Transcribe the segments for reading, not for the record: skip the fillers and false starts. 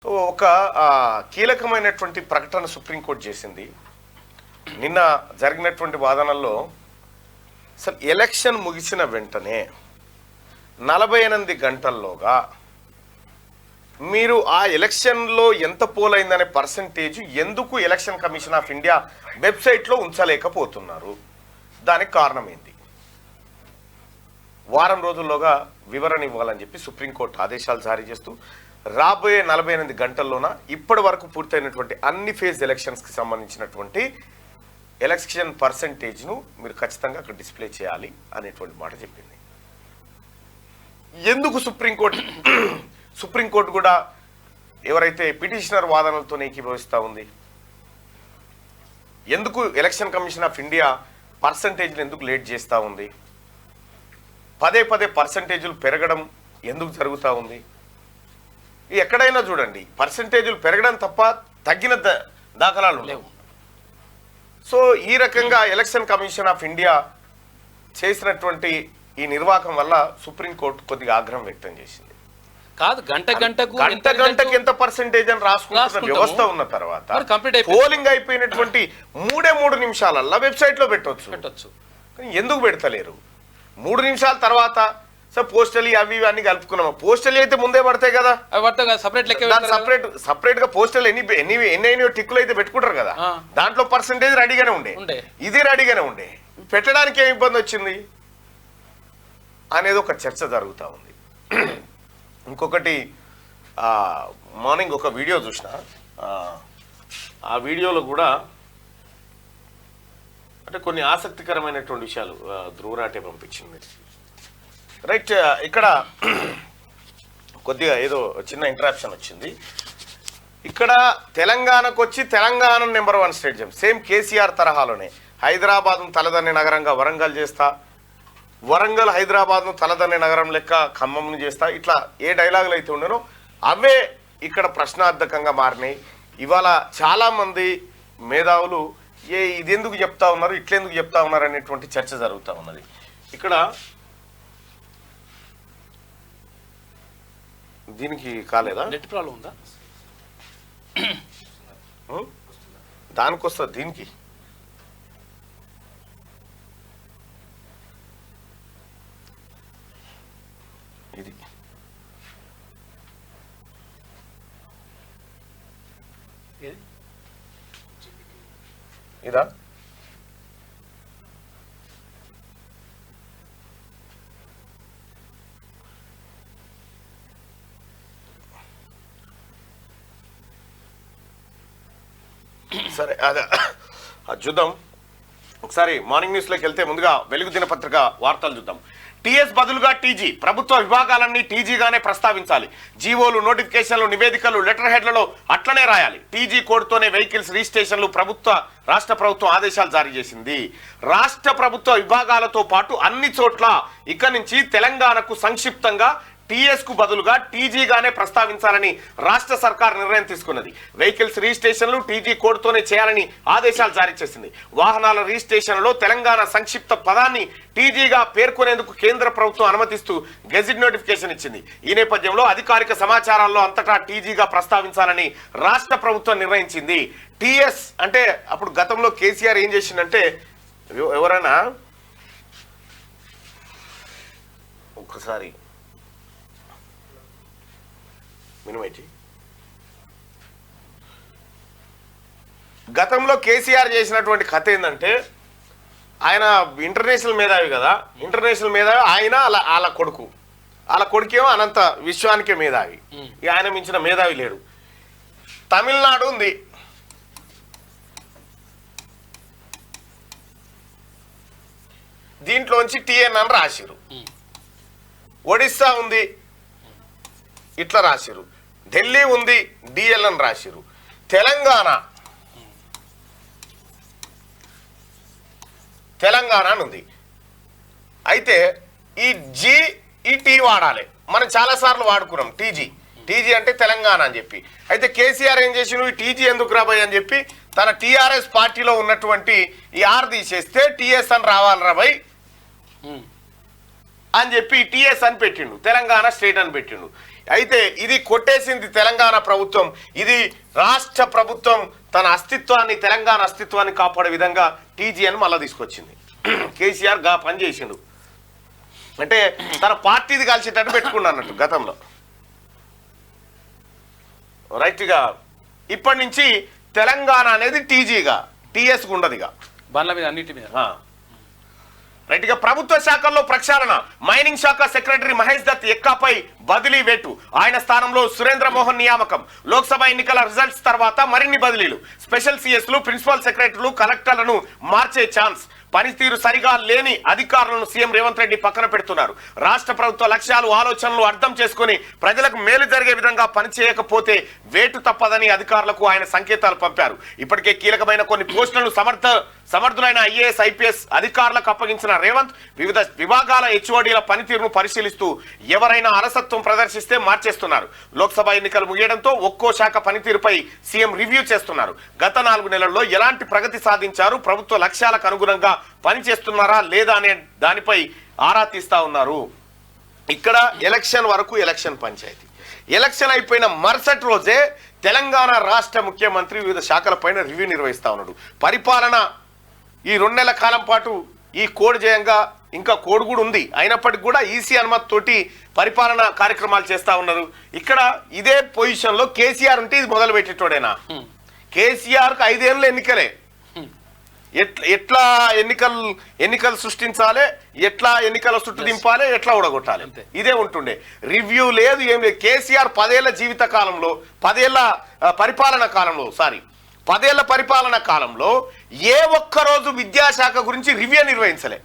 ఒక కీలకమైనటువంటి ప్రకటన సుప్రీంకోర్టు చేసింది. నిన్న జరిగినటువంటి వాదనల్లో అసలు ఎలక్షన్ ముగిసిన వెంటనే 48 గంటల్లోగా మీరు ఆ ఎలక్షన్లో ఎంత పోలైందనే పర్సంటేజ్ ఎందుకు ఎలక్షన్ కమిషన్ ఆఫ్ ఇండియా వెబ్సైట్లో ఉంచలేకపోతున్నారు? దానికి కారణం ఏంది? వారం రోజుల్లోగా వివరణ ఇవ్వాలని చెప్పి సుప్రీంకోర్టు ఆదేశాలు జారీ చేస్తూ రాబోయే 48 గంటల్లోన ఇప్పటి వరకు పూర్తయినటువంటి అన్ని ఫేజ్ ఎలక్షన్స్కి సంబంధించినటువంటి ఎలక్షన్ పర్సంటేజ్ను మీరు ఖచ్చితంగా అక్కడ డిస్ప్లే చేయాలి అనేటువంటి మాట చెప్పింది. ఎందుకు సుప్రీంకోర్టు కూడా ఎవరైతే పిటిషనర్ వాదనలతో ఏకీభవిస్తూ ఉంది? ఎందుకు ఎలక్షన్ కమిషన్ ఆఫ్ ఇండియా పర్సంటేజ్లు ఎందుకు లేట్ చేస్తూ ఉంది? పదే పర్సంటేజీలు పెరగడం ఎందుకు జరుగుతూ ఉంది? ఎక్కడైనా చూడండి, పర్సంటేజీలు పెరగడం తప్ప తగ్గిన దాఖలాలు లేవు. సో ఈ రకంగా ఎలక్షన్ కమిషన్ ఆఫ్ ఇండియా చేసినటువంటి ఈ నిర్వాహకం వల్ల సుప్రీంకోర్టు కొద్దిగా ఆగ్రహం వ్యక్తం చేసింది. కాదు, గంటకు ఎంత పర్సెంటేజ్ అని రాసుకుంటున్న వ్యవస్థ ఉన్న తర్వాత పోలింగ్ అయిపోయినటువంటి 3 నిమిషాలల్లా వెబ్సైట్ లో పెట్టొచ్చు. ఎందుకు పెడతలేరు? 3 నిమిషాల తర్వాత పోస్టల్ అవి అన్ని కలుపుకున్నాము. పోస్టల్ అయితే ముందే పడతాయి కదా, సపరేట్ గా పోస్టల్ ఎన్ని టిక్కులు అయితే పెట్టుకుంటారు కదా, దాంట్లో పర్సంటేజ్ రెడీగానే ఉండే, ఇది రెడీగానే ఉండే. పెట్టడానికి ఏమి ఇబ్బంది వచ్చింది అనేది ఒక చర్చ జరుగుతూ ఉంది. ఇంకొకటి, మార్నింగ్ ఒక వీడియో చూసిన, ఆ వీడియోలో కూడా అంటే కొన్ని ఆసక్తికరమైనటువంటి విషయాలు ధ్రువరాటే పంపించింది. రైట్, ఇక్కడ కొద్దిగా ఏదో చిన్న ఇంటరాప్షన్ వచ్చింది. ఇక్కడ తెలంగాణకు వచ్చి తెలంగాణ #1 స్టేడియం సేమ్ కేసీఆర్ తరహాలోనే హైదరాబాద్ను తలదన్నే నగరంగా వరంగల్ చేస్తా, వరంగల్ హైదరాబాద్ను తలదన్నే నగరం లెక్క ఖమ్మంను చేస్తా, ఇట్లా ఏ డైలాగులు అయితే ఉండేనో అవే ఇక్కడ ప్రశ్నార్థకంగా మారినాయి. ఇవాళ చాలామంది మేధావులు ఇది ఎందుకు చెప్తా ఉన్నారు, ఇట్లెందుకు చెప్తా ఉన్నారు అనేటువంటి చర్చ జరుగుతూ ఉన్నది. ఇక్కడ దీనికి కాలేదా, నెట్ ప్రాబ్లం ఉందా? దానికి వస్తుంది. దీనికి ఇది ఇదా? సరే, అదే చూద్దాం. ఒకసారి మార్నింగ్ న్యూస్లోకి వెళ్తే ముందుగా వెలుగు దినపత్రిక వార్తలు చూద్దాం. టీఎస్ బదులుగా టీజీ, ప్రభుత్వ విభాగాలన్నీ టీజీగానే ప్రస్తావించాలి. జీవోలు, నోటిఫికేషన్లు, నివేదికలు, లెటర్ హెడ్లలో అట్లనే రాయాలి. టీజీ కోడ్తోనే వెహికల్స్ రిజిస్ట్రేషన్లు రాష్ట్ర ప్రభుత్వం ఆదేశాలు జారీ చేసింది. రాష్ట్ర ప్రభుత్వ విభాగాలతో పాటు అన్ని చోట్ల ఇక నుంచి తెలంగాణకు సంక్షిప్తంగా టీఎస్ కు బదులుగా టీజీగానే ప్రస్తావించాలని రాష్ట్ర సర్కార్ నిర్ణయం తీసుకున్నది. వెహికల్స్ రిజిస్ట్రేషన్లు టీజీ కోడ్తోనే చేయాలని ఆదేశాలు జారీ చేసింది. వాహనాల రిజిస్ట్రేషన్లో తెలంగాణ సంక్షిప్త పదాన్ని టీజీగా పేర్కొనేందుకు కేంద్ర ప్రభుత్వం అనుమతిస్తూ గెజిట్ నోటిఫికేషన్ ఇచ్చింది. ఈ నేపథ్యంలో అధికారిక సమాచారాల్లో అంతటా టీజీగా ప్రస్తావించాలని రాష్ట్ర ప్రభుత్వం నిర్ణయించింది. టీఎస్ అంటే అప్పుడు గతంలో కేసీఆర్ ఏం చేసిందంటే, ఎవరైనా ఒక్కసారి గతంలో కేసీఆర్ చేసినటువంటి కథ ఏంటంటే, ఆయన ఇంటర్నేషనల్ మేధావి కదా, ఇంటర్నేషనల్ మేధావి ఆయన, వాళ్ళ కొడుకేమో అనంత విశ్వానికే మేధావి. ఆయన మించిన మేధావి లేడు. తమిళనాడు ఉంది, దీంట్లోంచి టిఎన్ అని రాసిరు. ఒడిస్సా ఉంది, ఇట్లా రాసిరు. ఢిల్లీ ఉంది, డిఎల్ అని రాసిరు. తెలంగాణ ఉంది. అయితే ఈ జీ ఈ టీ వాడాలి. మనం చాలాసార్లు వాడుకున్నాం టీజీ అంటే తెలంగాణ అని చెప్పి. అయితే కేసీఆర్ ఏం చేసి, నువ్వు టీజీ ఎందుకు రాబోయ్ అని చెప్పి తన టీఆర్ఎస్ పార్టీలో ఉన్నటువంటి ఈ ఆర్ తీసేస్తే టీఎస్ అని రావాలి రాబోయ్ అని చెప్పి టీఎస్ అని పెట్టిండు, తెలంగాణ స్టేట్ అని పెట్టిండు. అయితే ఇది కొట్టేసింది తెలంగాణ ప్రభుత్వం. ఇది రాష్ట్ర ప్రభుత్వం తన అస్తిత్వాన్ని, తెలంగాణ అస్తిత్వాన్ని కాపాడే విధంగా టీజీ అని మళ్ళీ తీసుకొచ్చింది. కేసీఆర్ గా పని చేసిండు అంటే తన పార్టీది కలిసేటట్టు పెట్టుకున్నా అన్నట్టు గతంలో. రైట్గా ఇప్పటి నుంచి తెలంగాణ అనేది టీజీగా, టీఎస్ ఉండదుగా, బండ్ల మీద అన్నిటి మీద. రైట్గా ప్రభుత్వ శాఖల్లో ప్రక్షాళన. మైనింగ్ శాఖ సెక్రటరీ మహేష్ దత్ ఎక్కాపై బదిలీ వేటు. ఆయన స్థానంలో సురేంద్ర మోహన్ నియామకం. లోక్సభ ఎన్నికల రిజల్ట్స్ తర్వాత మరిన్ని బదిలీలు. స్పెషల్ సిఎస్లు, ప్రిన్సిపల్ సెక్రటరీలు, కలెక్టర్లను మార్చే ఛాన్స్. పనితీరు సరిగా లేని అధికారులను సీఎం రేవంత్ రెడ్డి పక్కన పెడుతున్నారు. రాష్ట్ర ప్రభుత్వ లక్ష్యాలు, ఆలోచనలు అర్థం చేసుకుని ప్రజలకు మేలు జరిగే విధంగా పనిచేయకపోతే వేటు తప్పదని అధికారులకు ఆయన సంకేతాలు పంపారు. ఇప్పటికే కీలకమైన కొన్ని పోస్టులను సమర్థులైన ఐఏఎస్, ఐపీఎస్ అధికారులకు అప్పగించిన రేవంత్ వివిధ విభాగాల హెచ్ఓడీల పనితీరును పరిశీలిస్తూ ఎవరైనా అలసత్వం ప్రదర్శిస్తే మార్చేస్తున్నారు. లోక్సభ ఎన్నికలు ముగియడంతో ఒక్కో శాఖ పనితీరుపై సీఎం రివ్యూ చేస్తున్నారు. గత 4 నెలల్లో ఎలాంటి ప్రగతి సాధించారు, ప్రభుత్వ లక్ష్యాలకు అనుగుణంగా పనిచేస్తున్నారా లేదా అనే దానిపై ఆరా తీస్తా ఉన్నారు. ఇక్కడ ఎలక్షన్ వరకు ఎలక్షన్ పంచాయతీ. ఎలక్షన్ అయిపోయిన మరుసటి రోజే తెలంగాణ రాష్ట్ర ముఖ్యమంత్రి వివిధ శాఖలపైన రివ్యూ నిర్వహిస్తా ఉన్నాడు. పరిపాలన ఈ 2 నెలల కాలం పాటు ఈ కోడ్ జయంగా ఇంకా కోడ్ కూడా ఉంది, అయినప్పటికీ కూడా ఈసీ అనుమతి తోటి పరిపాలన కార్యక్రమాలు చేస్తా ఉన్నారు. ఇక్కడ ఇదే పొజిషన్ లో కేసీఆర్ ఉంటే ఇది మొదలు పెట్టేటోడేనా? కేసీఆర్కి 5 ఏళ్ళు ఎన్నికలే. ఎట్లా ఎన్నికలు సృష్టించాలి, ఎట్లా ఎన్నికల చుట్టూ దింపాలి, ఎట్లా ఊడగొట్టాలి, ఇదే ఉంటుండే. రివ్యూ లేదు, ఏం లేదు. కేసీఆర్ 10 ఏళ్ల జీవిత కాలంలో, 10 ఏళ్ల పరిపాలన కాలంలో, 10 ఏళ్ల పరిపాలన కాలంలో ఏ ఒక్కరోజు విద్యాశాఖ గురించి రివ్యూ నిర్వహించలే.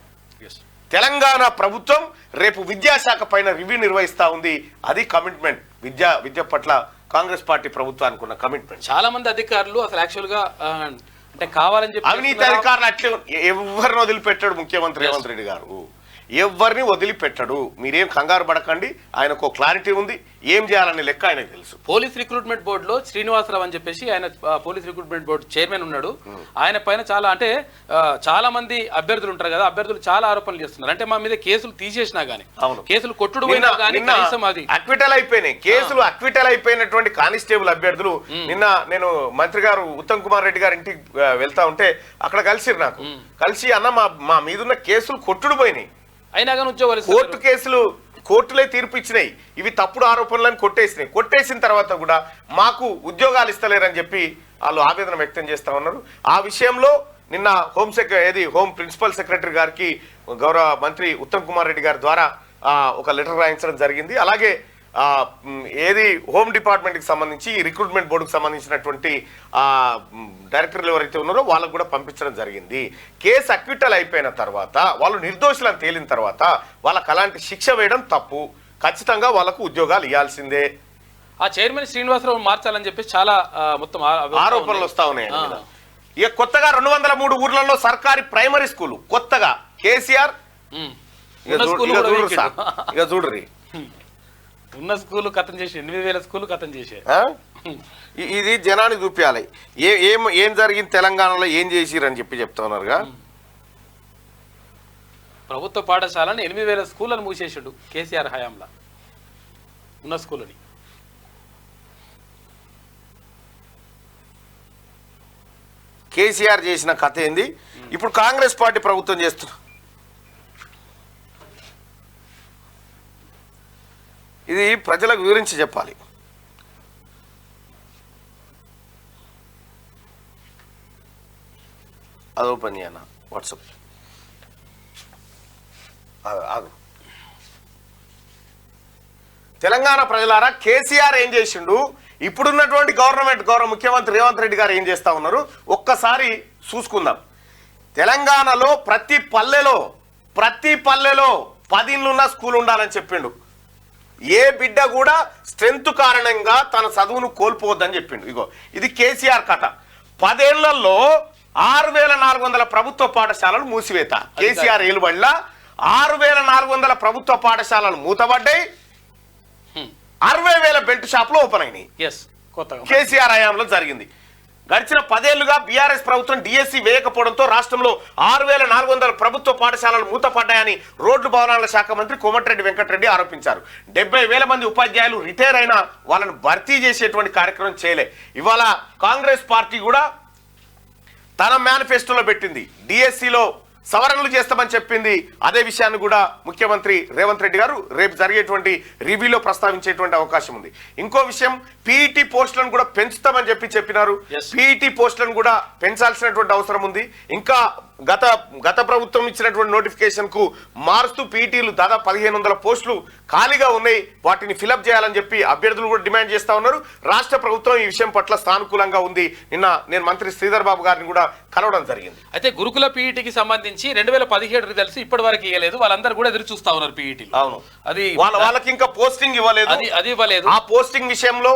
తెలంగాణ ప్రభుత్వం రేపు విద్యాశాఖ పైన రివ్యూ నిర్వహిస్తా ఉంది. అది కమిట్మెంట్, విద్య పట్ల కాంగ్రెస్ పార్టీ ప్రభుత్వానికి ఉన్న కమిట్మెంట్. చాలా మంది అధికారులు అసలు యాక్చువల్ గా అంటే కావాలని చెప్పి అవినీతి అధికారులు అట్లే ఎవరిని వదిలిపెట్టాడు ముఖ్యమంత్రి రేవంత్ రెడ్డి గారు, ఎవరిని వదిలిపెట్టాడు. మీరేం కంగారు పడకండి, ఆయనకు క్లారిటీ ఉంది, ఏం చేయాలనే లెక్క ఆయనకు తెలుసు. పోలీస్ రిక్రూట్మెంట్ బోర్డులో శ్రీనివాసరావు అని చెప్పేసి ఆయన పోలీస్ రిక్రూట్మెంట్ బోర్డు చైర్మన్ ఉన్నాడు. ఆయన పైన చాలా మంది అభ్యర్థులు ఉంటారు కదా, అభ్యర్థులు చాలా ఆరోపణలు చేస్తున్నారు. అంటే మా మీద కేసులు తీసేసినా గానీ, కేసులు కొట్టుడు పోయినా కానీ కనీసం అది అక్విటల్ అయిపోయినాయి. కేసులు అక్విటల్ అయిపోయినటువంటి కానిస్టేబుల్ అభ్యర్థులు నిన్న నేను మంత్రి గారు ఉత్తమ్ కుమార్ రెడ్డి గారి ఇంటికి వెళ్తా ఉంటే అక్కడ కలిసిరు. నాకు కలిసి అన్న మా మీదున్న కేసులు కొట్టుడు పోయినాయి, అయినా కానీ ఉద్యోగాలు కోర్టు కేసులు కోర్టులే తీర్పు ఇచ్చినాయి, ఇవి తప్పుడు ఆరోపణలను కొట్టేసినాయి. కొట్టేసిన తర్వాత కూడా మాకు ఉద్యోగాలు ఇస్తలేరని చెప్పి వాళ్ళు ఆవేదన వ్యక్తం చేస్తా ఉన్నారు. ఆ విషయంలో నిన్న హోం ప్రిన్సిపల్ సెక్రటరీ గారికి గౌరవ మంత్రి ఉత్తమ్ కుమార్ రెడ్డి గారి ద్వారా ఒక లెటర్ రాయించడం జరిగింది. అలాగే హోమ్ డిపార్ట్మెంట్కి సంబంధించి రిక్రూట్మెంట్ బోర్డుకు సంబంధించినటువంటి డైరెక్టర్లు ఎవరైతే ఉన్నారో వాళ్ళకు కూడా పంపించడం జరిగింది. కేసు అక్విటల్ అయిపోయిన తర్వాత, వాళ్ళు నిర్దోషులను తేలిన తర్వాత వాళ్ళకి అలాంటి శిక్ష వేయడం తప్పు, ఖచ్చితంగా వాళ్ళకు ఉద్యోగాలు ఇవ్వాల్సిందే. ఆ చైర్మన్ శ్రీనివాసరావు మార్చాలని చెప్పేసి చాలా మొత్తం ఆరోపణలు వస్తా ఉన్నాయి. ఇక కొత్తగా 203 ఊర్లలో సర్కారీ ప్రైమరీ స్కూలు కొత్తగా కేసీఆర్ ఇక చూడరి ఉన్న స్కూల్ కథం చేసి 8,000 స్కూల్ కథం చేసే ఇది జనానికి చూపించాలి. ఏం జరిగింది తెలంగాణలో, ఏం చేసిరని చెప్పి చెప్తా ఉన్నారుగా. ప్రభుత్వ పాఠశాలను 8,000 స్కూళ్ళను మూసేసాడు కేసీఆర్ హయాంలో ఉన్న స్కూళ్ళని. కేసీఆర్ చేసిన కథ ఏంది, ఇప్పుడు కాంగ్రెస్ పార్టీ ప్రభుత్వం చేస్తున్నా. ఇది ప్రజలకు వివరించి చెప్పాలి. అది ఓపెన్ చేయనా వాట్సాప్. ఆగు. తెలంగాణ ప్రజలారా, కేసీఆర్ ఏం చేసిండు, ఇప్పుడున్నటువంటి గౌరవ ముఖ్యమంత్రి రేవంత్ రెడ్డి గారు ఏం చేస్తా ఉన్నారు ఒక్కసారి చూసుకుందాం. తెలంగాణలో ప్రతి పల్లెలో 10 ఇండ్లున్న స్కూల్ ఉండాలని చెప్పిండు. ఏ బిడ్డ కూడా స్ట్రెంత్ కారణంగా తన చదువును కోల్పోవద్దని చెప్పిండు. ఇగో ఇది కేసీఆర్ కథ. 10 ఏళ్లలో 6,400 ప్రభుత్వ పాఠశాలలు మూసివేత. కేసీఆర్ ఏలుబడిలా 6,400 ప్రభుత్వ పాఠశాలలు మూతబడ్డాయి, 60,000 బెల్ట్ షాపులు ఓపెన్ అయినాయి. కేసీఆర్ హయాంలో జరిగింది. గడిచిన 10 ఏళ్లుగా బీఆర్ఎస్ ప్రభుత్వం డిఎస్సి వేయకపోవడంతో రాష్ట్రంలో 6,400 ప్రభుత్వ పాఠశాలలు మూతపడ్డాయని రోడ్లు భవనాల శాఖ మంత్రి కోమటిరెడ్డి వెంకటరెడ్డి ఆరోపించారు. 70,000 మంది ఉపాధ్యాయులు రిటైర్ అయినా వాళ్ళను భర్తీ చేసేటువంటి కార్యక్రమం చేయలే. ఇవాళ కాంగ్రెస్ పార్టీ కూడా తన మేనిఫెస్టోలో పెట్టింది, డిఎస్సిలో సవరణలు చేస్తామని చెప్పింది. అదే విషయాన్ని కూడా ముఖ్యమంత్రి రేవంత్ రెడ్డి గారు రేపు జరిగేటువంటి రివ్యూలో ప్రస్తావించేటువంటి అవకాశం ఉంది. ఇంకో విషయం, పీఈటీ పోస్టులను కూడా పెంచుతామని చెప్పినారు. పీఈటీ పోస్టులను కూడా పెంచాల్సినటువంటి అవసరం ఉంది. ఇంకా గత ప్రభుత్వం ఇచ్చినటువంటి నోటిఫికేషన్ కు మారుస్తూ పీఈటీలు దాదాపు 1,500 పోస్టులు ఖాళీగా ఉన్నాయి, వాటిని ఫిలప్ చేయాలని చెప్పి అభ్యర్థులు కూడా డిమాండ్ చేస్తా ఉన్నారు. రాష్ట్ర ప్రభుత్వం ఈ విషయం పట్ల సానుకూలంగా ఉంది. నిన్న నేను మంత్రి శ్రీధర్ బాబు గారిని కూడా కలవడం జరిగింది. అయితే గురుకుల పీఈటీకి సంబంధించి 2017 రిజల్ట్స్ ఇప్పటి వరకు ఇవ్వలేదు, వాళ్ళందరూ కూడా ఎదురు చూస్తా ఉన్నారు పీఈటీ. అవును, అది వాళ్ళకి ఇంకా పోస్టింగ్ ఇవ్వలేదు. అది ఇవ్వలేదు. ఆ పోస్టింగ్ విషయంలో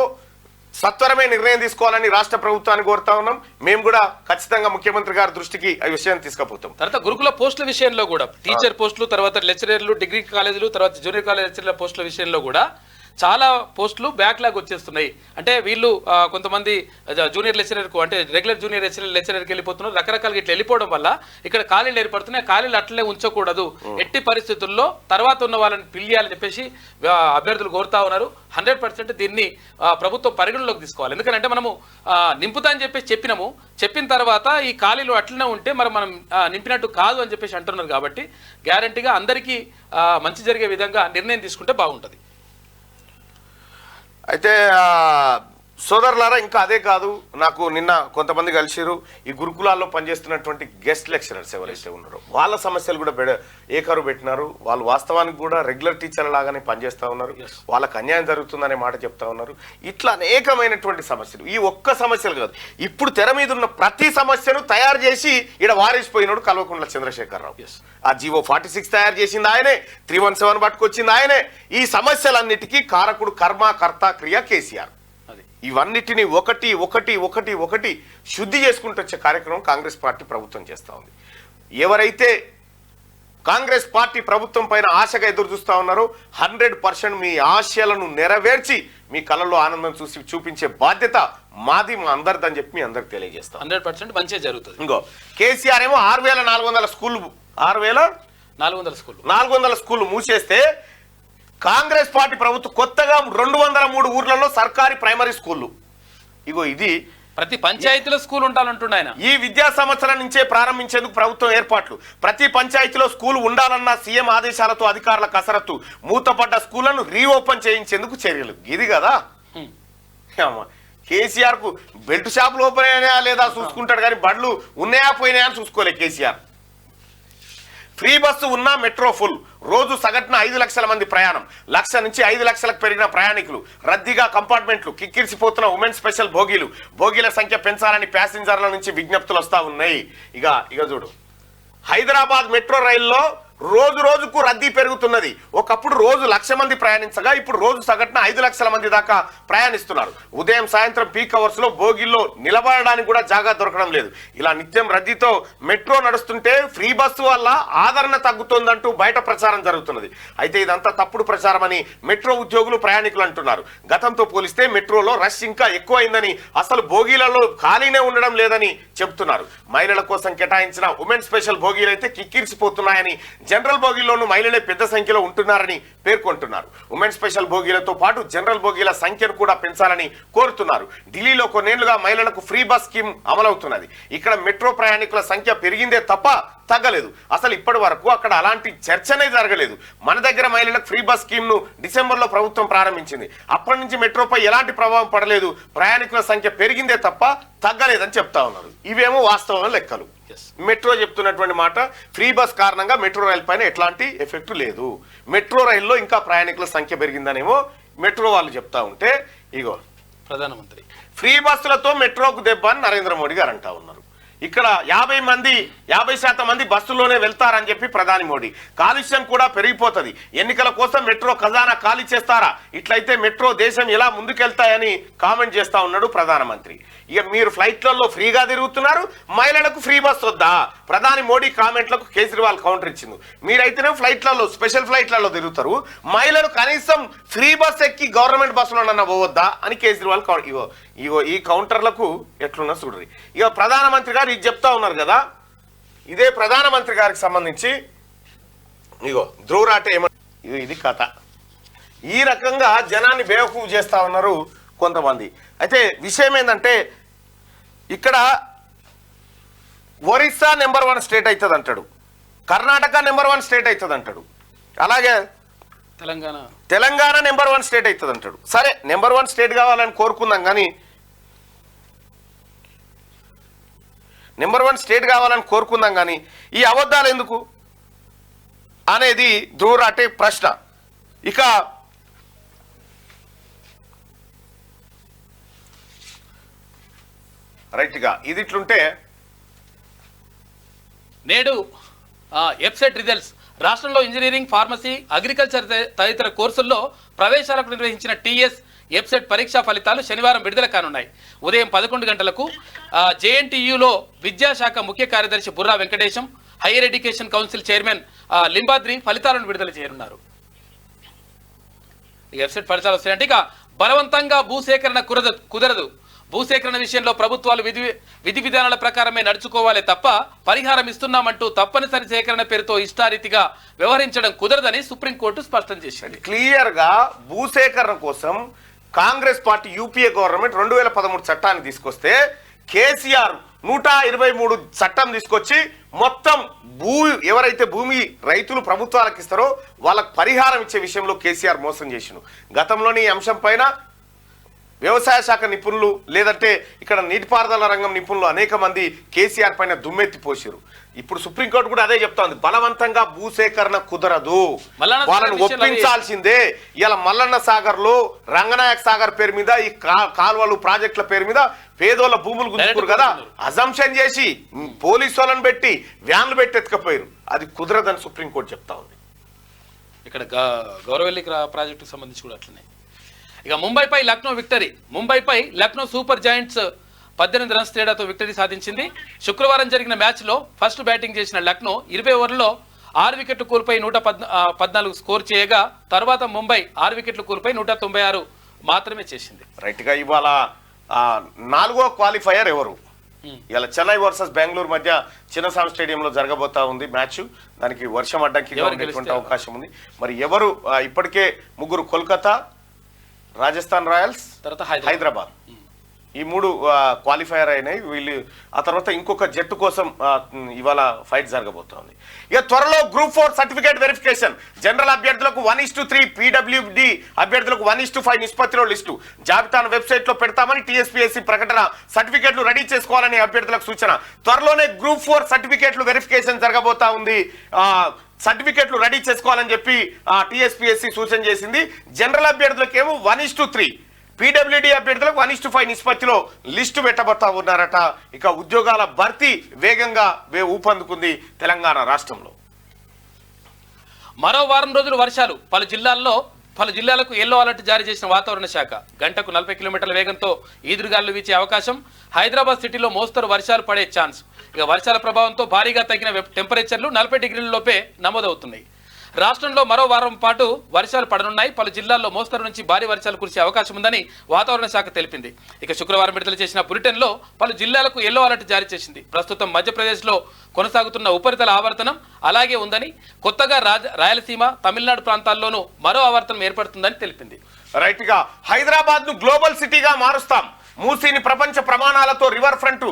సత్వరమే నిర్ణయం తీసుకోవాలని రాష్ట్ర ప్రభుత్వాన్ని కోరుతా ఉన్నాం. మేము కూడా ఖచ్చితంగా ముఖ్యమంత్రి గారి దృష్టికి ఆ విషయాన్ని తీసుకుపోతాం. తర్వాత గురుకుల పోస్టుల విషయంలో కూడా టీచర్ పోస్టులు, తర్వాత లెక్చరర్లు, డిగ్రీ కాలేజీలు, తర్వాత జూనియర్ కాలేజ్ లెక్చరర్ల పోస్టుల విషయంలో కూడా చాలా పోస్టులు బ్యాక్లాగ్ వచ్చేస్తున్నాయి. అంటే వీళ్ళు కొంతమంది జూనియర్ లెక్చరర్కు అంటే రెగ్యులర్ జూనియర్ లెక్చరర్కి వెళ్ళిపోతున్నారు. రకరకాలుగా ఇట్లా వెళ్ళిపోవడం వల్ల ఇక్కడ ఖాళీలు ఏర్పడుతున్నాయి. ఖాళీలు అట్లనే ఉంచకూడదు, ఎట్టి పరిస్థితుల్లో తర్వాత ఉన్న వాళ్ళని పిలియాలని చెప్పేసి అభ్యర్థులు కోరుతా ఉన్నారు. 100% దీన్ని ప్రభుత్వం పరిగణలోకి తీసుకోవాలి. ఎందుకంటే మనము నింపుతా అని చెప్పేసి చెప్పిన తర్వాత ఈ ఖాళీలు అట్లనే ఉంటే మనం నింపినట్టు కాదు అని చెప్పేసి అంటున్నారు. కాబట్టి గ్యారంటీగా అందరికీ మంచి జరిగే విధంగా నిర్ణయం తీసుకుంటే బాగుంటుంది. అయితే సోదరులారా, ఇంకా అదే కాదు, నాకు నిన్న కొంతమంది కలిసిరు. ఈ గురుకులాల్లో పనిచేస్తున్నటువంటి గెస్ట్ లెక్చరర్స్ ఎవరైతే ఉన్నారో వాళ్ళ సమస్యలు కూడా ఏకరు పెట్టినారు. వాళ్ళు వాస్తవానికి కూడా రెగ్యులర్ టీచర్ల లాగానే పనిచేస్తూ ఉన్నారు. వాళ్ళకి అన్యాయం జరుగుతుందనే మాట చెప్తా ఉన్నారు. ఇట్లా అనేకమైనటువంటి సమస్యలు, ఈ ఒక్క సమస్యలు కాదు, ఇప్పుడు తెర మీద ఉన్న ప్రతి సమస్యను తయారు చేసి ఇక్కడ వారేసిపోయినాడు కల్వకుంట్ల చంద్రశేఖరరావు. ఆ జీవో 46 తయారు చేసింది ఆయనే, 317 పట్టుకొచ్చింది ఆయనే. ఈ సమస్యలన్నిటికీ కారకుడు కర్మ కర్త క్రియ కేసీఆర్. ఇవన్నిటిని ఒకటి ఒకటి ఒకటి ఒకటి శుద్ధి చేసుకుంటూ వచ్చే కార్యక్రమం కాంగ్రెస్ పార్టీ ప్రభుత్వం చేస్తూ ఉంది. ఎవరైతే కాంగ్రెస్ పార్టీ ప్రభుత్వం పైన ఆశగా ఎదురు చూస్తూ ఉన్నారో 100% మీ ఆశయాలను నెరవేర్చి మీ కళ్ళల్లో ఆనందం చూపించే బాధ్యత మాది, మా అందరిదని చెప్పి మీ అందరికి తెలియజేస్తాం. 100% మంచిగా జరుగుతుంది. ఇంకో కేసీఆర్ ఏమో 6,400 స్కూళ్ళు 6,400 స్కూళ్ళు మూసేస్తే కాంగ్రెస్ పార్టీ ప్రభుత్వం కొత్తగా 203 ఊర్లలో సర్కారీ ప్రైమరీ స్కూళ్ళు, ఇగో ఇది ప్రతి పంచాయతీలో స్కూల్ ఉండాలంటుండ ఆయన. ఈ విద్యా సంవత్సరం నుంచే ప్రారంభించేందుకు ప్రభుత్వం ఏర్పాట్లు. ప్రతి పంచాయతీలో స్కూల్ ఉండాలన్న సీఎం ఆదేశాలతో అధికారుల కసరత్తు. మూతపడ్డ స్కూళ్లను రీఓపెన్ చేయించేందుకు చర్యలు. ఇది కదా కేసీఆర్ కు బెల్ట్ షాపులు ఓపెన్ అయినా లేదా చూసుకుంటాడు, కానీ బళ్ళు ఉన్నాయా పోయినాయా అని చూసుకోలే కేసీఆర్. ఫ్రీ బస్సు ఉన్నా మెట్రో ఫుల్. రోజు సగటున 5 లక్షల మంది ప్రయాణం. 1,00,000 నుంచి 5 లక్షలకు పెరిగిన ప్రయాణికులు. రద్దీగా కంపార్ట్మెంట్లు. కిక్కిరిసిపోతున్న ఉమెన్ స్పెషల్ బోగీలు. బోగీల సంఖ్య పెంచాలని ప్యాసింజర్ల నుంచి విజ్ఞప్తులు వస్తా ఉన్నాయి. ఇక చూడు, హైదరాబాద్ మెట్రో రైల్లో రోజుకు రద్దీ పెరుగుతున్నది. ఒకప్పుడు రోజు 1,00,000 మంది ప్రయాణించగా ఇప్పుడు రోజు సగటున 5 లక్షల మంది దాకా ప్రయాణిస్తున్నారు. ఉదయం సాయంత్రం పీక్ అవర్స్ లో బోగిల్లో నిలబడడానికి కూడా జాగా దొరకడం లేదు. ఇలా నిత్యం రద్దీతో మెట్రో నడుస్తుంటే ఫ్రీ బస్సు వల్ల ఆదరణ తగ్గుతోందంటూ బయట ప్రచారం జరుగుతున్నది. అయితే ఇదంతా తప్పుడు ప్రచారం అని మెట్రో ఉద్యోగులు, ప్రయాణికులు అంటున్నారు. గతంతో పోలిస్తే మెట్రోలో రష్ ఇంకా ఎక్కువైందని, అసలు బోగీలలో ఖాళీనే ఉండడం లేదని చెబుతున్నారు. మహిళల కోసం కేటాయించిన ఉమెన్ స్పెషల్ బోగీలు అయితే కిక్కిరిసిపోతున్నాయని, జనరల్ బోగీల్లోనూ మహిళలే పెద్ద సంఖ్యలో ఉంటున్నారని పేర్కొంటున్నారు. ఉమెన్ స్పెషల్ బోగీలతో పాటు జనరల్ బోగీల సంఖ్యను కూడా పెంచాలని కోరుతున్నారు. ఢిల్లీలో కొన్నేళ్లుగా మహిళలకు ఫ్రీ బస్ స్కీమ్ అమలవుతున్నది. ఇక్కడ మెట్రో ప్రయాణికుల సంఖ్య పెరిగిందే తప్ప తగ్గలేదు. అసలు ఇప్పటి వరకు అక్కడ అలాంటి చర్చనే జరగలేదు. మన దగ్గర మహిళలకు ఫ్రీ బస్ స్కీమ్ ను డిసెంబర్లో ప్రభుత్వం ప్రారంభించింది. అప్పటి నుంచి మెట్రోపై ఎలాంటి ప్రభావం పడలేదు. ప్రయాణికుల సంఖ్య పెరిగిందే తప్ప తగ్గలేదని చెప్తా ఉన్నారు. ఇవేమో వాస్తవం లెక్కలు. మెట్రో చెప్తున్నటువంటి మాట, ఫ్రీ బస్ కారణంగా మెట్రో రైలు పైన ఎట్లాంటి ఎఫెక్ట్ లేదు. మెట్రో రైల్లో ఇంకా ప్రయాణికుల సంఖ్య పెరిగిందనేమో మెట్రో వాళ్ళు చెప్తా ఉంటే, ఇగో ప్రధానమంత్రి ఫ్రీ బస్సులతో మెట్రోకు దెబ్బ అని నరేంద్ర మోడీ గారు అంటా ఉన్నారు. ఇక్కడ 50% మంది బస్సులోనే వెళ్తారని చెప్పి ప్రధాని మోడీ. కాలుష్యం కూడా పెరిగిపోతుంది, ఎన్నికల కోసం మెట్రో ఖజానా ఖాళీ చేస్తారా, ఇట్లయితే మెట్రో దేశం ఎలా ముందుకెళ్తాయని కామెంట్ చేస్తా ఉన్నాడు ప్రధానమంత్రి. ఇక మీరు ఫ్లైట్లలో ఫ్రీగా తిరుగుతున్నారు, మహిళలకు ఫ్రీ బస్ వద్దా? ప్రధాని మోడీ కామెంట్లకు కేజ్రీవాల్ కౌంటర్ ఇచ్చింది. మీరైతేనే ఫ్లైట్లలో స్పెషల్ ఫ్లైట్లలో తిరుగుతారు, మహిళలు కనీసం ఫ్రీ బస్ ఎక్కి గవర్నమెంట్ బస్సులోనన్నా పోవద్దా అని కేజ్రీవాల్ ఇగో ఈ కౌంటర్లకు ఎట్లున్నా చూడరు. ఇక ప్రధానమంత్రి గారు ఇది చెప్తా ఉన్నారు కదా, ఇదే ప్రధానమంత్రి గారికి సంబంధించి ఇగో ధ్రువరాటే ఇది కథ. ఈ రకంగా జనాన్ని బేవకూఫ్ చేస్తా ఉన్నారు కొంతమంది. అయితే విషయం ఏంటంటే ఇక్కడ ఒరిస్సా నెంబర్ 1 స్టేట్ అవుతుంది అంటాడు, కర్ణాటక నెంబర్ 1 స్టేట్ అవుతుంది అంటాడు, అలాగే తెలంగాణ నెంబర్ 1 స్టేట్ అవుతుంది అంటాడు. సరే నెంబర్ 1 స్టేట్ కావాలని కోరుకుందాం, కానీ నెంబర్ 1 స్టేట్ కావాలని కోరుకుందాం కానీ ఈ అబద్ధాలు ఎందుకు అనేది ధ్రువరాటే ప్రశ్న. ఇక రైట్గా ఇది ఇట్లుంటే నేడు ఎఫ్సెట్ రిజల్ట్స్. రాష్ట్రంలో ఇంజనీరింగ్, ఫార్మసీ, అగ్రికల్చర్ తదితర కోర్సుల్లో ప్రవేశాలకు నిర్వహించిన టీఎస్ ఎఫ్సెట్ పరీక్షా ఫలితాలు శనివారం విడుదల కానున్నాయి. ఉదయం 11 గంటలకు జేఎన్టీయూలో విద్యాశాఖ ముఖ్య కార్యదర్శి Burra Venkatesham, higher education council chairman Limbadri ఫలితాలను విడుదల చేయనున్నారు. ఎఫ్సెట్ ఫలితాలు వస్తాయంటే ఇక బలవంతంగా భూసేకరణ కుదరదు. భూసేకరణ విషయంలో ప్రభుత్వాలు విధి విధానాల ప్రకారమే నడుచుకోవాలి తప్ప పరిహారం ఇస్తున్నామంటూ తప్పనిసరి సేకరణ పేరుతో ఇష్టారీతిగా వ్యవహరించడం కుదరదని సుప్రీంకోర్టు స్పష్టం చేసింది. క్లియర్ గా భూసేకరణ కోసం కాంగ్రెస్ పార్టీ యూపీఏ గవర్నమెంట్ 2013 చట్టాన్ని తీసుకొస్తే కేసీఆర్ 123 చట్టం తీసుకొచ్చి మొత్తం ఎవరైతే భూమి రైతులు ప్రభుత్వాలకు ఇస్తారో వాళ్ళకు పరిహారం ఇచ్చే విషయంలో కేసీఆర్ మోసం చేసిండు. గతంలోని ఈ అంశం పైన వ్యవసాయ శాఖ నిపుణులు లేదంటే ఇక్కడ నీటిపారుదల రంగం నిపుణులు అనేక మంది కేసీఆర్ పైన దుమ్మెత్తి పోసారు. ఇప్పుడు సుప్రీంకోర్టు కూడా అదే చెప్తా ఉంది, బలవంతంగా భూసేకరణ కుదరదు, వాళ్ళని ఒప్పించాల్సిందే. ఇలా మల్లన్న సాగర్ లో రంగనాయక్ సాగర్ పేరు మీద ఈ కాలువలు ప్రాజెక్టుల పేరు మీద పేదోళ్ళ భూములు గుంజుకురు కదా, అజంప్షన్ చేసి పోలీసు వాళ్ళని పెట్టి వ్యాన్లు పెట్టి ఎత్తుకపోయారు. అది కుదరదని సుప్రీంకోర్టు చెప్తా ఉంది. ఇక్కడ గౌరవెల్లి ప్రాజెక్టుకు సంబంధించి కూడా అట్లనే. ఇక ముంబైపై లక్నో విక్టరీ. ముంబైపై లక్నో సూపర్ జాయింట్స్ 18 రన్స్ తేడాతో విక్టరీ సాధించింది. శుక్రవారం జరిగిన మ్యాచ్లో ఫస్ట్ బ్యాటింగ్ చేసిన లక్నో 20 ఓవర్లలో 6 వికెట్లు కోల్పోయి 114 స్కోర్ చేయగా తర్వాత ముంబై 6 వికెట్లు కోల్పోయి 196 మాత్రమే చేసింది. రైట్గా ఇవాళ 4వ క్వాలిఫైయర్ ఎవరు? ఇలా చెన్నై వర్సెస్ బెంగళూరు మధ్య చిన్నస్వామి స్టేడియంలో జరగబోతా ఉంది మ్యాచ్. దానికి వర్షం అడ్డంకిగా ఉండేటువంటి అవకాశం ఉంది. మరి ఎవరు? ఇప్పటికే 3 కోల్కతా, రాజస్థాన్ రాయల్స్, తర్వాత హైదరాబాద్, ఈ 3 క్వాలిఫైయర్ అయినాయి. వీళ్ళు ఆ తర్వాత ఇంకొక జట్టు కోసం ఇవాళ ఫైట్ జరగబోతోంది. ఇక త్వరలో గ్రూప్ 4 సర్టిఫికేట్ వెరిఫికేషన్. జనరల్ అభ్యర్థులకు 1:3, పీడబ్ల్యూడి అభ్యర్థులకు 1:5 నిష్పత్తిలో లిస్టు. జాబితాను వెబ్సైట్ లో పెడతామని టీఎస్పీఎస్సీ ప్రకటన. సర్టిఫికేట్లు రెడీ చేసుకోవాలని అభ్యర్థులకు సూచన. త్వరలోనే గ్రూప్ 4 సర్టిఫికేట్లు వెరిఫికేషన్ జరగబోతా ఉంది. సర్టిఫికేట్లు రెడీ చేసుకోవాలని చెప్పి టీఎస్పీఎస్సీ సూచన చేసింది. జనరల్ అభ్యర్థులకేమో 1:3, పీడబ్ల్యూడి అభ్యర్థులకు 1:5 నిష్పత్తిలో లిస్టు పెట్టబోతా ఉన్నారట. ఇక ఉద్యోగాల భర్తీ వేగంగా ఊపందుకుంది తెలంగాణ రాష్ట్రంలో. మరో వారం రోజులు వర్షాలు. పలు జిల్లాలకు ఎల్లో అలర్ట్ జారీ చేసిన వాతావరణ శాఖ. గంటకు 40 కిలోమీటర్ల వేగంతో ఈదురుగాలు వీచే అవకాశం. హైదరాబాద్ సిటీలో మోస్తరు వర్షాలు పడే ఛాన్స్. ఇక వర్షాల ప్రభావంతో భారీగా తగ్గిన టెంపరేచర్లు 40 డిగ్రీల లోపే నమోదవుతున్నాయి. రాష్ట్రంలో మరో వారం పాటు వర్షాలు పడనున్నాయి. పలు జిల్లాల్లో మోస్తరు నుంచి భారీ వర్షాలు కురిసే అవకాశం ఉందని వాతావరణ శాఖ తెలిపింది. ఇక శుక్రవారం విడుదల చేసిన బులెటిన్లో పలు జిల్లాలకు ఎల్లో అలర్ట్ జారీ చేసింది. ప్రస్తుతం మధ్యప్రదేశ్లో కొనసాగుతున్న ఉపరితల ఆవర్తనం అలాగే ఉందని, కొత్తగా రాయలసీమ, తమిళనాడు ప్రాంతాల్లోనూ మరో ఆవర్తనం ఏర్పడుతుందని తెలిపింది. రైట్ గా హైదరాబాద్ ను గ్లోబల్ సిటీగా మారుస్తాం. మూసీని ప్రపంచ ప్రమాణాలతో రివర్ ఫ్రంట్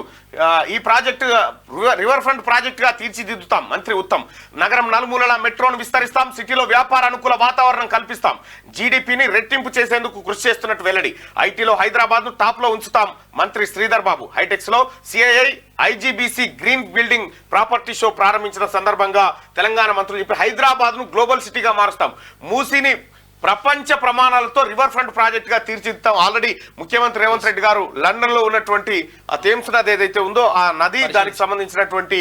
ప్రాజెక్టుగా తీర్చిదిద్దుతాం. మంత్రి ఉత్తమ్. నగరం నలుమూలలా మెట్రోను విస్తరిస్తాం. సిటీలో వ్యాపార అనుకూల వాతావరణం కల్పిస్తాం. జీడీపీని రెట్టింపు చేసేందుకు కృషి చేస్తున్నట్టు వెల్లడి. ఐటీలో హైదరాబాద్ ను టాప్ లో ఉంచుతాం. మంత్రి శ్రీధర్ బాబు. హైటెక్స్ లో CII IGBC green building property show ప్రారంభించిన సందర్భంగా తెలంగాణ మంత్రులు చెప్పి హైదరాబాద్ ను గ్లోబల్ సిటీగా మారుస్తాం. మూసీని ప్రపంచ ప్రమాణాలతో రివర్ ఫ్రంట్ ప్రాజెక్ట్ గా తీర్చిదిద్దాం. ఆల్రెడీ ముఖ్యమంత్రి రేవంత్ రెడ్డి గారు లండన్ లో ఉన్నటువంటి ఆ థేమ్స్ నది ఏదైతే ఉందో ఆ నది దానికి సంబంధించినటువంటి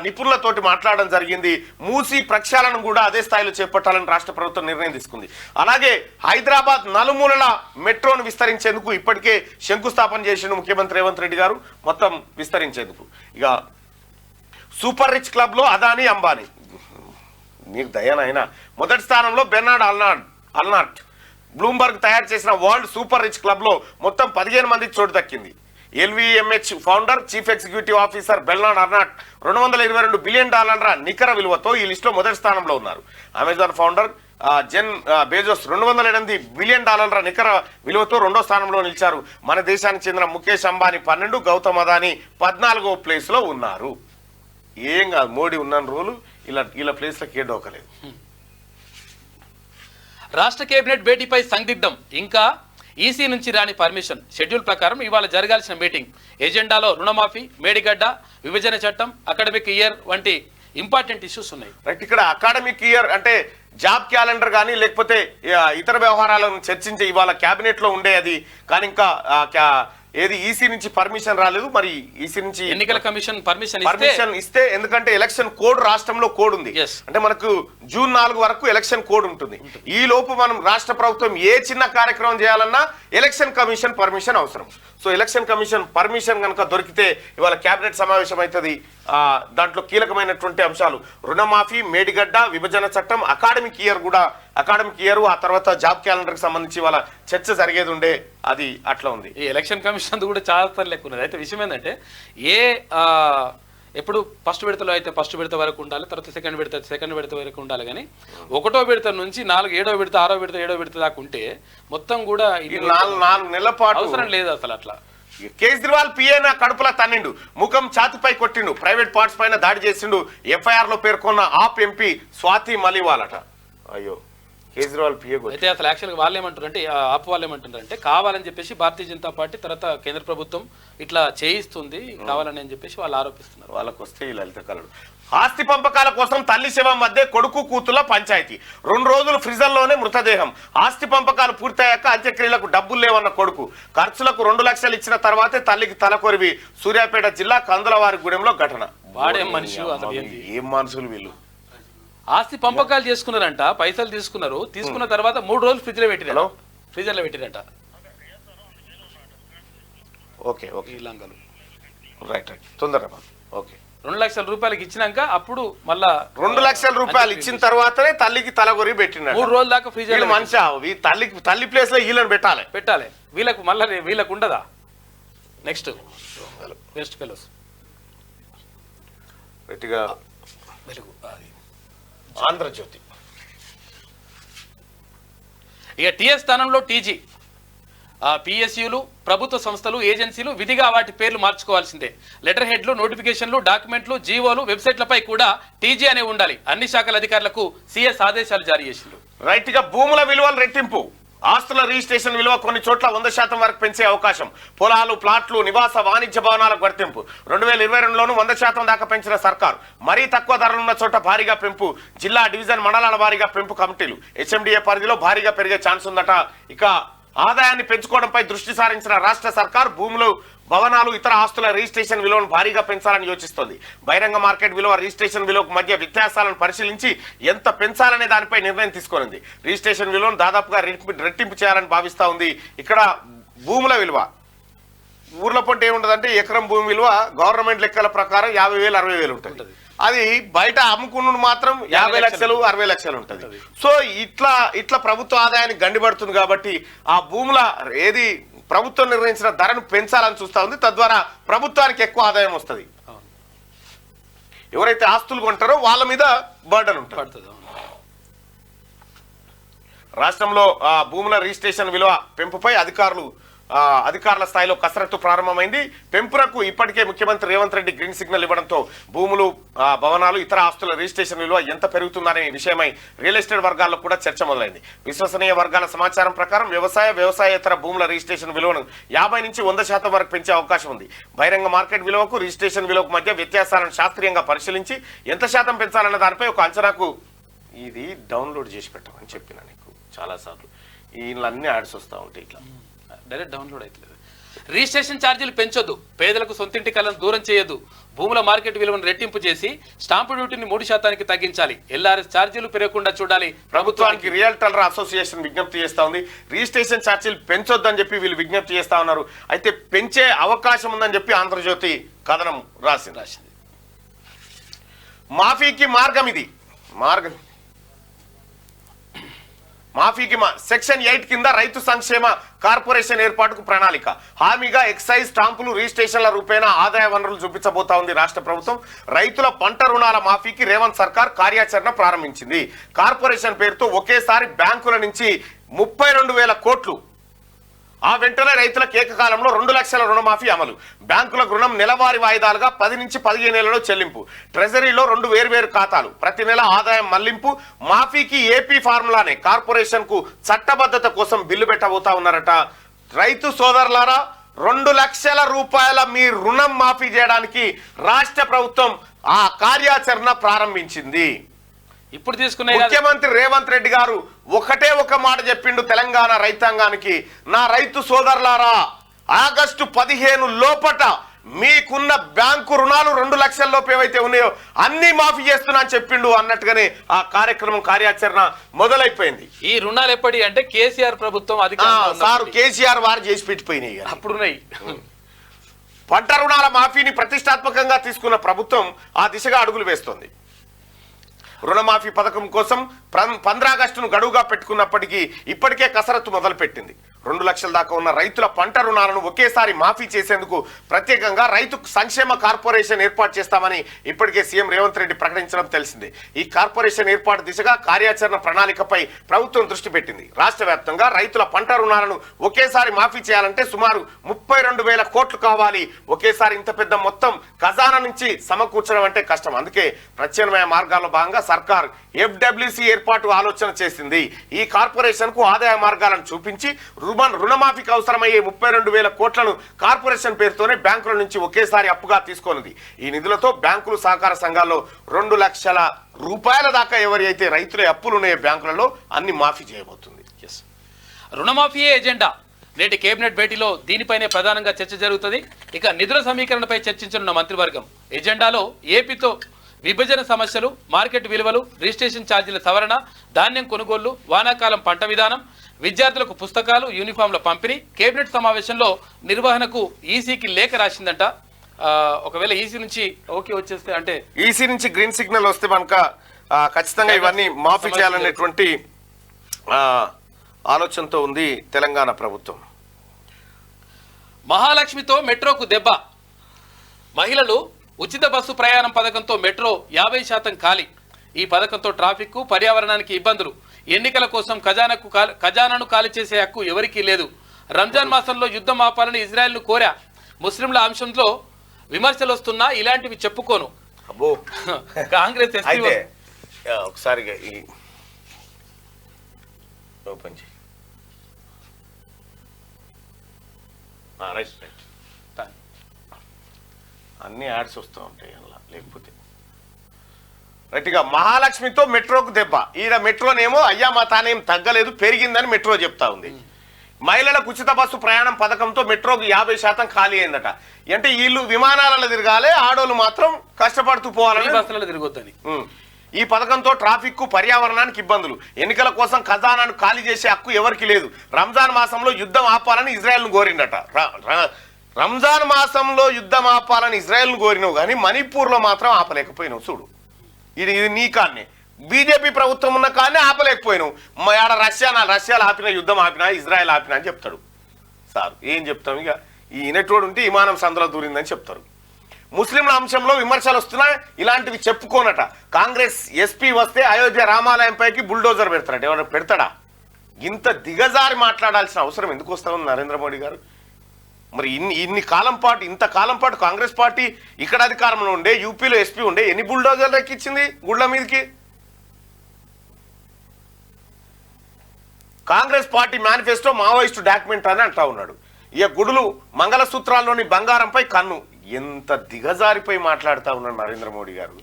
నిపుణులతోటి మాట్లాడడం జరిగింది. మూసీ ప్రక్షాళన కూడా అదే స్థాయిలో చేపట్టాలని రాష్ట్ర ప్రభుత్వం నిర్ణయం తీసుకుంది. అలాగే హైదరాబాద్ నలుమూలల మెట్రోను విస్తరించేందుకు ఇప్పటికే శంకుస్థాపన చేసిండు ముఖ్యమంత్రి రేవంత్ రెడ్డి గారు, మొత్తం విస్తరించేందుకు. ఇక సూపర్ రిచ్ క్లబ్ లో అదానీ అంబానీ, మీకు దయానైనా మొదటి స్థానంలో బెర్నార్డ్ అల్నార్ట్ బ్లూంబర్గ్ తయారు చేసిన వరల్డ్ సూపర్ రిచ్ క్లబ్ లో మొత్తం 15 మందికి చోటు దక్కింది. LVMH founder chief executive officer Bernard Arnault $222 billion నికర విలువతో ఈ లిస్టులో మొదటి స్థానంలో ఉన్నారు. Amazon founder Jeff Bezos $208 billion నికర విలువతో రెండో స్థానంలో నిలిచారు. మన దేశానికి చెందిన ముఖేష్ అంబానీ 12, గౌతమ్ అదానీ 14వ ప్లేస్ లో ఉన్నారు. ఏం కాదు, మోడీ ఉన్న రోజులు ఇలా ప్లేస్లకు ఏ డోకలేదు. రాష్ట్ర కేబినెట్ భేటీపై సందిగ్ధం, ఇంకా ఈసీ నుంచి రాని పర్మిషన్. షెడ్యూల్ ప్రకారం ఇవాళ జరగాల్సిన మీటింగ్ ఎజెండాలో రుణమాఫీ, మేడిగడ్డ, విభజన చట్టం, అకాడమిక్ ఇయర్ వంటి ఇంపార్టెంట్ ఇష్యూస్ ఉన్నాయి. రైట్, ఇక్కడ అకాడమిక్ ఇయర్ అంటే జాబ్ క్యాలెండర్ కానీ లేకపోతే ఇతర వ్యవహారాలను చర్చించే ఇవాళ క్యాబినెట్ లో ఉండే అది, కానీ ఇంకా ఏది ఈసీ నుంచి పర్మిషన్ రాలేదు. మరి ఈసీ నుంచి ఎన్నికల కమిషన్ పర్మిషన్ ఇస్తే, ఎందుకంటే ఎలక్షన్ కోడ్ రాష్ట్రంలో కోడ్ ఉంది. అంటే మనకు జూన్ 4 వరకు ఎలక్షన్ కోడ్ ఉంటుంది. ఈ లోపు మనం రాష్ట్ర ప్రభుత్వం ఏ చిన్న కార్యక్రమం చేయాలన్నా ఎలక్షన్ కమిషన్ పర్మిషన్ అవసరం. సో ఎలక్షన్ కమిషన్ పర్మిషన్ కనుక దొరికితే ఇవాళ కేబినెట్ సమావేశం అవుతుంది. దాంట్లో కీలకమైనటువంటి అంశాలు రుణమాఫీ, మేడిగడ్డ, విభజన చట్టం, అకాడమిక్ ఇయర్ ఆ తర్వాత జాబ్ క్యాలెండర్ కి సంబంధించి వాళ్ళ చర్చ జరిగేది ఉండే, అది అట్లా ఉంది. ఈ ఎలక్షన్ కమిషన్ కూడా చాలా లెక్క ఉన్నది. అయితే విషయం ఏంటంటే ఎప్పుడు ఫస్ట్ విడతలో అయితే ఫస్ట్ విడత వరకు ఉండాలి, తర్వాత సెకండ్ విడత వరకు ఉండాలి. కానీ 1వ విడత నుంచి 7వ విడత 6వ విడత 7వ విడత దాకా ఉంటే మొత్తం కూడా 4 నెలల పాటు అవసరం లేదు అసలు. అట్లా కేజ్రీవాల్ పిఏన కడుపులా తన్నిండు, ముఖం ఛాతిపై కొట్టిండు, ప్రైవేట్ పార్ట్స్ పైన దాడి చేసిండు. FIR లో పేర్కొన్న ఆప్ ఎంపీ స్వాతి మలివాలట. అయ్యో, కేజ్రీవాల్ పిఏ. అయితే అసలు యాక్చువల్గా వాళ్ళు ఏమంటారంటే, ఆప్ వాళ్ళు ఏమంటారంటే కావాలని చెప్పేసి భారతీయ జనతా పార్టీ తర్వాత కేంద్ర ప్రభుత్వం ఇట్లా చేయిస్తుంది కావాలని అని చెప్పేసి వాళ్ళు ఆరోపిస్తున్నారు. వాళ్ళకు వస్తే ఈ లలిత కళలు. ఆస్తి పంపకాల కోసం తల్లి శవం మధ్య కొడుకు కూతుల పంచాయతీ. 2 రోజులు ఫ్రిజర్లోనే మృతదేహం. ఆస్తి పంపకాలు పూర్తయ్యాక అంత్యక్రియలకు డబ్బులు లేవన్న కొడుకు. ఖర్చులకు 2 లక్షలు ఇచ్చిన తర్వాతే తల్లికి తలకొరివి. సూర్యాపేట జిల్లా కందులవారిగూడెంలో ఘటన. వాడేం మనిషి, అసలు ఏం మనుషులు వీళ్ళు. ఆస్తి పంపకాలు చేసుకున్నారంట, పైసలు తీసుకున్న తర్వాత 3 రోజులు ఫ్రిడ్జ్లో పెట్టిరంట. ఓకే రైట్ తొందరగా. ఓకే, 2 లక్షల రూపాయలకి ఇచ్చినాక అప్పుడు మళ్ళా 2 లక్షల రూపాయలు ఇచ్చిన తర్వాతనే తల్లికి తలగొరి పెట్టిన 3 రోజుల దాకా ఫ్రిడ్జ్ మనిషి తల్లి ప్లేస్ లో వీళ్ళని పెట్టాలి. వీళ్ళకు మళ్ళీ వీళ్ళకు ఉండదా? నెక్స్ట్ బెస్ట్ ఫెలోస్ గట్టిగా ఆంధ్రజ్యోతి. ఇక టీఎస్ స్థానంలో టీజీ. పిఎస్యులు, ప్రభుత్వ సంస్థలు, ఏజెన్సీలు విధిగా వాటి పేర్లు మార్చుకోవాల్సిందే. లెటర్ హెడ్లు, నోటిఫికేషన్లు, డాక్యుమెంట్లు, జీవోలు, వెబ్సైట్లపై కూడా టీజీ అనే ఉండాలి. అన్ని శాఖల అధికారులకు సిఎస్ ఆదేశాలు జారీ చేసిండు. రైట్ గా భూముల విలువలు రెట్టింపు. ఆస్తుల రిజిస్ట్రేషన్ విలువ కొన్ని చోట్ల 100% వరకు పెంచే అవకాశం. పొలాలు, ప్లాట్లు, నివాస వాణిజ్య భవనాలకు వర్తింపు. 2022లోనూ 100% దాకా పెంచిన సర్కారు. మరీ తక్కువ ధరలున్న చోట భారీగా పెంపు. జిల్లా, డివిజన్, మండలాల వారీగా పెంపు కమిటీలు. HMDA పరిధిలో భారీగా పెరిగే ఛాన్స్ ఉందట. ఇక ఆదాయాన్ని పెంచుకోవడంపై దృష్టి సారించిన రాష్ట్ర సర్కార్ భూములు, భవనాలు, ఇతర ఆస్తుల రిజిస్ట్రేషన్ విలువను భారీగా పెంచాలని యోచిస్తోంది. బహిరంగ మార్కెట్ విలువ, రిజిస్ట్రేషన్ విలువకు మధ్య వ్యత్యాసాలను పరిశీలించి ఎంత పెంచాలనే దానిపై నిర్ణయం తీసుకునింది. రిజిస్ట్రేషన్ విలువను దాదాపుగా రెట్టింపు చేయాలని భావిస్తా ఉంది. ఇక్కడ భూముల విలువ ఊర్ల పొంట ఏముంటదంటే ఎకరం భూమి విలువ గవర్నమెంట్ లెక్కల ప్రకారం 50,000 60,000 ఉంటుంది. అది బయట అమ్ముకున్న మాత్రం 50 లక్షలు 60 లక్షలు ఉంటుంది. సో ఇట్లా ప్రభుత్వ ఆదాయానికి గండిపడుతుంది. కాబట్టి ఆ భూముల ఏది ప్రభుత్వం నిర్ణయించిన ధరను పెంచాలని చూస్తా ఉంది. తద్వారా ప్రభుత్వానికి ఎక్కువ ఆదాయం వస్తుంది. ఎవరైతే ఆస్తులు కొంటారో వాళ్ళ మీద బర్డన్ ఉంటుంది. రాష్ట్రంలో భూముల రిజిస్ట్రేషన్ విలువ పెంపుపై అధికారుల స్థాయిలో కసరత్తు ప్రారంభమైంది. పెంపునకు ఇప్పటికే ముఖ్యమంత్రి రేవంత్ రెడ్డి గ్రీన్ సిగ్నల్ ఇవ్వడంతో భూములు, భవనాలు, ఇతర ఆస్తుల రిజిస్ట్రేషన్ విలువ ఎంత పెరుగుతుందనే విషయమై రియల్ ఎస్టేట్ వర్గాల్లో కూడా చర్చ మొదలైంది. విశ్వసనీయ వర్గాల సమాచారం ప్రకారం వ్యవసాయేతర భూముల రిజిస్ట్రేషన్ విలువను 50 నుంచి 100% వరకు పెంచే అవకాశం ఉంది. బహిరంగ మార్కెట్ విలువకు, రిజిస్ట్రేషన్ విలువకు మధ్య వ్యత్యాసాలను శాస్త్రీయంగా పరిశీలించి ఎంత శాతం పెంచాలన్న దానిపై ఒక అంచనాకు ఇది డౌన్లోడ్ చేసి పెట్టమని చెప్పిన నీకు చాలాసార్లు వీళ్ళన్నీ యాడ్స్ వస్తూ ఉంటాయి ఇట్లా డైరెక్ట్ డౌన్లోడ్ అవుతుంది. రిజిస్ట్రేషన్ ఛార్జీలు పెంచొద్దు, పేదలకు సొంతింటి కలను దూరం చేయొద్దు, భూముల మార్కెట్ విలువను రెట్టింపు చేసి స్టాంపు డ్యూటీని 3% తగ్గించాలి, ఎల్ఆర్ఎస్ ఛార్జీలు పెరగకుండా చూడాలి. ప్రభుత్వానికి రియల్టర్ల అసోసియేషన్ విజ్ఞప్తి చేస్తా ఉంది. రిజిస్ట్రేషన్ ఛార్జీలు పెంచొద్దని చెప్పి వీళ్ళు విజ్ఞప్తి చేస్తా ఉన్నారు. అయితే పెంచే అవకాశం ఉందని చెప్పి ఆంధ్రజ్యోతి కథనం రాసింది. మాఫీకి మార్గం ఇది. మాఫీకి సెక్షన్ 8 కింద రైతు సంక్షేమ కార్పొరేషన్ ఏర్పాటుకు ప్రణాళిక. హామీగా ఎక్సైజ్ స్టాంపులు రిజిస్ట్రేషన్ల రూపేణా ఆదాయ వనరులు చూపించబోతా ఉంది రాష్ట్ర ప్రభుత్వం. రైతుల పంట రుణాల మాఫీకి రేవంత్ సర్కార్ కార్యాచరణ ప్రారంభించింది. కార్పొరేషన్ పేరుతో ఒకేసారి బ్యాంకుల నుంచి 32,000 కోట్లు, ఆ వెంటనే రైతులకు ఏకకాలంలో 2 లక్షల రుణమాఫీ అమలు. బ్యాంకులకు రుణం నెలవారీ వాయిదాలుగా 10 నుంచి 15 నెలల్లో చెల్లింపు. ట్రెజరీలో 2 వేర్వేరు ఖాతాలు, ప్రతి నెల ఆదాయం మళ్లింపు. మాఫీకి ఏపీ ఫార్ములానే కార్పొరేషన్ కు చట్టబద్ధత కోసం బిల్లు పెట్టబోతా ఉన్నారట. రైతు సోదరులారా, 2 లక్షల రూపాయల మీ రుణం మాఫీ చేయడానికి రాష్ట్ర ప్రభుత్వం ఆ కార్యాచరణ ప్రారంభించింది. ఇప్పుడు తీసుకునే ముఖ్యమంత్రి రేవంత్ రెడ్డి గారు ఒకటే ఒక మాట చెప్పిండు తెలంగాణ రైతాంగానికి, నా రైతు సోదరులారా, ఆగస్టు 15 లోపట మీకున్న బ్యాంకు రుణాలు 2 లక్షల లోపు ఏవైతే ఉన్నాయో అన్ని మాఫీ చేస్తున్నా అని చెప్పిండు. అన్నట్టుగానే ఆ కార్యక్రమం కార్యాచరణ మొదలైపోయింది. ఈ రుణాలు ఎప్పటి అంటే కేసీఆర్ ప్రభుత్వం సార్ కేసీఆర్ వారు చేసి పెట్టిపోయినాయి. అప్పుడున్నాయి. పంట రుణాల మాఫీని ప్రతిష్టాత్మకంగా తీసుకున్న ప్రభుత్వం ఆ దిశగా అడుగులు వేస్తోంది. రుణమాఫీ పథకం కోసం 15 ఆగస్టును గడువుగా పెట్టుకున్నప్పటికీ ఇప్పటికే కసరత్తు మొదలుపెట్టింది. 2 లక్షల దాకా ఉన్న రైతుల పంట రుణాలను ఒకేసారి మాఫీ చేసేందుకు ప్రత్యేకంగా రైతు సంక్షేమ కార్పొరేషన్ ఏర్పాటు చేస్తామని ఇప్పటికే సీఎం రేవంత్ రెడ్డి ప్రకటించడం తెలిసిందే. ఈ కార్పొరేషన్ ఏర్పాటు దిశగా కార్యాచరణ ప్రణాళికపై ప్రభుత్వం దృష్టి పెట్టింది. రాష్ట్ర వ్యాప్తంగా రైతుల పంట రుణాలను ఒకేసారి మాఫీ చేయాలంటే సుమారు 32,000 కోట్లు కావాలి. ఒకేసారి ఇంత పెద్ద మొత్తం ఖజానా నుంచి సమకూర్చడం అంటే కష్టం. అందుకే ప్రత్యామ్నాయ మార్గాల్లో భాగంగా సర్కార్ FWC ఏర్పాటు ఆలోచన చేసింది. ఈ కార్పొరేషన్ కు ఆదాయ మార్గాలను చూపించి రుణమాఫీకి అవసరమయ్యే 32,000 కోట్లను కార్పొరేషన్ పేరుతోనే బ్యాంకుల నుంచి ఒకేసారి అప్పుగా తీసుకొన్నది. ఈ నిధులతో బ్యాంకులు, సహకార సంఘాల్లో 2 లక్షల రూపాయల దాకా ఎవరి అయితే రైతుల అప్పులు ఉన్నాయో బ్యాంకులలో అన్ని మాఫీ చేయబోతుంది. రుణమాఫీయే ఎజెండా. నేటి కేబినెట్ భేటీలో దీనిపైనే ప్రధానంగా చర్చ జరుగుతుంది. ఇక నిధుల సమీకరణపై చర్చించనున్న మంత్రివర్గం. ఎజెండాలో ఏపీతో విభజన సమస్యలు, మార్కెట్ విలువలు, రిజిస్ట్రేషన్ ఛార్జీల సవరణ, ధాన్యం కొనుగోళ్లు, వానాకాలం పంట విధానం, విద్యార్థులకు పుస్తకాలు, యూనిఫామ్ల పంపిణీ. కేబినెట్ సమావేశంలో నిర్వహణకు ఈసీకి లేఖ రాసిందంట. ఒకవేళ ఈసీ నుంచి ఓకే వచ్చేస్తే, అంటే ఈసీ నుంచి గ్రీన్ సిగ్నల్ వస్తే కనుక ఖచ్చితంగా ఇవన్నీ మాఫీ చేయాలనేటువంటి ఆలోచనతో ఉంది తెలంగాణ ప్రభుత్వం. మహాలక్ష్మితో మెట్రోకు దెబ్బ. మహిళలు ఉచిత బస్సు ప్రయాణం పథకంతో మెట్రో 50% ఖాళీ. ఈ పథకంతో ట్రాఫిక్, పర్యావరణానికి ఇబ్బందులు. ఎన్నికల కోసం ఖజానాను ఖాళీ చేసే హక్కు ఎవరికీ లేదు. రంజాన్ మాసంలో యుద్ధం ఆపాలని ఇజ్రాయెల్ను కోరా. ముస్లింల అంశంలో విమర్శలు వస్తున్నా ఇలాంటివి చెప్పుకోను. కాంగ్రెస్ ఒకసారి అన్ని యాడ్స్ వస్తూ ఉంటాయి అలా, లేకపోతే రైట్గా మహాలక్ష్మితో మెట్రోకు దెబ్బ. ఈడ మెట్రోనేమో అయ్యా మా తానేం తగ్గలేదు, పెరిగిందని మెట్రో చెప్తా ఉంది. మహిళలకు ఉచిత బస్సు ప్రయాణం పథకంతో మెట్రోకు 50% ఖాళీ అయిందట. అంటే వీళ్ళు విమానాలలో తిరగాలి, ఆడోళ్ళు మాత్రం కష్టపడుతూ పోవాలని బస్సులలో తిరగొద్దని. ఈ పథకంతో ట్రాఫిక్ కు, పర్యావరణానికి ఇబ్బందులు. ఎన్నికల కోసం ఖజానాను ఖాళీ చేసే హక్కు ఎవరికి లేదు. రంజాన్ మాసంలో యుద్ధం ఆపాలని ఇజ్రాయెల్ను కోరిందట. రంజాన్ మాసంలో యుద్ధం ఆపాలని ఇజ్రాయెల్ను కోరినావు కానీ మణిపూర్లో మాత్రం ఆపలేకపోయినావు. చూడు, ఇది నీ కాన్నే. బీజేపీ ప్రభుత్వం ఉన్న కానీ ఆపలేకపోయినావు. ఆడ రష్యాలో ఆపిన, యుద్ధం ఆపినా, ఇజ్రాయెల్ ఆపినా అని చెప్తాడు. సార్ ఏం చెప్తాం, ఇక ఈ ఇనటోడు ఉంటే విమానం సందులో దూరిందని చెప్తారు. ముస్లింల అంశంలో విమర్శలు వస్తున్నా ఇలాంటివి చెప్పుకోనట. కాంగ్రెస్ ఎస్పీ వస్తే అయోధ్య రామాలయం పైకి బుల్డోజర్ పెడతాడట. ఎవరైనా పెడతాడా? ఇంత దిగజారి మాట్లాడాల్సిన అవసరం ఎందుకు వస్తా ఉంది నరేంద్ర మోడీ గారు? మరి ఇంతకాలం పాటు కాంగ్రెస్ పార్టీ ఇక్కడ అధికారంలో ఉండే, యూపీలో ఎస్పీ ఉండే, ఎన్ని బుల్డోజర్లు ఎక్కించింది గుళ్ళ మీదకి? Congress party manifesto Maoist document అని అంటా ఉన్నాడు. ఇక గుడులు, మంగళసూత్రాల్లోని బంగారంపై కన్ను. ఎంత దిగజారిపోయి మాట్లాడుతూ ఉన్నాడు నరేంద్ర మోడీ గారు.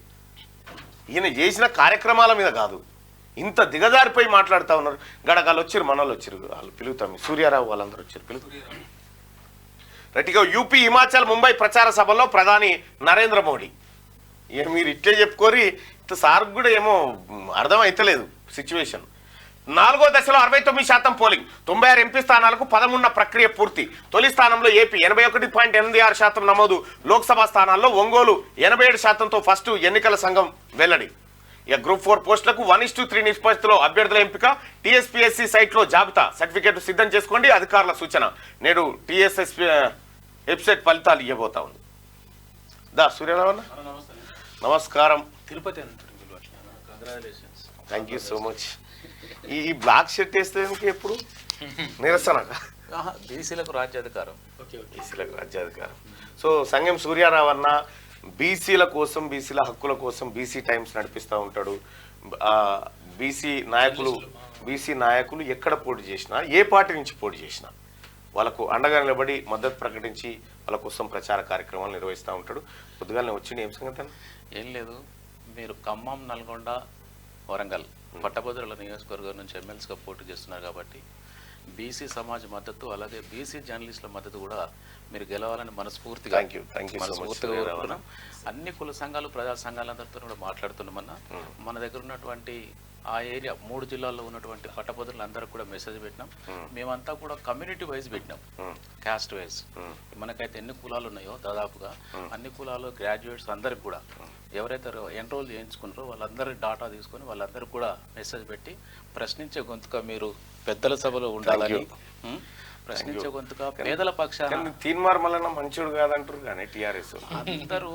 ఈయన చేసిన కార్యక్రమాల మీద కాదు, ఇంత దిగజారిపోయి మాట్లాడుతూ ఉన్నారు. గడగాలు వచ్చారు, మనోళ్ళు వచ్చారు, వాళ్ళు పిలుగుతాం, సూర్యారావు వాళ్ళందరూ వచ్చారు, పిలుగుతాం. రైట్గా యూపీ, హిమాచల్, ముంబై ప్రచార సభలో ప్రధాని నరేంద్ర మోడీ. ఇక మీరు ఇట్లే చెప్పుకోరి, ఇట్లా సార్ కూడా ఏమో అర్థం అవుతలేదు సిచ్యువేషన్. 4వ దశలో 69% పోలింగ్, 96 ఎంపీ స్థానాలకు 13 ప్రక్రియ పూర్తి. తొలి స్థానంలో ఏపీ 81.86% నమోదు. లోక్సభ స్థానాల్లో ఒంగోలు 87%తో ఫస్ట్ ఎన్నికల సంఘం వెల్లడి. ఇక గ్రూప్ 4 పోస్టులకు 1:3 నిష్పత్తిలో అభ్యర్థుల ఎంపిక. టీఎస్పీఎస్సీ సైట్లో జాబితా, సర్టిఫికేట్ సిద్ధం చేసుకోండి, అధికారుల సూచన. నేడు టీఎస్ఎస్పీ వెబ్సైట్ ఫలితాలు ఇవ్వబోతా ఉంది. దా సూర్యరావు అన్న, నమస్కారం. Tirupati thank you so much. ఈ బ్లాక్ షర్ట్ వేస్తే ఎప్పుడు నిరసన బీసీలకు రాజ్యాధికారం. బీసీలకు రాజ్యాధికారం. సో సంగం సూర్యారావు అన్న బీసీల కోసం, బీసీల హక్కుల కోసం బీసీ టైమ్స్ నడిపిస్తూ ఉంటాడు. బీసీ నాయకులు ఎక్కడ పోటీ చేసినా, ఏ పార్టీ నుంచి పోటీ చేసినా వాళ్ళకు అండగా నిలబడి మద్దతు ప్రకటించి వాళ్ళ కోసం ప్రచార కార్యక్రమాలు నిర్వహిస్తూ ఉంటాడు. పొద్దుగానే వచ్చింది ఏం సంగతి? ఏం లేదు, మీరు ఖమ్మం, నల్గొండ, వరంగల్ పట్టభద్రుల నియోజకవర్గం నుంచి ఎమ్మెల్సీగా పోటీ చేస్తున్నారు కాబట్టి బీసీ సమాజ్ మద్దతు, అలాగే బీసీ జర్నలిస్టుల మద్దతు కూడా మీరు గెలవాలని మనస్ఫూర్తిగా కోరుకుంటున్నాం. అన్ని కుల సంఘాలు, ప్రజా సంఘాలందరితో కూడా మాట్లాడుతున్నామన్నా. మన దగ్గర ఉన్నటువంటి ఆ ఏరియా 3 జిల్లాల్లో ఉన్నటువంటి పట్టభద్రులందరూ కూడా మెసేజ్ పెట్టినాం. మేమంతా కూడా కమ్యూనిటీ వైజ్ పెట్టినాం, క్యాస్ట్ వైజ్. మనకైతే ఎన్ని కులాలు ఉన్నాయో దాదాపుగా అన్ని కులాలు గ్రాడ్యుయేట్స్ అందరికి కూడా ఎవరైతే ఎన్రోల్ చేయించుకున్నారో వాళ్ళందరి డాటా తీసుకొని వాళ్ళందరూ కూడా మెసేజ్ పెట్టి ప్రశ్నించే గొంతుగా మీరు పెద్దల సభలో ఉండాలని, ప్రశ్నించే గొంతుగా పేదల పక్షాన. తీన్మార్ మల్లన్న మంచోడు కాదంటారు కానీ టీఆర్ఎస్ అందరూ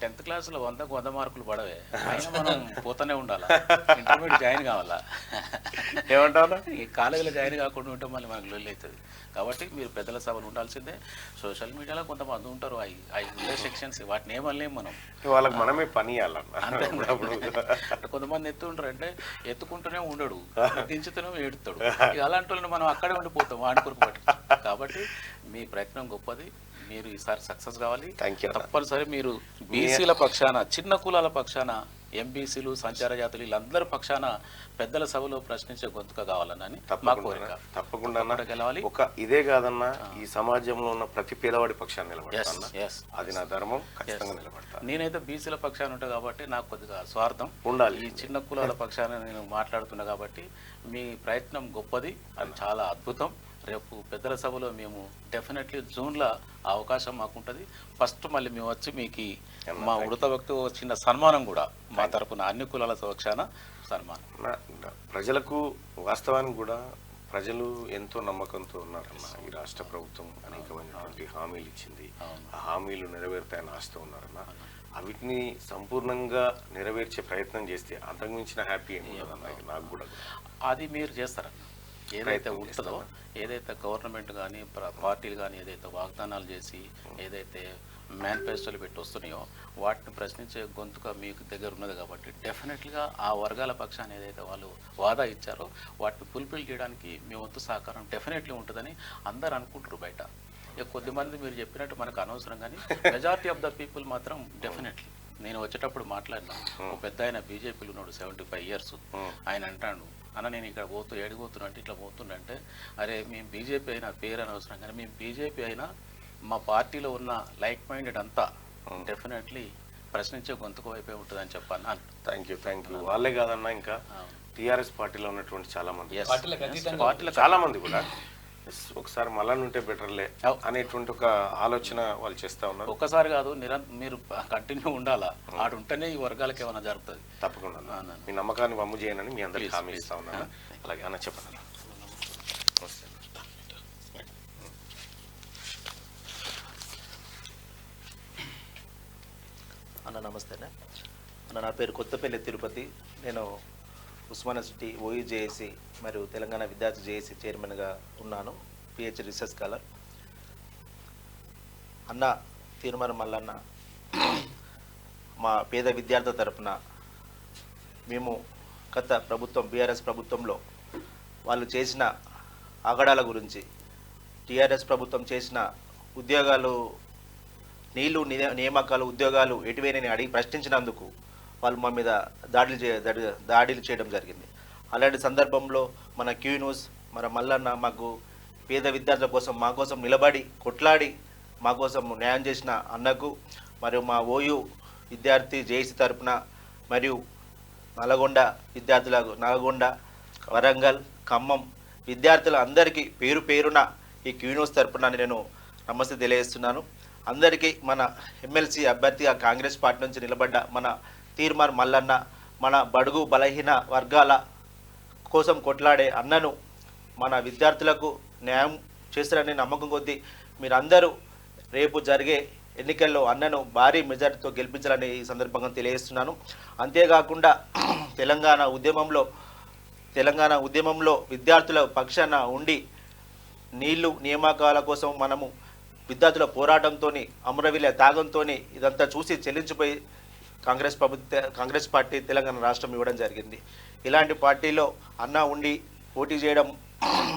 10th క్లాస్లో 100కు 100 మార్కులు పడవే, అయినా మనం పోతూనే ఉండాలా, ఇంటర్మీడియట్ జాయిన్ కావాలా, ఏమంటారు ఈ కాలేజీలో జాయిన్ కాకుండా ఉంటే మళ్ళీ మనకు లొల్లి అవుతుంది. కాబట్టి మీరు పెద్దల సభలు ఉండాల్సిందే. సోషల్ మీడియాలో కొంతమంది ఉంటారు, అవి ఉండే సెక్షన్స్, వాటిని ఏమనలేము మనం, వాళ్ళకి మనమే పని ఇవ్వాలన్న. అంటే కొంతమంది ఎత్తుంటారు, అంటే ఎత్తుకుంటూనే ఉండడు, దించుతూనే ఏడుతాడు. ఇక అలాంటి వాళ్ళని మనం అక్కడే ఉండిపోతాం వాడుకొరకు పట్టి. కాబట్టి మీ ప్రయత్నం గొప్పది, మీరు ఈసారి సక్సెస్ కావాలి. తప్పనిసరి మీరు బీసీల పక్షాన, చిన్న కులాల పక్షాన, ఎంబీసీలు, సంచార జాతులు వీళ్ళందరి పక్షాన పెద్దల సభలో ప్రశ్నించే గొంతుక కావాలని మా కోరిక. తప్పకుండా గెలవాలి. ఇదే కాదన్నా, ఈ సమాజంలో ఉన్న ప్రతి పేదవాడి పక్షాన్ని నిలబడతాను, అది నా ధర్మం, ఖచ్చితంగా నిలబడతా. నేనైతే బీసీల పక్షాన ఉంటా కాబట్టి నాకు కొద్దిగా స్వార్థం ఉండాలి. ఈ చిన్న కులాల పక్షాన నేను మాట్లాడుతున్నా కాబట్టి మీ ప్రయత్నం గొప్పది, అది చాలా అద్భుతం. రేపు పెద్దల సభలో మేము డెఫినెట్లీ జూన్లో అవకాశం మాకుంటుంది. ఫస్ట్ మళ్ళీ మేము వచ్చి మీకు మా ఉడత వ్యక్తి చిన్న సన్మానం కూడా మా తరపున అన్ని కులాల పక్షాన సన్మానం. ప్రజలకు వాస్తవానికి కూడా ప్రజలు ఎంతో నమ్మకంతో ఉన్నారన్న. ఈ రాష్ట్ర ప్రభుత్వం అనేకమైనటువంటి హామీలు ఇచ్చింది, ఆ హామీలు నెరవేరుతాయని ఆశతో ఉన్నారన్న. వీటిని సంపూర్ణంగా నెరవేర్చే ప్రయత్నం చేస్తే అంతకుమించిన హ్యాపీ ఏమి ఉండదన్న. నాకు కూడా అది మీరు చేస్తారన్న. ఏదైతే ఉంటుందో, ఏదైతే గవర్నమెంట్ కానీ పార్టీలు కానీ ఏదైతే వాగ్దానాలు చేసి ఏదైతే మేనిఫెస్టోలు పెట్టి వస్తున్నాయో వాటిని ప్రశ్నించే గొంతుగా మీకు దగ్గర ఉన్నది కాబట్టి డెఫినెట్లీగా ఆ వర్గాల పక్షాన్ని ఏదైతే వాళ్ళు వాదా ఇచ్చారో వాటిని ఫుల్ఫిల్ చేయడానికి మీ వంతు సహకారం డెఫినెట్లీ ఉంటుందని అందరు అనుకుంటారు బయట. ఇక కొద్దిమంది మీరు చెప్పినట్టు మనకు అనవసరం, కానీ మెజారిటీ ఆఫ్ ద పీపుల్ మాత్రం డెఫినెట్లీ. నేను వచ్చేటప్పుడు మాట్లాడినా, ఒక పెద్ద ఆయన బీజేపీలో ఉన్నాడు, 75 years. ఆయన అంటాడు, అన్న నేను ఇక్కడ ఏడిపోతున్నా అంటే ఇట్లా పోతుండంటే, అరే మేము బీజేపీ అయినా పేరు అనవసరం, కానీ మేము బీజేపీ అయినా మా పార్టీలో ఉన్న లైక్ మైండెడ్ అంతా డెఫినెట్లీ ప్రశ్నించే గొంతుకు వైపే ఉంటుందని చెప్పాను. Thank you. వాళ్ళే కాదన్నా, ఇంకా టీఆర్ఎస్ పార్టీలో ఉన్నటువంటి చాలా మంది, చాలా మంది కూడా ఒకసారి మళ్ళా ఉంటే బెటర్లే అనేటువంటి ఒక ఆలోచన వాళ్ళు చేస్తా ఉన్నారు. ఒక్కసారి కాదు, మీరు కంటిన్యూ ఉండాలా, ఆడు ఉంటేనే ఈ వర్గాలకు ఏమైనా జరుగుతుంది. తప్పకుండా మీ నమ్మకాన్ని వమ్ము చేయనని మీ అందరికీ హామీ ఇస్తా ఉన్నాను. అలాగే అన్న చెప్పండి. అన్న నమస్తే అన్న, నా పేరు కొత్తపల్లి తిరుపతి. నేను ఉస్మానియా యూనివర్సిటీ ఓయూజేఏసీ మరియు తెలంగాణ విద్యార్థి జేఏసీ చైర్మన్గా ఉన్నాను, పిహెచ్ రీసెర్చ్ స్కాలర్. అన్న తీర్మాన మల్లన్న మా పేద విద్యార్థుల తరపున మేము గత ప్రభుత్వం బీఆర్ఎస్ ప్రభుత్వంలో వాళ్ళు చేసిన ఆగడాల గురించి, టీఆర్ఎస్ ప్రభుత్వం చేసిన ఉద్యోగాలు నీళ్లు నియామకాలు ఉద్యోగాలు ఎటువైనా అడిగి ప్రశ్నించినందుకు వాళ్ళు మా మీద దాడులు చేయడం జరిగింది. అలాంటి సందర్భంలో మన క్యూ న్యూస్ మన మల్లన్న మాకు పేద విద్యార్థుల కోసం మా కోసం నిలబడి కొట్లాడి మా కోసం న్యాయం చేసిన అన్నకు మరియు మా ఓయూ విద్యార్థి జేఏసీ తరపున మరియు నల్గొండ విద్యార్థులకు నల్గొండ వరంగల్ ఖమ్మం విద్యార్థుల అందరికీ పేరు పేరున ఈ క్యూ న్యూస్ తరపున నేను నమస్తే తెలియజేస్తున్నాను. అందరికీ మన ఎమ్మెల్సీ అభ్యర్థిగా కాంగ్రెస్ పార్టీ నుంచి నిలబడ్డ మన తీర్మార్ మల్లన్న మన బడుగు బలహీన వర్గాల కోసం కొట్లాడే అన్నను మన విద్యార్థులకు న్యాయం చేస్తారని నమ్మకం కొద్దీ మీరందరూ రేపు జరిగే ఎన్నికల్లో అన్నను భారీ మెజార్టీతో గెలిపించాలని ఈ సందర్భంగా తెలియజేస్తున్నాను. అంతేకాకుండా తెలంగాణ ఉద్యమంలో విద్యార్థుల పక్షాన ఉండి నీళ్లు నియామకాల కోసం మనము విద్యార్థుల పోరాటంతో అమరవీల త్యాగంతో ఇదంతా చూసి చెల్లించిపోయి కాంగ్రెస్ పార్టీ తెలంగాణ రాష్ట్రం ఇవ్వడం జరిగింది. ఇలాంటి పార్టీలో అన్న ఉండి పోటీ చేయడం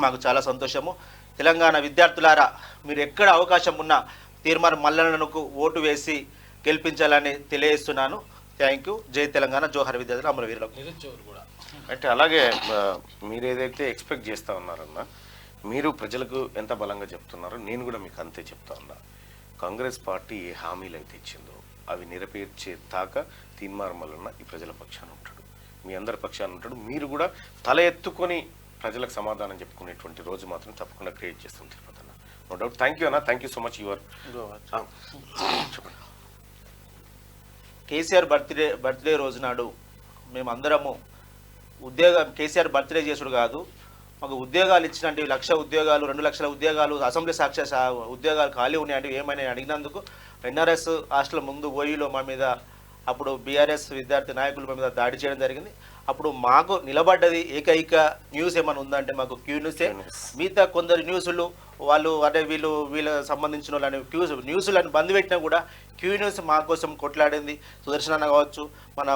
మాకు చాలా సంతోషము. తెలంగాణ విద్యార్థులారా మీరు ఎక్కడ అవకాశం ఉన్నా తీర్మార్ మల్లన్నకు ఓటు వేసి గెలిపించాలని తెలియజేస్తున్నాను. Thank you. జై తెలంగాణ, జోహార్ విద్యార్థులు, అమరవీరులకు. అంటే అలాగే మీరు ఏదైతే ఎక్స్పెక్ట్ చేస్తూ ఉన్నారన్న, మీరు ప్రజలకు ఎంత బలంగా చెప్తున్నారో నేను కూడా మీకు అంతే చెప్తా ఉన్నా. కాంగ్రెస్ పార్టీ ఏ హామీలు అయితే ఇచ్చిందో అవి నెరవేర్చే దాకా తీర్మార్ మల్లన్న ఈ ప్రజల పక్షాన ఉంటాడు, మీ అందరి పక్షాన ఉంటాడు. మీరు కూడా తల ఎత్తుకొని ప్రజలకు సమాధానం చెప్పుకునేటువంటి రోజు మాత్రం తప్పకుండా క్రియేట్ చేస్తాం తిరుపతి అన్న. No doubt. థ్యాంక్ యూ అన్న, thank you so much. Your చెప్పండి. కేసీఆర్ బర్త్డే రోజు నాడు మేమందరము కేసీఆర్ బర్త్డే చేసుడు కాదు, మాకు ఉద్యోగాలు ఇచ్చినట్టు 1,00,000 ఉద్యోగాలు 2 లక్షల ఉద్యోగాలు అసెంబ్లీ సాక్షి ఉద్యోగాలు ఖాళీ ఉన్నాయంటే ఏమైనా అడిగినందుకు ఎన్ఆర్ఎస్ హాస్టల్ ముందు ఓయూలో మా మీద అప్పుడు బీఆర్ఎస్ విద్యార్థి నాయకులు మా మీద దాడి చేయడం జరిగింది. అప్పుడు మాకు నిలబడ్డది ఏకైక న్యూస్ ఏమైనా ఉందంటే మాకు క్యూ న్యూసే. మిగతా కొందరు న్యూస్లు వాళ్ళు అదే వీళ్ళ సంబంధించిన వాళ్ళని న్యూస్లను బంద్ పెట్టినా కూడా క్యూ న్యూస్ మా కోసం కొట్లాడింది. సుదర్శన కావచ్చు, మన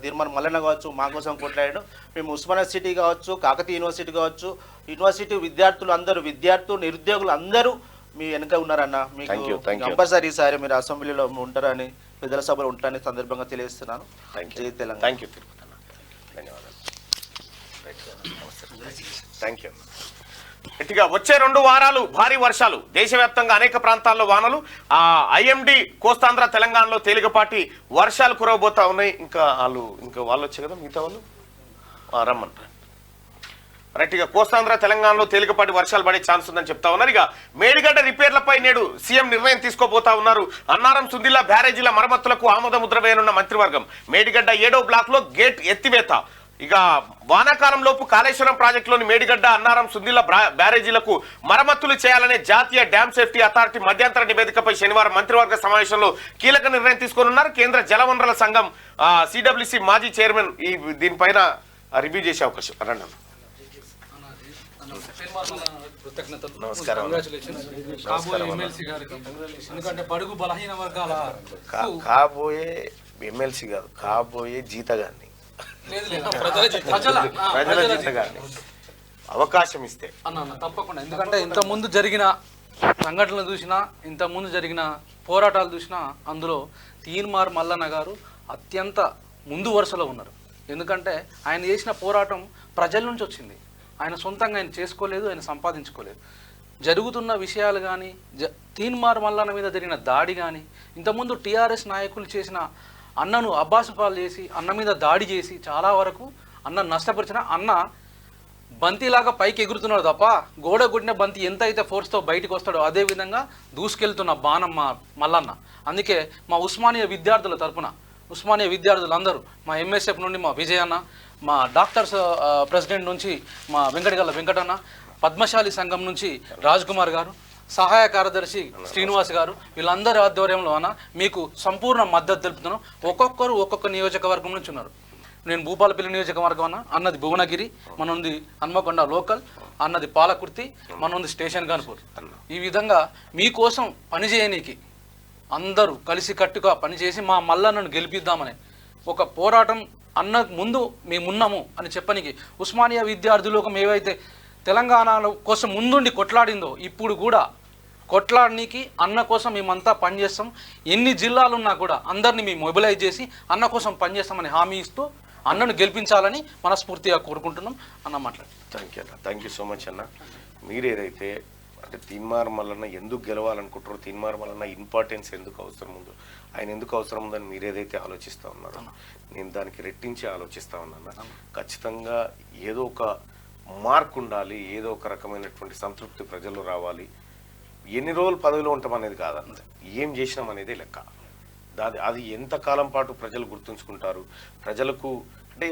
తీర్మార్ మల్లన్న కావచ్చు, మా కోసం కొట్లాడాడు. మేము ఉస్మానియా సిటీ కావచ్చు, కాకతీయ యూనివర్సిటీ కావచ్చు, యూనివర్సిటీ విద్యార్థులు అందరూ నిరుద్యోగులు అందరూ మీ వెనక ఉన్నారన్న. మీకు కంపల్సరీ ఈసారి మీరు అసెంబ్లీలో ఉంటారని, పెద్దల సభలో ఉంటారని సందర్భంగా తెలియజేస్తున్నాను. జై తెలంగాణ. థ్యాంక్ యూ తిరుపతి అన్న, ధన్యవాదాలు. Thank you. గట్టిగా వచ్చే 2 వారాలు భారీ వర్షాలు, దేశవ్యాప్తంగా అనేక ప్రాంతాల్లో వానలు, ఐఎండి కోస్తాంధ్ర తెలంగాణలో తేలికపాటి వర్షాలు కురవబోతా ఉన్నాయి. ఇంకా వాళ్ళు వచ్చే కదా మిగతా వాళ్ళు రమ్మంటారు. రైట్, ఇక కోస్తాంధ్ర తెలంగాణలో తేలికపాటి వర్షాలు పడే ఛాన్స్ ఉందని చెప్తా ఉన్నారు. ఇక మేడిగడ్డ రిపేర్లపై నేడు సీఎం నిర్ణయం తీసుకోబోతా ఉన్నారు. అన్నారం సుందిల్లా బ్యారేజీల మరమ్మతులకు ఆమోదముద్ర వేయనున్న మంత్రివర్గం. మేడిగడ్డ 7వ బ్లాక్ లో గేట్ ఎత్తివేత. ఇక వానాకాలం లోపు కాళేశ్వరం ప్రాజెక్టులోని మేడిగడ్డ అన్నారం సుందిల్ల బ్యారేజీలకు మరమ్మతులు చేయాలనే జాతీయ డ్యామ్ సేఫ్టీ అథారిటీ మధ్యంతర నివేదికపై శనివారం మంత్రివర్గ సమావేశంలో కీలక నిర్ణయం తీసుకోనున్నారు. కేంద్ర జలవనరుల సంఘం సిడబ్ల్యూసి మాజీ చైర్మన్ దీనిపైన రివ్యూ చేసే అవకాశం. రండి. నమస్కారం. ఎందుకంటే బడుగు బలహీన వర్గాల కాబోయే ఎమ్మెల్సీ కాదు, కాబోయే జీతగాన్ని, ప్రజల జీతగాన్ని అవకాశం ఇస్తే అన్న తప్పకుండా. ఎందుకంటే ఇంత ముందు జరిగిన సంఘటనలు చూసినా, ఇంత ముందు జరిగిన పోరాటాలు చూసినా అందులో తీర్మార్ మల్లన్న గారు అత్యంత ముందు వరుసలో ఉన్నారు. ఎందుకంటే ఆయన చేసిన పోరాటం ప్రజల నుంచి వచ్చింది. ఆయన సొంతంగా ఆయన చేసుకోలేదు, ఆయన సంపాదించుకోలేదు. జరుగుతున్న విషయాలు కానీ, తీర్మార్ మల్లన్న మీద జరిగిన దాడి కానీ, ఇంతకుముందు టీఆర్ఎస్ నాయకులు చేసిన అన్నను అబ్బాసుపాలు చేసి అన్న మీద దాడి చేసి చాలా వరకు అన్న నష్టపరిచిన అన్న బంతిలాగా పైకి ఎగురుతున్నాడు తప్ప గోడ గుడిన బంతి ఎంత అయితే ఫోర్స్తో బయటకు వస్తాడో అదే విధంగా దూసుకెళ్తున్న బాణం మల్లన్న. అందుకే మా ఉస్మానియా విద్యార్థుల తరపున, ఉస్మానియా విద్యార్థులందరూ, మా ఎంఎస్ఎఫ్ నుండి మా విజయ్ అన్న, మా డాక్టర్స్ ప్రెసిడెంట్ నుంచి మా వెంకటగల్ల వెంకటన్న, పద్మశాలి సంఘం నుంచి రాజ్ కుమార్ గారు, సహాయ కార్యదర్శి శ్రీనివాస్ గారు, వీళ్ళందరి ఆధ్వర్యంలో అన్న మీకు సంపూర్ణ మద్దతు తెలుపుతున్నాం. ఒక్కొక్కరు ఒక్కొక్క నియోజకవర్గం నుంచి ఉన్నారు. నేను భూపాలపల్లి నియోజకవర్గం అన్నది భువనగిరి, మనది హన్మకొండ లోకల్, అన్నది పాలకుర్తి, మనది స్టేషన్ కాన్పూర్. ఈ విధంగా మీకోసం పనిచేయనీకి అందరూ కలిసికట్టుగా పనిచేసి మా మల్లన్నను గెలిపిద్దామని ఒక పోరాటం అన్న ముందు మేమున్నాము అని చెప్పనికి ఉస్మానియా విద్యార్థులకు ఏవైతే తెలంగాణ కోసం ముందుండి కొట్లాడిందో ఇప్పుడు కూడా కొట్లాడనీకి అన్న కోసం మేమంతా పనిచేస్తాం. ఎన్ని జిల్లాలున్నా కూడా అందరినీ మేము మొబిలైజ్ చేసి అన్న కోసం పనిచేస్తామని హామీ ఇస్తూ అన్నను గెలిపించాలని మనస్ఫూర్తిగా కోరుకుంటున్నాం. అన్న మాట్లాడు. థ్యాంక్ యూ సో మచ్ అన్న. మీరేదైతే అంటే తీన్మార్ మల్లన్న ఎందుకు గెలవాలనుకుంటారో, తీన్మార్ మల్లన్న ఇంపార్టెన్స్ ఎందుకు అవసరం ఉందో, ఆయన ఎందుకు అవసరం ఉందని మీరేదైతే ఆలోచిస్తూ ఉన్నారో నేను దానికి రెట్టించి ఆలోచిస్తూ ఉన్నాను. ఖచ్చితంగా ఏదో ఒక మార్క్ ఉండాలి, ఏదో ఒక రకమైనటువంటి సంతృప్తి ప్రజల్లో రావాలి. ఎన్ని రోజులు పదవిలో ఉంటాం అనేది కాదన్న, ఏం చేసినాం అనేదే లెక్క. అది ఎంతకాలం పాటు ప్రజలు గుర్తుంచుకుంటారు. ప్రజలకు అంటే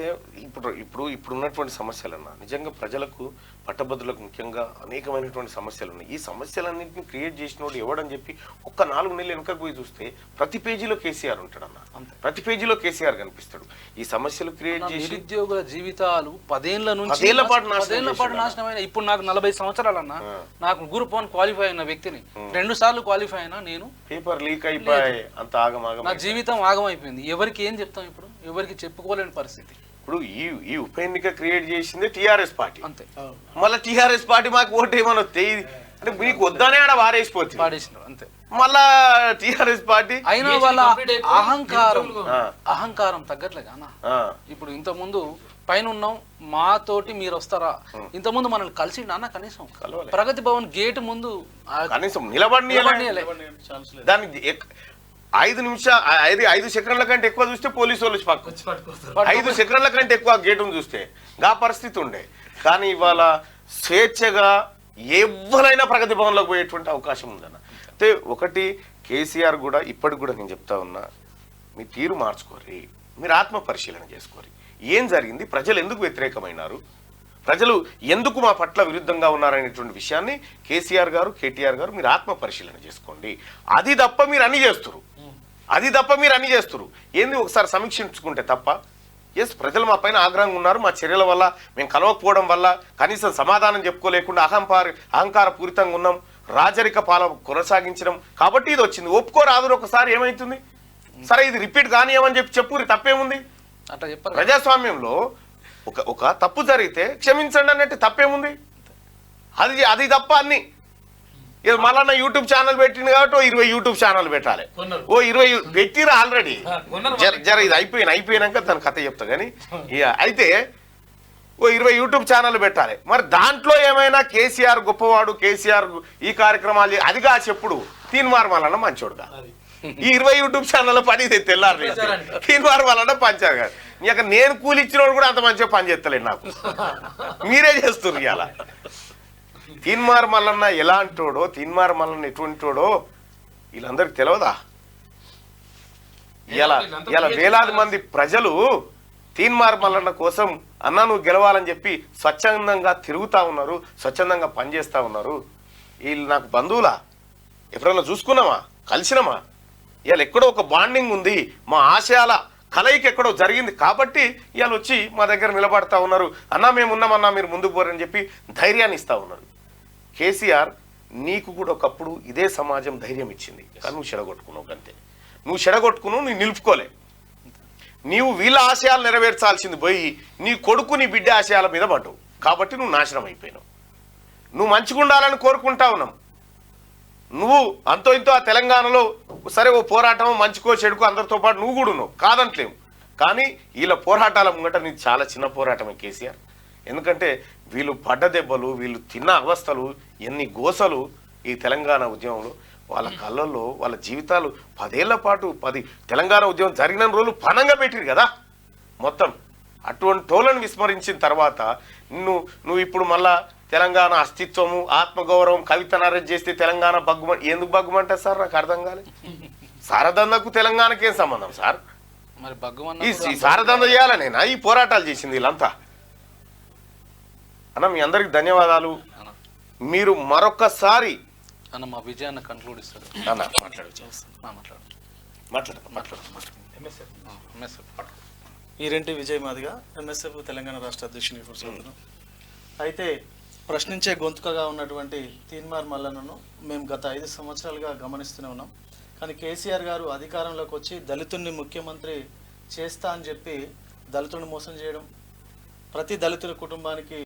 ఇప్పుడు ఉన్నటువంటి సమస్యలన్నా నిజంగా ప్రజలకు పట్టభద్రులకు ముఖ్యంగా అనేకమైనటువంటి సమస్యలు ఉన్నాయి. ఈ సమస్యలన్నింటినీ క్రియేట్ చేసినోడు ఎవడని చెప్పి ఒక్క 4 నెలలు వెనుకకు పోయి చూస్తే ప్రతి పేజీలో కేసీఆర్ ఉంటాడన్న, ప్రతి పేజీలో కేసీఆర్ కనిపిస్తాడు. ఈ సమస్యలు క్రియేట్ చేసి నిరుద్యోగుల జీవితాలు 10 ఏళ్ల నుంచి 10 ఏళ్ల పాటు నాశనమైన. ఇప్పుడు నాకు 40 సంవత్సరాలన్నా, నాకు గ్రూప్ 1 క్వాలిఫై అయిన వ్యక్తిని 2 సార్లు క్వాలిఫై అయినా నేను పేపర్ లీక్ అయిపోయి అంత ఆగమాగం, నా జీవితం ఆగమైపోయింది. ఎవరికి ఏం చెప్తాం ఇప్పుడు, ఎవరికి చెప్పుకోలేని పరిస్థితి. ఇప్పుడు ఈ ఉప ఎన్నిక క్రియేట్ చేసింది టీఆర్ఎస్ పార్టీ. అంతే. మళ్ళీ టీఆర్ఎస్ పార్టీ మాకు ఓటు ఏమని వస్తాయి అంటే మీకు వద్దనే ఆడ వారేసిపోతుంది. అంతే. మళ్ళా టీఆర్ఎస్ పార్టీ అయినా వాళ్ళ అహంకారం తగ్గట్లేగా అన్న. ఇప్పుడు ఇంత ముందు పైన ఉన్నాం, మాతోటి మీరు వస్తారా? ఇంత ముందు మనల్ని కలిసి నాన్న కనీసం ప్రగతి భవన్ గేట్ ముందు కనీసం నిలబడి దానికి 5 సెకండ్ల కంటే ఎక్కువ చూస్తే పోలీసు వాళ్ళు పక్క 5 సెకండ్ల కంటే ఎక్కువ గేటును చూస్తే గా పరిస్థితి ఉండే. కానీ ఇవాళ స్వేచ్ఛగా ఎవరైనా ప్రగతి భవన్లోకి పోయేటువంటి అవకాశం ఉందన్న. అయితే ఒకటి కేసీఆర్ కూడా ఇప్పటికి కూడా నేను చెప్తా ఉన్నా, మీ తీరు మార్చుకోరి, మీరు ఆత్మ పరిశీలన చేసుకోరి. ఏం జరిగింది, ప్రజలు ఎందుకు వ్యతిరేకమైనారు, ప్రజలు ఎందుకు మా పట్ల విరుద్ధంగా ఉన్నారనేటువంటి విషయాన్ని కేసీఆర్ గారు, కేటీఆర్ గారు మీరు ఆత్మ పరిశీలన చేసుకోండి. అది తప్ప మీరు అన్ని చేస్తున్నారు. ఏంది ఒకసారి సమీక్షించుకుంటే తప్ప. ఎస్, ప్రజలు మా పైన ఆగ్రహంగా ఉన్నారు, మా చర్యల వల్ల మేము కలవకపోవడం వల్ల కనీసం సమాధానం చెప్పుకోలేకుండా అహంకార పూరితంగా ఉన్నాం, రాజరిక పాలన కొనసాగించడం కాబట్టి ఇది వచ్చింది. ఒప్పుకోరాదు ఒకసారి ఏమైతుంది, సరే ఇది రిపీట్ కానియమని చెప్పుర్రి, తప్పేముంది. అట్లా చెప్పారు. ప్రజాస్వామ్యంలో ఒక తప్పు జరిగితే క్షమించండి అన్నట్టు తప్పేముంది. అది తప్ప అన్ని మళ్ళా యూట్యూబ్ ఛానల్ పెట్టింది కాబట్టి 20 యూట్యూబ్ ఛానల్ పెట్టాలి. 20 పెట్టిరా ఆల్రెడీ. జర ఇది అయిపోయినాక దాని కథ చెప్తా. కానీ అయితే 20 యూట్యూబ్ ఛానల్ పెట్టాలి. మరి దాంట్లో ఏమైనా కేసీఆర్ గొప్పవాడు, కేసీఆర్ ఈ కార్యక్రమాలు అదిగా చెప్పుడు తీన్మార్ మల్లన్న మంచోడుగా ఈ 20 యూట్యూబ్ ఛానల్ పని తెల్లారు తీన్మార్ మల్లన్న పంచారు కాదు. ఇక నేను కూలి ఇచ్చినోడు కూడా అంత మంచిగా పని చేస్తలేదు, నాకు మీరే చేస్తున్నారు. ఇవాళ తీన్మార్ మల్లన్న ఎలాంటోడో, తీన్మార్ మల్లన్న ఎటువంటోడో వీళ్ళందరికి తెలియదా? ఇలా వేలాది మంది ప్రజలు తీన్మార్ మల్లన్న కోసం అన్నా నువ్వు గెలవాలని చెప్పి స్వచ్ఛందంగా తిరుగుతూ ఉన్నారు, స్వచ్ఛందంగా పనిచేస్తూ ఉన్నారు. వీళ్ళు నాకు బంధువులా? ఎప్పుడన్నా చూసుకున్నామా, కలిసినామా? ఇవాళ ఎక్కడో ఒక బాండింగ్ ఉంది, మా ఆశయాల కలయిక ఎక్కడో జరిగింది కాబట్టి ఇవాళ వచ్చి మా దగ్గర నిలబడతా ఉన్నారు. అన్నా మేము ఉన్నామన్నా మీరు ముందుకు పోరని చెప్పి ధైర్యాన్ని ఇస్తూ ఉన్నారు. కేసీఆర్ నీకు కూడా ఒకప్పుడు ఇదే సమాజం ధైర్యం ఇచ్చింది, కానీ నువ్వు చెడగొట్టుకున్నావు. అంతే, నువ్వు చెడగొట్టుకున్నావు, నువ్వు నిలుపుకోలే. నీవు వీళ్ళ ఆశయాలు నెరవేర్చాల్సింది పోయి నీ కొడుకు నీ బిడ్డ ఆశయాల మీద పడ్డావు కాబట్టి నువ్వు నాశనం అయిపోయినావు. నువ్వు మంచిగా ఉండాలని కోరుకుంటా ఉన్నాం. నువ్వు అంతో ఇంతో ఆ తెలంగాణలో సరే ఓ పోరాటం మంచికో చెడుకో అందరితో పాటు నువ్వు కూడా ఉన్నావు, కాదంటలేము. కానీ వీళ్ళ పోరాటాల ముంగట నీకు చాలా చిన్న పోరాటమే కేసీఆర్. ఎందుకంటే వీళ్ళు పడ్డ దెబ్బలు, వీళ్ళు తిన్న అవస్థలు, ఎన్ని గోసలు ఈ తెలంగాణ ఉద్యమంలో వాళ్ళ కళ్ళల్లో వాళ్ళ జీవితాలు 10 ఏళ్ల పాటు తెలంగాణ ఉద్యమం జరిగిన రోజులు పనంగా పెట్టిరు కదా మొత్తం. అటువంటి టోలను విస్మరించిన తర్వాత నువ్వు ఇప్పుడు మళ్ళా తెలంగాణ అస్తిత్వము, ఆత్మగౌరవం, కవితను అరెస్ట్ చేస్తే తెలంగాణ ఎందుకు బగ్గుమంటారు సార్? నాకు అర్థం కాలేదు. సారదందకు తెలంగాణకి ఏం సంబంధం సార్? ఈ సారదంద చేయాలనేనా ఈ పోరాటాలు చేసింది వీళ్ళంతా? అన్న మీ అందరికి ధన్యవాదాలు. మీరు మరొకసారి అన్న మా విజయాన్ని కంక్లూడ్ ఇస్తాడు. ఈరెంటి విజయ్ మాదిగా, ఎంఎస్ఎఫ్ తెలంగాణ రాష్ట్ర అధ్యక్షుని కూర్చోతున్నాం. అయితే ప్రశ్నించే గొంతుకగా ఉన్నటువంటి తీన్మార్ మల్లన్నను మేము గత 5 సంవత్సరాలుగా గమనిస్తూనే ఉన్నాం. కానీ కేసీఆర్ గారు అధికారంలోకి వచ్చి దళితుడిని ముఖ్యమంత్రి చేస్తా అని చెప్పి దళితుడిని మోసం చేయడం, ప్రతి దళితుల కుటుంబానికి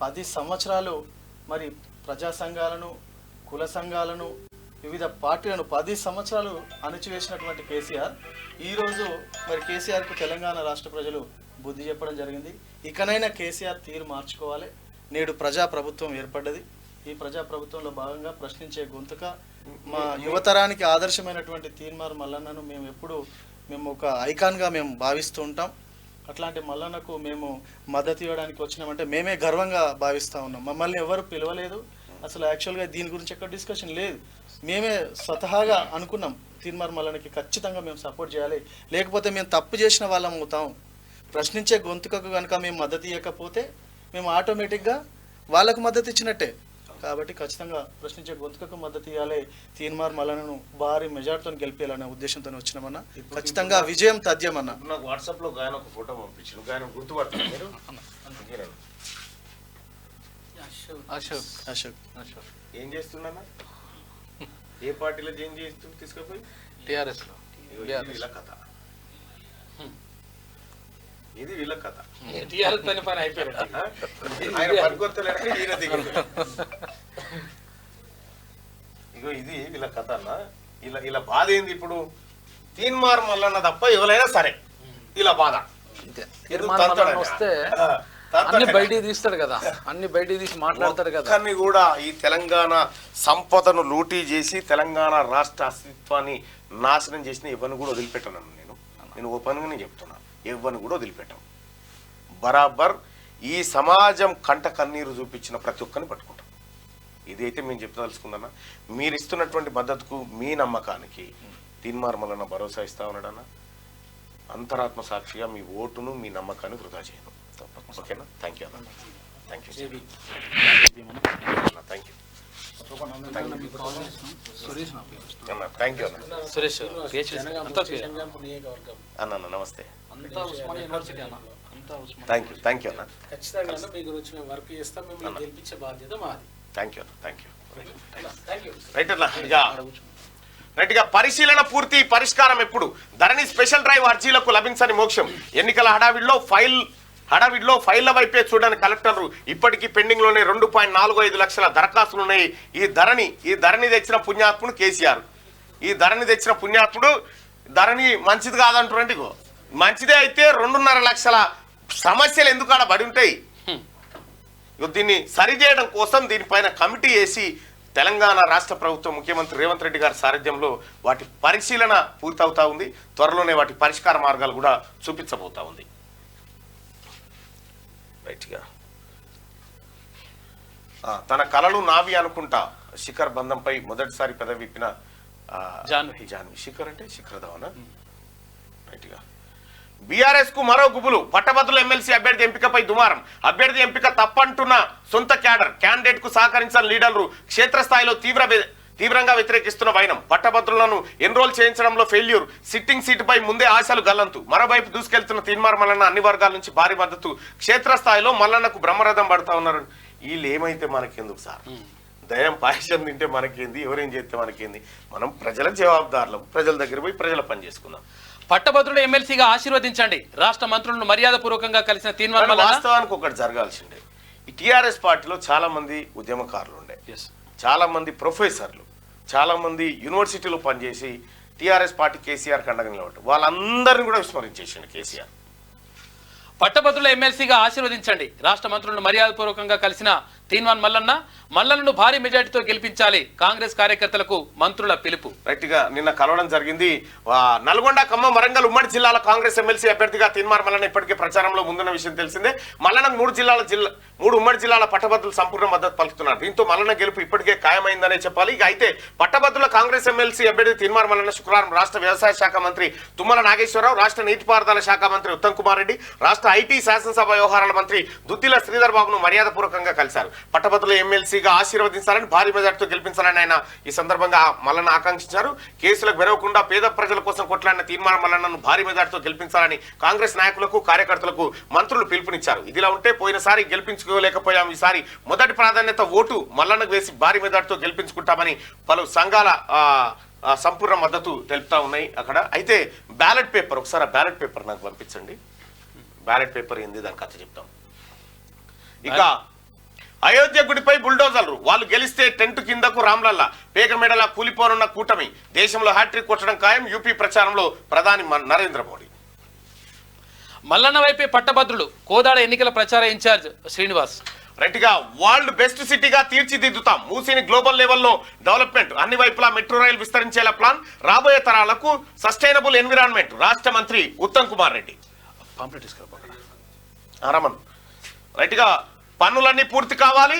10 సంవత్సరాలు మరి ప్రజా సంఘాలను, కుల సంఘాలను, వివిధ పార్టీలను 10 సంవత్సరాలు అణచివేసినటువంటి కేసీఆర్ ఈరోజు మరి కేసీఆర్కు తెలంగాణ రాష్ట్ర ప్రజలు బుద్ధి చెప్పడం జరిగింది. ఇకనైనా కేసీఆర్ తీరు మార్చుకోవాలి. నేడు ప్రజాప్రభుత్వం ఏర్పడ్డది. ఈ ప్రజాప్రభుత్వంలో భాగంగా ప్రశ్నించే గొంతుక మా యువతరానికి ఆదర్శమైనటువంటి తీన్మార్ మల్లన్నను మేము ఒక ఐకాన్గా మేము భావిస్తూ ఉంటాం. అట్లాంటి మల్లన్నకు మేము మద్దతు ఇవ్వడానికి వచ్చినామంటే మేమే గర్వంగా భావిస్తూ ఉన్నాం. మమ్మల్ని ఎవరు పిలవలేదు, అసలు యాక్చువల్గా దీని గురించి ఎక్కడ డిస్కషన్ లేదు. మేమే స్వతహాగా అనుకున్నాం తీన్మార్ మల్లన్నకి ఖచ్చితంగా మేము సపోర్ట్ చేయాలి, లేకపోతే మేము తప్పు చేసిన వాళ్ళం అవుతాం. ప్రశ్నించే గొంతుకకు కనుక మేము మద్దతు ఇవ్వకపోతే మేము ఆటోమేటిక్గా వాళ్ళకు మద్దతు ఇచ్చినట్టే. కాబట్టి ఖచ్చితంగా ప్రశ్నించే గొంతుకకు మద్దతు ఇవ్వాలి, తీన్మార్ మల్లన్నను భారీ మెజార్టీతో గెలిపేయాలనే ఉద్దేశంతో వచ్చినామన్నా. ఖచ్చితంగా విజయం తథ్యమన్నా. నాకు వాట్సాప్లో గాయన ఒక ఫోటో పంపించాను, గాయన గుర్తుపడుతుంది మీరు? అశోక్ ఏం చేస్తున్నా? ఏ పార్టీలో జాయిన్ చేస్తుంది తీసుకుపోయి? టీఆర్ఎస్లో. వీళ్ళ కథ, ఇది వీళ్ళ కథ. టీఆర్ఎస్ పని పని అయిపోయారు. ఆయన పనికొత్తలేక ఈయన దిగుడు. ఇగో ఇది వీళ్ళ కథ అన్న. ఇలా బాధ ఏంది ఇప్పుడు? తీన్మార్ మల్లన్న తప్ప ఎవరైనా సరే ఇలా బాధ. వస్తే అన్ని బయటికి తీస్తాడు కదా, అన్ని బయటికి తీసి మాట్లాడతాడు కదా. కానీ కూడా ఈ తెలంగాణ సంపదను లూటీ చేసి తెలంగాణ రాష్ట్ర అస్తిత్వాన్ని నాశనం చేసిన ఎవరిని కూడా వదిలిపెట్టాను. నేను ఓపెన్గానే చెప్తున్నా, ఎవరిని కూడా వదిలిపెట్టాం. బరాబర్ ఈ సమాజం కంట కన్నీరు చూపించిన ప్రతి ఒక్కరిని పట్టుకుంటాం. ఇదైతే మేము చెప్పదలుచుకుందన్నా. మీరు ఇస్తున్నటువంటి మద్దతుకు, మీ నమ్మకానికి తీన్మార్ మల్లన్న భరోసా ఇస్తా ఉన్నాడన్నా. అంతరాత్మ సాక్షిగా మీ ఓటును, మీ నమ్మకాన్ని వృధా చేయను. ఓకేనా? థ్యాంక్ యూ అన్న. Thank you. థ్యాంక్ యూ అన్న. థ్యాంక్ యూ అన్న. సురేష్ అన్న నమస్తే. అంతా ఉస్మానియా యూనివర్సిటీ అన్న. థ్యాంక్ యూ అన్న. ఖచ్చితంగా మీ గురించి మేము వర్క్ చేస్తాం. మిమ్మల్ని గెలిపించే బాధ్యత మాది. థ్యాంక్ యూ అన్న. Thank you. రైట్ అన్న. రైట్గా పరిశీలన పూర్తి, పరిష్కారం ఎప్పుడు? ధరణి స్పెషల్ డ్రైవ్ అర్జీలకు లభించని మోక్షం. ఎన్నికల హడావిడిలో ఫైళ్ల వైపే చూడని కలెక్టర్లు. ఇప్పటికీ పెండింగ్ లోనే 2.45 లక్షల దరఖాస్తులు ఉన్నాయి. ఈ ధరణి తెచ్చిన పుణ్యాత్ముడు కేసీఆర్. ఈ ధరణి తెచ్చిన పుణ్యాత్ముడు ధరణి మంచిది కాదంటారంటే, మంచిదే అయితే 2.5 లక్షల సమస్యలు ఎందుకు ఆడ బడి ఉంటాయి? దీన్ని సరిచేయడం కోసం దీనిపైన కమిటీ వేసి తెలంగాణ రాష్ట్ర ప్రభుత్వం ముఖ్యమంత్రి రేవంత్ రెడ్డి గారి సారథ్యంలో వాటి పరిశీలన పూర్తవుతా ఉంది. త్వరలోనే వాటి పరిష్కార మార్గాలు కూడా చూపించబోతా ఉంది. రైట్గా తన కలలు నావి అనుకుంటా శిఖర్ బంధంపై మొదటిసారి పెదవి విప్పిన జాన్వి. శిఖర్ అంటే శిఖర్ ధవన్. రైట్గా బీఆర్ఎస్ కు మరో గుబులు. పట్టభద్రుల ఎమ్మెల్సీ అభ్యర్థి ఎంపికపై దుమారం. అభ్యర్థి ఎంపిక తప్పంటున్న సొంత క్యాండిడేట్ కు సహకరించిన లీడర్లు. క్షేత్రస్థాయిలో తీవ్రంగా వ్యతిరేకిస్తున్న వైనం. పట్టభద్రులను ఎన్రోల్ చేయించడంలో ఫెయిల్యూర్. సిట్టింగ్ సీటుపై ముందే ఆశలు గల్లంతు. మరోవైపు దూసుకెళ్తున్న తీన్మార్ మల్లన్న అన్ని వర్గాల నుంచి భారీ మద్దతు. క్షేత్రస్థాయిలో మల్లన్నకు బ్రహ్మరథం పడతా ఉన్నారు. వీళ్ళు ఏమైతే మనకెందుకు సార్? దయం పాయసం తింటే మనకేంది, ఎవరేం చేస్తే మనకేంది? మనం ప్రజల జవాబుదారులం. ప్రజల దగ్గర పోయి ప్రజల పని చేసుకుందాం. పట్టభద్రుల ఎమ్మెల్సీగా ఆశీర్వదించండి. రాష్ట్ర మంత్రులను మర్యాదపూర్వకంగా కలిసిన తీన్మార్ మల్లన్న. వాస్తవానికి ఒకటి జరగాల్సిండే. ఈ టీఆర్ఎస్ పార్టీలో చాలా మంది ఉద్యమకారులు ఉండే, చాలా మంది ప్రొఫెసర్లు, చాలా మంది యూనివర్సిటీలో పనిచేసి టీఆర్ఎస్ పార్టీ కేసీఆర్ కండగా నిలబడ్డారు. వాళ్ళందరినీ కూడా విస్మరించేసిండు కేసీఆర్. పట్టభద్రుల ఎమ్మెల్సీగా ఆశీర్వదించండి. రాష్ట్ర మంత్రులను మర్యాదపూర్వకంగా కలిసిన తీన్మార్ మల్లన్నను భారీ మెజార్టీతో గెలిపించాలి. కాంగ్రెస్ కార్యకర్తలకు మంత్రుల పిలుపు. రైట్ గా నిన్న కలవడం జరిగింది. నల్గొండ, ఖమ్మం, వరంగల్ ఉమ్మడి జిల్లాల కాంగ్రెస్ ఎమ్మెల్సీ అభ్యర్థిగా తీన్మార్ మల్లన్న ఇప్పటికే ప్రచారంలో ముందున్న విషయం తెలిసిందే. మల్లన్నకు 3 ఉమ్మడి జిల్లాల పట్టభద్రులు సంపూర్ణ మద్దతు పలుకుతున్నారు. దీంతో మల్లన్న గెలుపు ఇప్పటికే ఖాయమైందనే చెప్పాలి. ఇక అయితే పట్టభద్రుల కాంగ్రెస్ ఎమ్మెల్సీ అభ్యర్థి తీన్మార్ మల్లన్న శుక్రవారం రాష్ట్ర వ్యవసాయ శాఖ మంత్రి తుమ్మల నాగేశ్వరరావు, రాష్ట్ర నీటిపారుదల శాఖ మంత్రి ఉత్తమ్ కుమార్ రెడ్డి, రాష్ట్ర ఐటీ శాసనసభ వ్యవహారాల మంత్రి దుద్దిల శ్రీధర్ బాబును మర్యాదపూర్వకంగా కలిశారు. పట్టభద్రుల ఎమ్మెల్సీగా ఆశీర్వదించాలని, భారీ మెజార్టీతో గెలిపించాలని ఆయన ఈ సందర్భంగా మల్లన్న ఆకాంక్షించారు. కేసులకు వెరవకుండా పేద ప్రజల కోసం కొట్లాడిన తీన్మార్ మల్లన్నను భారీ మెజార్టీతో గెలిపించాలని కాంగ్రెస్ నాయకులకు, కార్యకర్తలకు మంత్రులు పిలుపునిచ్చారు. ఇదిలా ఉంటే పోయినసారి గెలిపించుకోలేకపోయాం, ఈసారి మొదటి ప్రాధాన్యత ఓటు మల్లన్నకు వేసి భారీ మెజార్టీతో గెలిపించుకుంటామని పలు సంఘాల సంపూర్ణ మద్దతు తెలుపుతా ఉన్నాయి అక్కడ. అయితే బ్యాలెట్ పేపర్, ఒకసారి బ్యాలెట్ పేపర్ నాకు పంపించండి. బ్యాలెట్ పేపర్ ఏంది, దాని కథ చెప్తాం. ఇక అయోధ్య గుడిపై బుల్డోజర్లు, వాళ్ళు గెలిస్తే టెంట్ కిందకు రామ్లల్లా, పేగమేడలా కూలిపోనున్న కూటమి, దేశంలో హ్యాట్రిక్ కొట్టడం ఖాయం, యూపీ ప్రచారంలో ప్రధాని నరేంద్ర మోడీ. మల్లన్న వైపే పట్టభద్రులు, కోదాడ ఎన్నికల ప్రచార ఇన్ఛార్జ్ శ్రీనివాస్. రైట్గా వరల్డ్ బెస్ట్ సిటీగా తీర్చిదిద్దుతాం, మూసీని గ్లోబల్ లెవెల్లో డెవలప్మెంట్, అన్ని వైపులా మెట్రో రైలు విస్తరించేలా ప్లాన్, రాబోయే తరాలకు సస్టైనబుల్ ఎన్విరాన్మెంట్, రాష్ట్ర మంత్రి ఉత్తమ్ కుమార్ రెడ్డి. రమన్ రైట్గా పన్నులన్నీ పూర్తి కావాలి,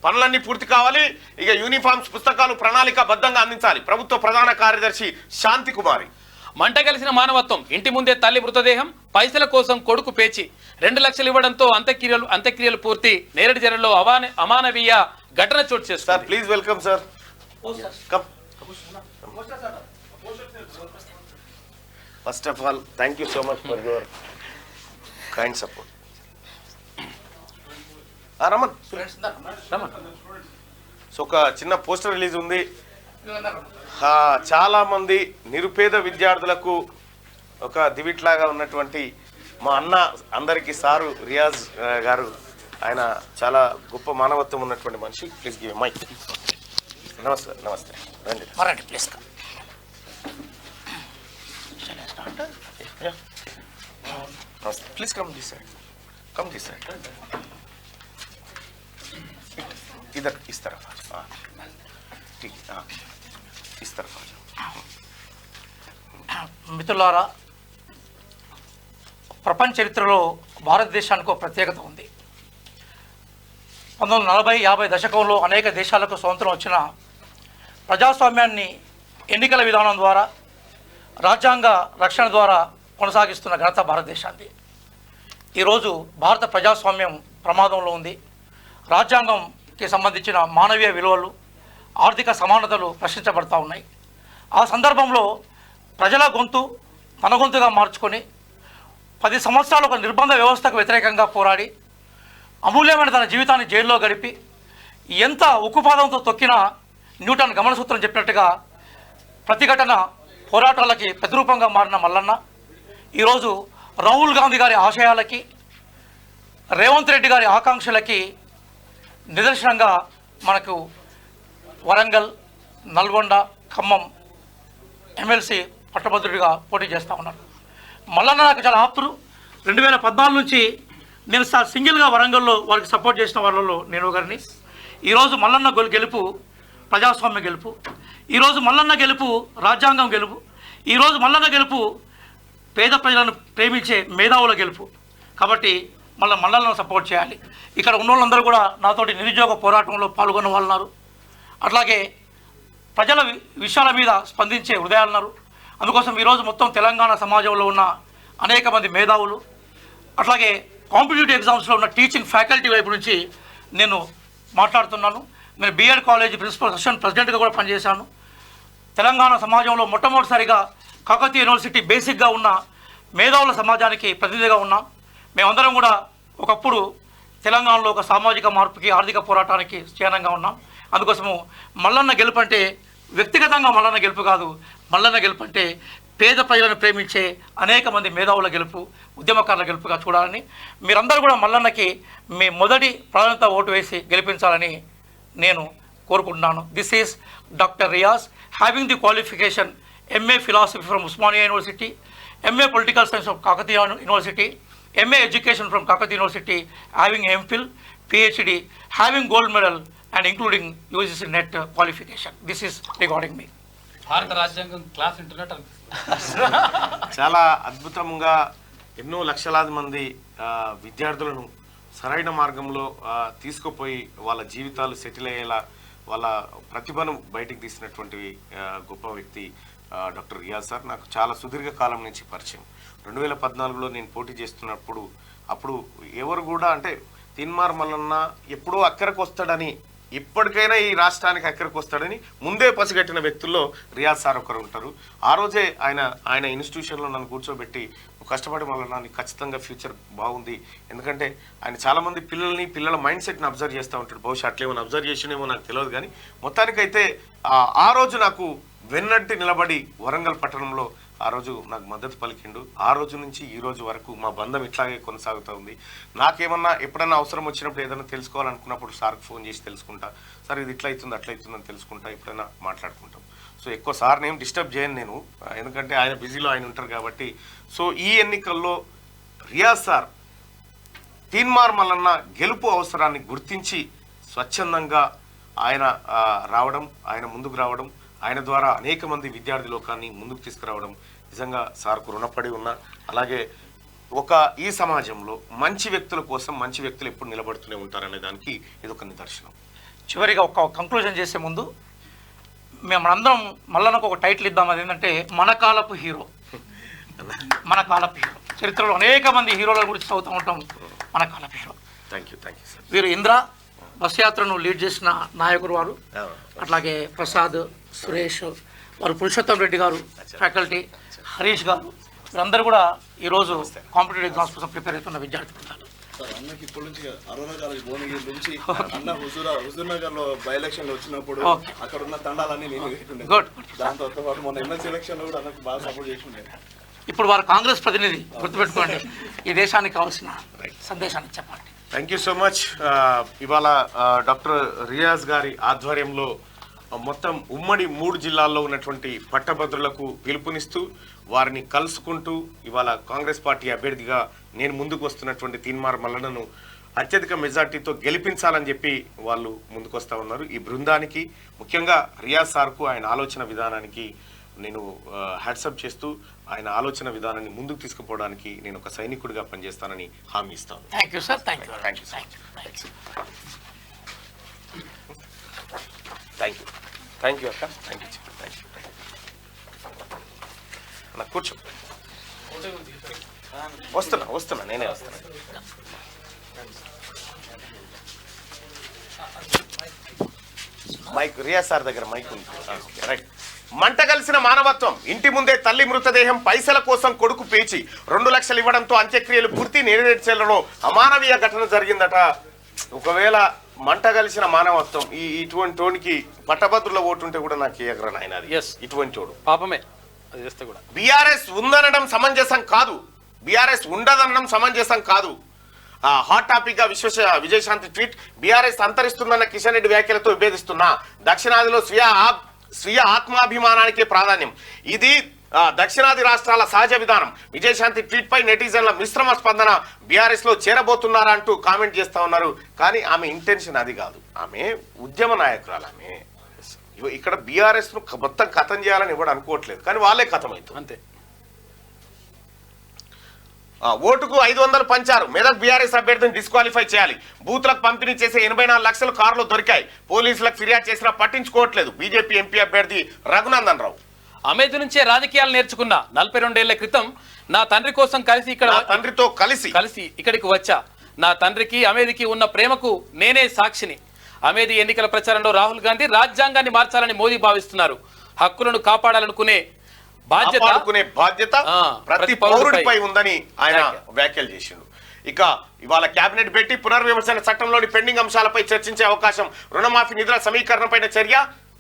పనులన్నీ పూర్తి కావాలి, ఇక యూనిఫామ్స్, పుస్తకాలు ప్రణాళికాబద్ధంగా అందించాలి, ప్రభుత్వ ప్రధాన కార్యదర్శి శాంతి కుమారి. మంట కలిసిన మానవత్వం, ఇంటి ముందే తల్లి మృతదేహం, పైసల కోసం కొడుకు పేచి, 2 లక్షలు ఇవ్వడంతో అంత్యక్రియలు పూర్తి, నేరేడు జనంలో అమానవీయ ఘటన చోటు చేస్తారు. Sir please welcome sir. First of all thank you so much for your kind support. Raman so ఒక చిన్న పోస్టర్ రిలీజ్ ఉంది. చాలా మంది నిరుపేద విద్యార్థులకు ఒక దివిట్లాగా ఉన్నటువంటి మా అన్న అందరికీ సారు రియాజ్ గారు, ఆయన చాలా గొప్ప మానవత్వం ఉన్నటువంటి మనిషి. Please give mic. నమస్తే. నమస్తే రండి ప్లీజ్. నమస్తే. Please come this side. Come this side. इधर इस तरफ आ जाओ. ठीक है, इस तरफ आ जाओ. మిత్రులారా, ప్రపంచ చరిత్రలో భారతదేశానికి ఒక ప్రత్యేకత ఉంది. 1940-50 దశకంలో అనేక దేశాలకు స్వాతంత్రం వచ్చిన ప్రజాస్వామ్యాన్ని ఎన్నికల విధానం ద్వారా, రాజ్యాంగ రక్షణ ద్వారా కొనసాగిస్తున్న ఘనత భారతదేశానికి. ఈరోజు భారత ప్రజాస్వామ్యం ప్రమాదంలో ఉంది. రాజ్యాంగంకి సంబంధించిన మానవీయ విలువలు, ఆర్థిక సమానతలు ప్రశ్నించబడతా ఉన్నాయి. ఆ సందర్భంలో ప్రజల గొంతు తన గొంతుగా మార్చుకొని 10 సంవత్సరాలు ఒక నిర్బంధ వ్యవస్థకు వ్యతిరేకంగా పోరాడి, అమూల్యమైన తన జీవితాన్ని జైల్లో గడిపి, ఎంత ఉక్కుపాదంతో తొక్కినా న్యూటన్ గమనసూత్రం చెప్పినట్టుగా ప్రతిఘటన పోరాటాలకి ప్రతిరూపంగా మారిన మల్లన్న ఈరోజు రాహుల్ గాంధీ గారి ఆశయాలకి, రేవంత్ రెడ్డి గారి ఆకాంక్షలకి నిదర్శనంగా మనకు వరంగల్, నల్గొండ, ఖమ్మం ఎమ్మెల్సీ పట్టభద్రుడిగా పోటీ చేస్తూ ఉన్నారు. మల్లన్న నాకు చాలా ఆప్తులు. 2014 నుంచి నేను సింగిల్గా వరంగల్లో వారికి సపోర్ట్ చేసిన వాళ్ళలో నేను ఒకరిని. ఈరోజు మల్లన్న గెలుపు ప్రజాస్వామ్య గెలుపు, ఈరోజు మల్లన్న గెలుపు రాజ్యాంగం గెలుపు, ఈరోజు మల్లన్న గెలుపు పేద ప్రజలను ప్రేమించే మేధావుల గెలుపు. కాబట్టి మల్లన్నను సపోర్ట్ చేయాలి. ఇక్కడ ఉన్న వాళ్ళందరూ కూడా నాతోటి నిరుద్యోగ పోరాటంలో పాల్గొన్న వాళ్ళు ఉన్నారు. అట్లాగే ప్రజల విషయాల మీద స్పందించే హృదయాలు ఉన్నారు. అందుకోసం ఈరోజు మొత్తం తెలంగాణ సమాజంలో ఉన్న అనేక మంది మేధావులు, అట్లాగే కాంపిటేటివ్ ఎగ్జామ్స్లో ఉన్న టీచింగ్ ఫ్యాకల్టీ వైపు నుంచి నేను మాట్లాడుతున్నాను. నేను బీఎడ్ కాలేజీ ప్రిన్సిపల్ అసిస్టెంట్ ప్రెసిడెంట్గా కూడా పనిచేశాను. తెలంగాణ సమాజంలో మొట్టమొదటిసారిగా కాకతీయ యూనివర్సిటీ బేసిక్గా ఉన్న మేధావుల సమాజానికి ప్రతినిధిగా ఉన్నాం. మేమందరం కూడా ఒకప్పుడు తెలంగాణలో ఒక సామాజిక మార్పుకి, ఆర్థిక పోరాటానికి చిహ్నంగా ఉన్నాం. అందుకోసము మల్లన్న గెలుపు అంటే వ్యక్తిగతంగా మల్లన్న గెలుపు కాదు, మల్లన్న గెలుపు అంటే పేద ప్రజలను ప్రేమించే అనేక మంది మేధావుల గెలుపు, ఉద్యమకారుల గెలుపుగా చూడాలని, మీరందరూ కూడా మల్లన్నకి మీ మొదటి ప్రాధాన్యత ఓటు వేసి గెలిపించాలని నేను కోరుకుంటున్నాను. This is doctor Riyaz, having the qualification MA Philosophy from Usmania University, MA Political Science from Kakatiya University, MA Education from Kakatiya University, having MPhil, PhD, having gold medal and including UGC NET qualification. This is regarding me. భారత రాజ్యాంగం class internet చాలా అద్భుతంగా ఎన్నో లక్షలాది మంది విద్యార్థులను సరైన మార్గంలో తీసుకుపోయి వాళ్ళ జీవితాలు సెటిల్ అయ్యేలా వాళ్ళ ప్రతిభను బయటికి తీసినటువంటి గొప్ప వ్యక్తి డాక్టర్ రియాజ్ సార్. నాకు చాలా సుదీర్ఘ కాలం నుంచి పరిచయం. 2014లో నేను పోటీ చేస్తున్నప్పుడు అప్పుడు ఎవరు కూడా అంటే తీన్మార్ మల్లన్న ఎప్పుడో అక్కడికి వస్తాడని, ఇప్పటికైనా ఈ రాష్ట్రానికి అక్కడికి వస్తాడని ముందే పసిగట్టిన వ్యక్తుల్లో రియాజ్ సార్ ఒకరు ఉంటారు. ఆ రోజే ఆయన ఇన్స్టిట్యూషన్లో నన్ను కూర్చోబెట్టి కష్టపడి మల్లన్న నీకు ఖచ్చితంగా ఫ్యూచర్ బాగుంది, ఎందుకంటే ఆయన చాలామంది పిల్లల మైండ్ సెట్ని అబ్జర్వ్ చేస్తూ ఉంటాడు. బహుశా అట్లేమో అబ్జర్వ్ చేసినేమో నాకు తెలియదు, కానీ మొత్తానికైతే ఆ రోజు నాకు వెన్నట్టి నిలబడి వరంగల్ పట్టణంలో ఆ రోజు నాకు మద్దతు పలికిండు. ఆ రోజు నుంచి ఈ రోజు వరకు మా బంధం ఇట్లాగే కొనసాగుతూ ఉంది. నాకేమన్నా ఎప్పుడన్నా అవసరం వచ్చినప్పుడు ఏదైనా తెలుసుకోవాలనుకున్నప్పుడు సార్కి ఫోన్ చేసి తెలుసుకుంటా, సార్ ఇది ఇట్లా అవుతుంది అట్లా అవుతుందని తెలుసుకుంటా, ఎప్పుడైనా మాట్లాడుకుంటాం. సో ఎక్కువ సార్ని ఏం డిస్టర్బ్ చేయను నేను, ఎందుకంటే ఆయన బిజీలో ఆయన ఉంటారు కాబట్టి. సో ఈ ఎన్నికల్లో రియాజ్ సార్ తీన్మార్ మల్లన్న గెలుపు అవసరాన్ని గుర్తించి స్వచ్ఛందంగా ఆయన రావడం, ఆయన ముందుకు రావడం, ఆయన ద్వారా అనేక మంది విద్యార్థి లోకాన్ని ముందుకు తీసుకురావడం నిజంగా సార్కు రుణపడి ఉన్నా. అలాగే ఈ సమాజంలో మంచి వ్యక్తుల కోసం మంచి వ్యక్తులు ఎప్పుడు నిలబడుతూనే ఉంటారనే దానికి ఇది ఒక నిదర్శనం. చివరిగా ఒక కంక్లూజన్ చేసే ముందు మనందరం మల్లన్నకు ఒక టైటిల్ ఇద్దాం. అది ఏంటంటే మన కాలపు హీరో. మన కాలపు హీరో. చరిత్రలో అనేక మంది హీరోల గురించి చదువుతూ ఉంటాం. మన కాలపు హీరో. Thank you sir. వీరు ఇంద్ర బస్ యాత్రను లీడ్ చేసిన నాయకుడు వారు. అట్లాగే ప్రసాద్, సురేష్, వారు పురుషోత్తం రెడ్డి గారు ఫ్యాకల్టీ, హరీష్ గారు, వీరందరూ కూడా ఈరోజు కాంపిటేటివ్ ఎగ్జామ్స్ కోసం ప్రిపేర్ అవుతున్న విద్యార్థి బృందాలు. అన్నకి ఇప్పటి నుంచి అరుణ కాలేజ్ భువనగిరి నుంచి అన్న హుజూర్ నగర్ లో బై ఎలక్షన్ లో వచ్చినప్పుడు అక్కడ ఉన్న తండాలన్నీ నేను గుడ్. దాంతో పాటు మొన్న ఎమ్మెల్సీ ఎలక్షన్ లో కూడా అన్నకు బాగా సపోర్ట్ చేసి ఉండే. ఇప్పుడు వారు కాంగ్రెస్ ప్రతినిధి, గుర్తుపెట్టుకోండి. ఈ దేశానికి కావాల్సిన సందేశాన్ని చెప్పండి. Thank you so much. ఇవాళ డాక్టర్ రియాజ్ గారి ఆధ్వర్యంలో మొత్తం ఉమ్మడి 3 జిల్లాల్లో ఉన్నటువంటి పట్టభద్రులకు పిలుపునిస్తూ వారిని కలుసుకుంటూ ఇవాళ కాంగ్రెస్ పార్టీ అభ్యర్థిగా నేను ముందుకు వస్తున్నటువంటి తీన్మార్ మల్లన్నను అత్యధిక మెజార్టీతో గెలిపించాలని చెప్పి వాళ్ళు ముందుకు వస్తూ ఉన్నారు. ఈ బృందానికి ముఖ్యంగా రియాజ్ సార్కు ఆయన ఆలోచన విధానానికి నేను హ్యాట్సప్ చేస్తూ ఆయన ఆలోచన విధానాన్ని ముందుకు తీసుకుపోవడానికి నేను ఒక సైనికుడిగా పనిచేస్తానని హామీ ఇస్తాను. Thank you sir. Thank you. Thank you sir. Thank you. Thank you అక్క. Thank you. Thank you. అన్న కూర్చో. వస్తున్నా నేనే వస్తున్నా. మైక్ రియాజ్ సార్ దగ్గర మైక్ ఉంది. రైట్. మంట కలిసిన మానవత్వం. ఇంటి ముందే తల్లి మృతదేహం పైసల కోసం కొడుకు పేచి 2 లక్షలు ఇవ్వడంతో అంత్యక్రియలు పూర్తి. నేరేడ్చేలలో అమానవీయ ఘటన జరిగిందట. ఒకవేళ మంట కలిసిన మానవత్వం ఇటువంటి వాడికి పట్టభద్రుల ఓటు ఉంటే కూడా నాకు ఎగరను ఆయన. అది ఇటువంటి వాడు పాపమే. అది చేస్తే కూడా బీఆర్ఎస్ ఉందనడం సమంజసం కాదు, బీఆర్ఎస్ ఉండదనడం సమంజసం కాదు. హాట్ టాపిక్ గా విజయశాంతి ట్వీట్. బీఆర్ఎస్ అంతరిస్తుందన్న కిషన్ రెడ్డి వ్యాఖ్యలతో విభేదిస్తున్నా. దక్షిణాదిలో స్వీయ ఆత్మాభిమానానికే ప్రాధాన్యం. ఇది దక్షిణాది రాష్ట్రాల సహజ విధానం. విజయశాంతి ట్వీట్ పై నెటిజన్ల మిశ్రమ స్పందన. బీఆర్ఎస్ లో చేరబోతున్నారా అంటూ కామెంట్ చేస్తా ఉన్నారు. కానీ ఆమె ఇంటెన్షన్ అది కాదు. ఆమె ఉద్యమ నాయకురాలు. ఆమె ఇక్కడ బీఆర్ఎస్ ను మొత్తం ఖతం చేయాలని ఎవడు అనుకోవట్లేదు, కానీ వాళ్ళే ఖతం అవుతుంది అంతే. ఓటుకు 500 పంచారు. మెదక్ బీఆర్ఎస్ అభ్యర్థిని డిస్క్వాలిఫై చేయాలి. బూత్లకు పంపిణీ చేసే 84 లక్షలు కార్లు దొరికాయి. పోలీసులకు ఫిర్యాదు చేసినా పట్టించుకోవట్లేదు. బీజేపీ ఎంపీ అభ్యర్థి రఘునందన్ రావు. అమేధి నుంచే రాజకీయాలు నేర్చుకున్నా. 42 ఏళ్ల క్రితం నా తండ్రి కోసం తండ్రితో కలిసి ఇక్కడికి వచ్చా. నా తండ్రికి అమేధికి ఉన్న ప్రేమకు నేనే సాక్షిని. అమేధి ఎన్నికల ప్రచారంలో రాహుల్ గాంధీ రాజ్యాంగాన్ని మార్చాలని మోదీ భావిస్తున్నారు. హక్కులను కాపాడాలనుకునే బాధ్యత ప్రతి పౌరుడిపై ఉందని ఆయన వ్యాఖ్యలు చేసిండు. ఇక ఇవాళ కేబినెట్ పెట్టి పునర్విమర్శన చట్టంలోని పెండింగ్ అంశాలపై చర్చించే అవకాశం. రుణమాఫీ నిధుల సమీకరణపై